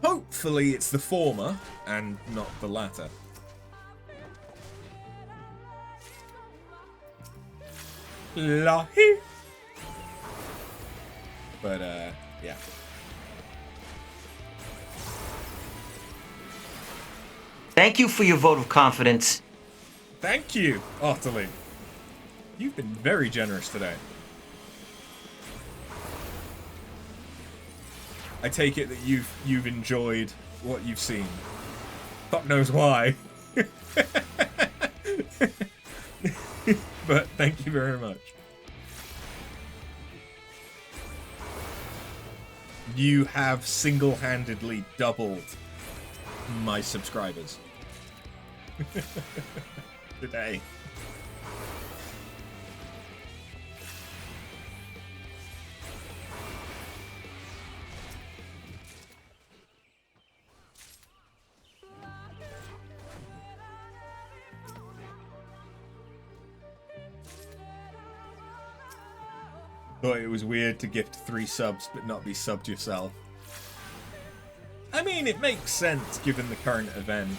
Hopefully it's the former and not the latter. Lahi. But yeah. Thank you for your vote of confidence. Thank you, Otterling. You've been very generous today. I take it that you've enjoyed what you've seen. Fuck knows why. But thank you very much. You have single-handedly doubled my subscribers today. Thought it was weird to gift 3 subs but not be subbed yourself. I mean, it makes sense given the current event.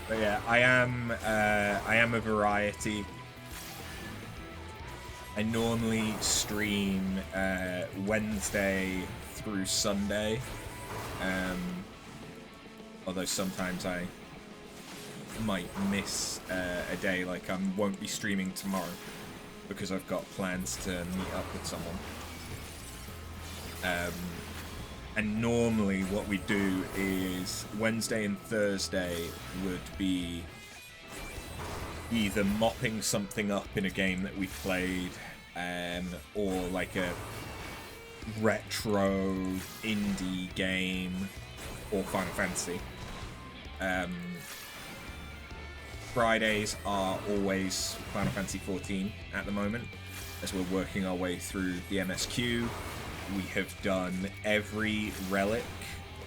But yeah, I am a variety. I normally stream Wednesday through Sunday. Although sometimes I might miss a day, like I won't be streaming tomorrow because I've got plans to meet up with someone. And normally what we do is Wednesday and Thursday would be either mopping something up in a game that we played, or like a retro indie game, or Final Fantasy. Fridays are always Final Fantasy XIV at the moment, as we're working our way through the MSQ. We have done every relic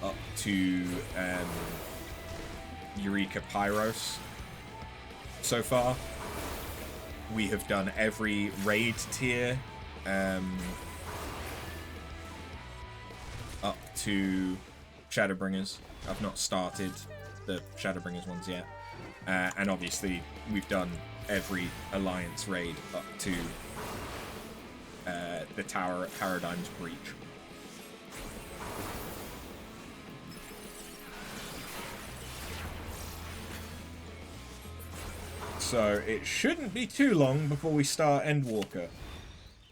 up to Eureka Pyros so far. We have done every raid tier up to Shadowbringers. I've not started the Shadowbringers ones yet. And obviously, we've done every Alliance raid up to the Tower at Paradigm's Breach. So it shouldn't be too long before we start Endwalker.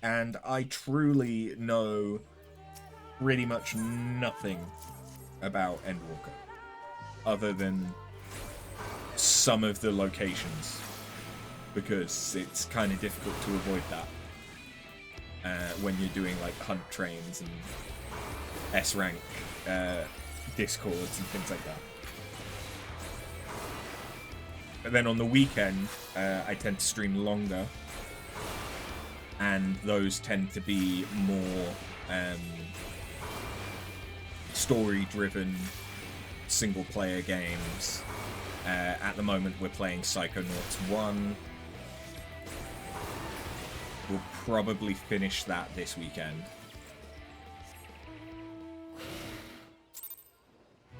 And I truly know pretty much nothing about Endwalker, other than some of the locations, because it's kind of difficult to avoid that when you're doing like hunt trains and S-rank discords and things like that. But then on the weekend, I tend to stream longer, and those tend to be more story-driven single-player games. At the moment, we're playing Psychonauts 1. We'll probably finish that this weekend.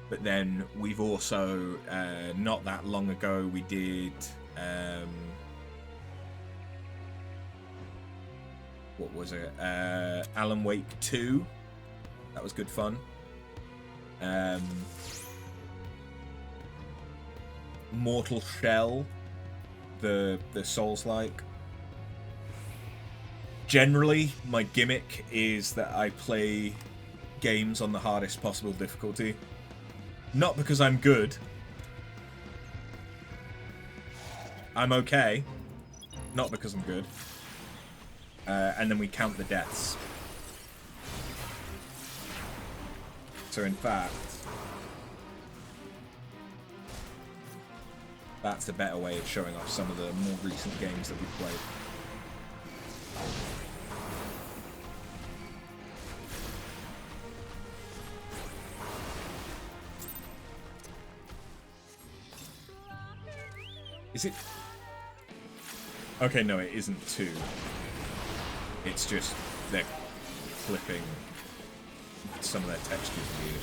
But then we've also, not that long ago, we did, what was it? Alan Wake 2. That was good fun. Mortal Shell, the Souls-like. Generally, my gimmick is that I play games on the hardest possible difficulty. Not because I'm good. I'm okay. Not because I'm good. And then we count the deaths. So in fact, that's a better way of showing off some of the more recent games that we've played. Is it? Okay, no, it isn't 2. It's just they're flipping some of their textures weird.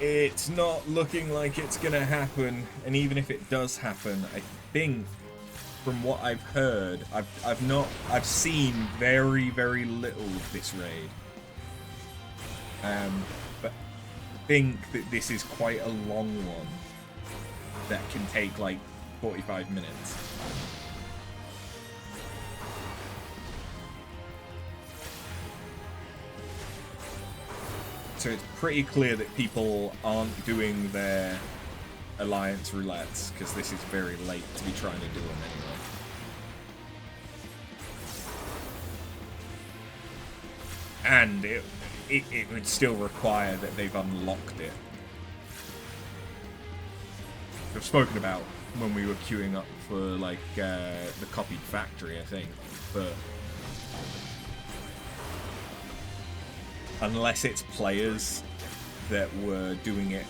It's not looking like it's gonna happen, and even if it does happen, I think from what I've heard, I've seen very, very little of this raid. But I think that this is quite a long one that can take like 45 minutes. So it's pretty clear that people aren't doing their alliance roulettes, because this is very late to be trying to do them anyway. And it would still require that they've unlocked it. I've spoken about when we were queuing up for like the copied factory, I think, but unless it's players that were doing it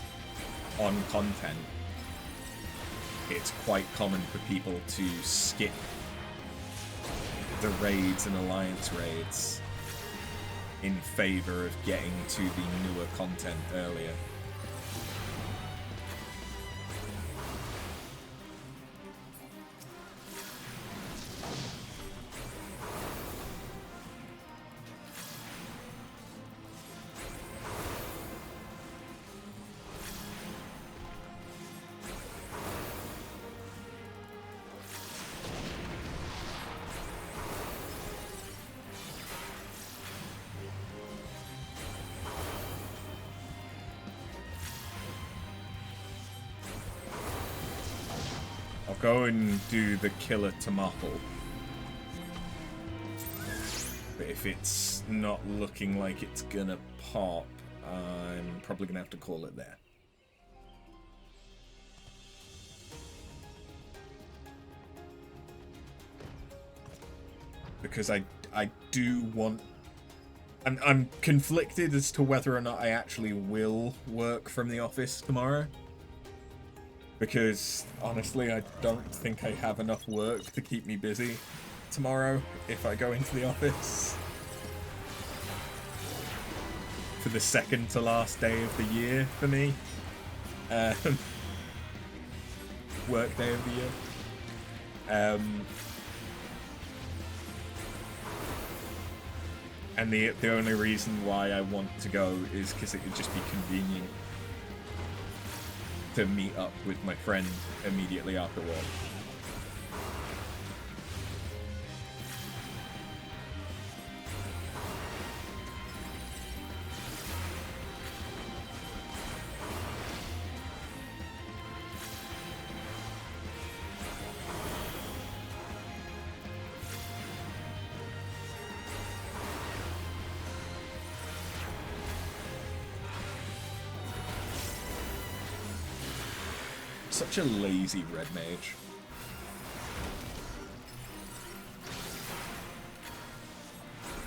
on content, it's quite common for people to skip the raids and alliance raids in favor of getting to the newer content earlier. Go and do the killer tomato. But if it's not looking like it's gonna pop, I'm probably gonna have to call it there. Because I do want... I'm conflicted as to whether or not I actually will work from the office tomorrow. Because, honestly, I don't think I have enough work to keep me busy tomorrow if I go into the office. For the second to last day of the year for me. Work day of the year. And the only reason why I want to go is because it would just be convenient to meet up with my friend immediately after work. Such a lazy red mage.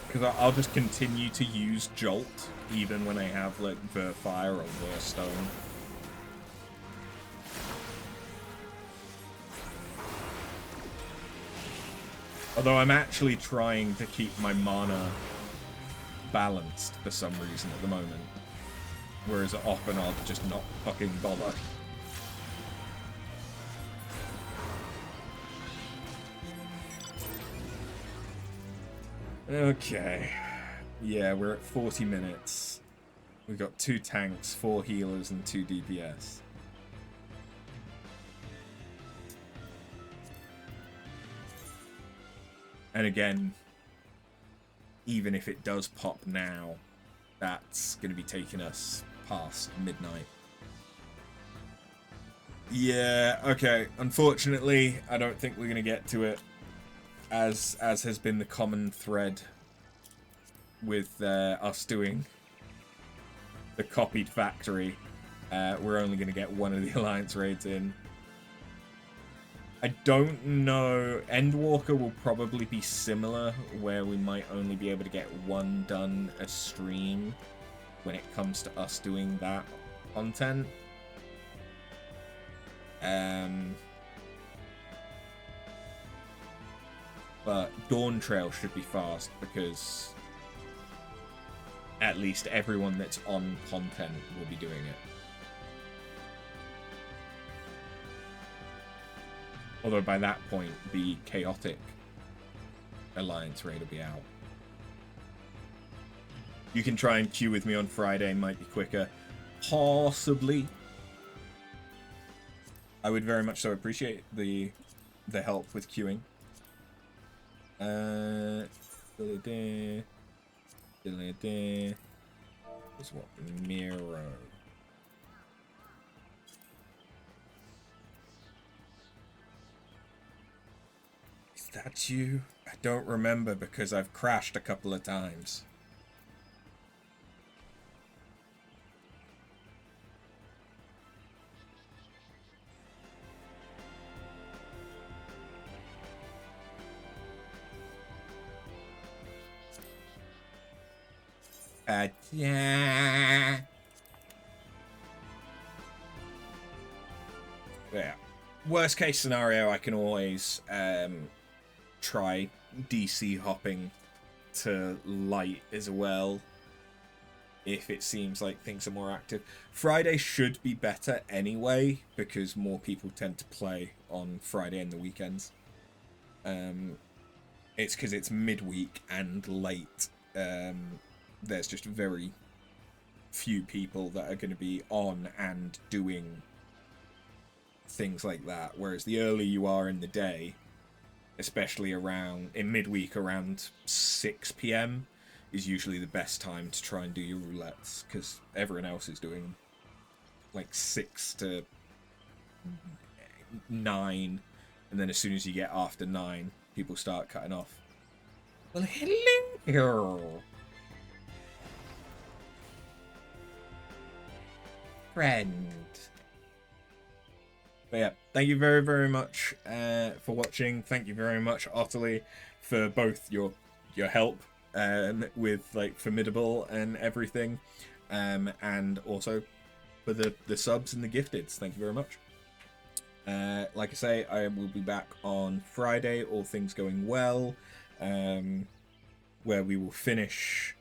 Because I'll just continue to use Jolt even when I have like Verfire or Verstone. Although I'm actually trying to keep my mana balanced for some reason at the moment. Whereas often I'll just not fucking bother. Okay. Yeah, we're at 40 minutes. We've got 2 tanks, 4 healers, and 2 DPS. And again, even if it does pop now, that's going to be taking us past midnight. Yeah, okay. Unfortunately, I don't think we're going to get to it. As has been the common thread with us doing the copied factory, we're only going to get one of the alliance raids in. I don't know. Endwalker will probably be similar, where we might only be able to get one done a stream when it comes to us doing that content. But Dawn Trail should be fast, because at least everyone that's on content will be doing it. Although by that point, the chaotic alliance raid will be out. You can try and queue with me on Friday, might be quicker. Possibly. I would very much so appreciate the help with queuing. What's what? Miro. Is that you? I don't remember because I've crashed a couple of times. Yeah. Yeah. Worst case scenario, I can always try DC hopping to light as well if it seems like things are more active. Friday should be better anyway because more people tend to play on Friday and the weekends. It's because it's midweek and late. There's just very few people that are going to be on and doing things like that, whereas the earlier you are in the day, especially around in midweek around 6 p.m. is usually the best time to try and do your roulettes because everyone else is doing like 6 to 9, and then as soon as you get after 9 people start cutting off. Well, hello friend. But yeah, thank you very, very much for watching. Thank you very much, Otterly, for both your help with like Formidable and everything, and also for the subs and the gifteds. Thank you very much. Like I say, I will be back on Friday, all things going well, where we will finish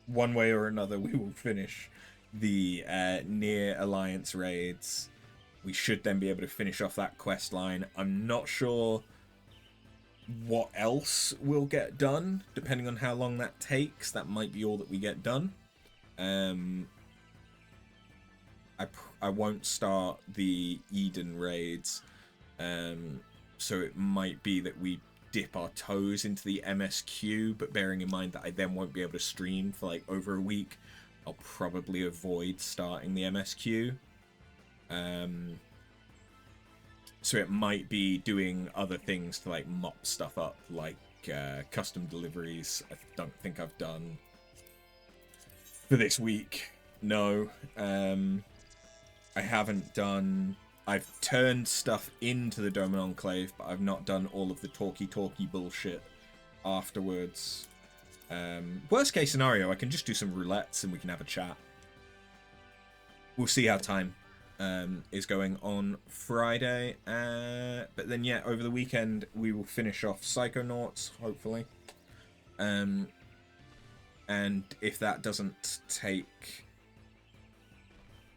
one way or another. We will finish the near alliance raids. We should then be able to finish off that quest line. I'm not sure what else will get done, depending on how long that takes. That might be all that we get done. I won't start the Eden raids, so it might be that we dip our toes into the MSQ, but bearing in mind that I then won't be able to stream for like over a week, I'll probably avoid starting the MSQ. So it might be doing other things to like mop stuff up, like custom deliveries. I don't think I've done for this week. No, I haven't done. I've turned stuff into the Doman Enclave, but I've not done all of the talky bullshit afterwards. Worst case scenario, I can just do some roulettes and we can have a chat. We'll see how time is going on Friday. But then, yeah, over the weekend, we will finish off Psychonauts, hopefully. And if that doesn't take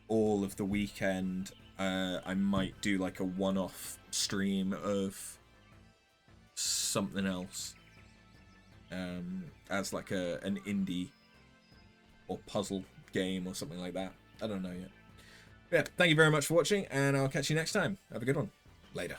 all of the weekend, I might do like a one-off stream of something else. As like an indie or puzzle game or something like that. I don't know yet. Yeah, thank you very much for watching, and I'll catch you next time. Have a good one. Later.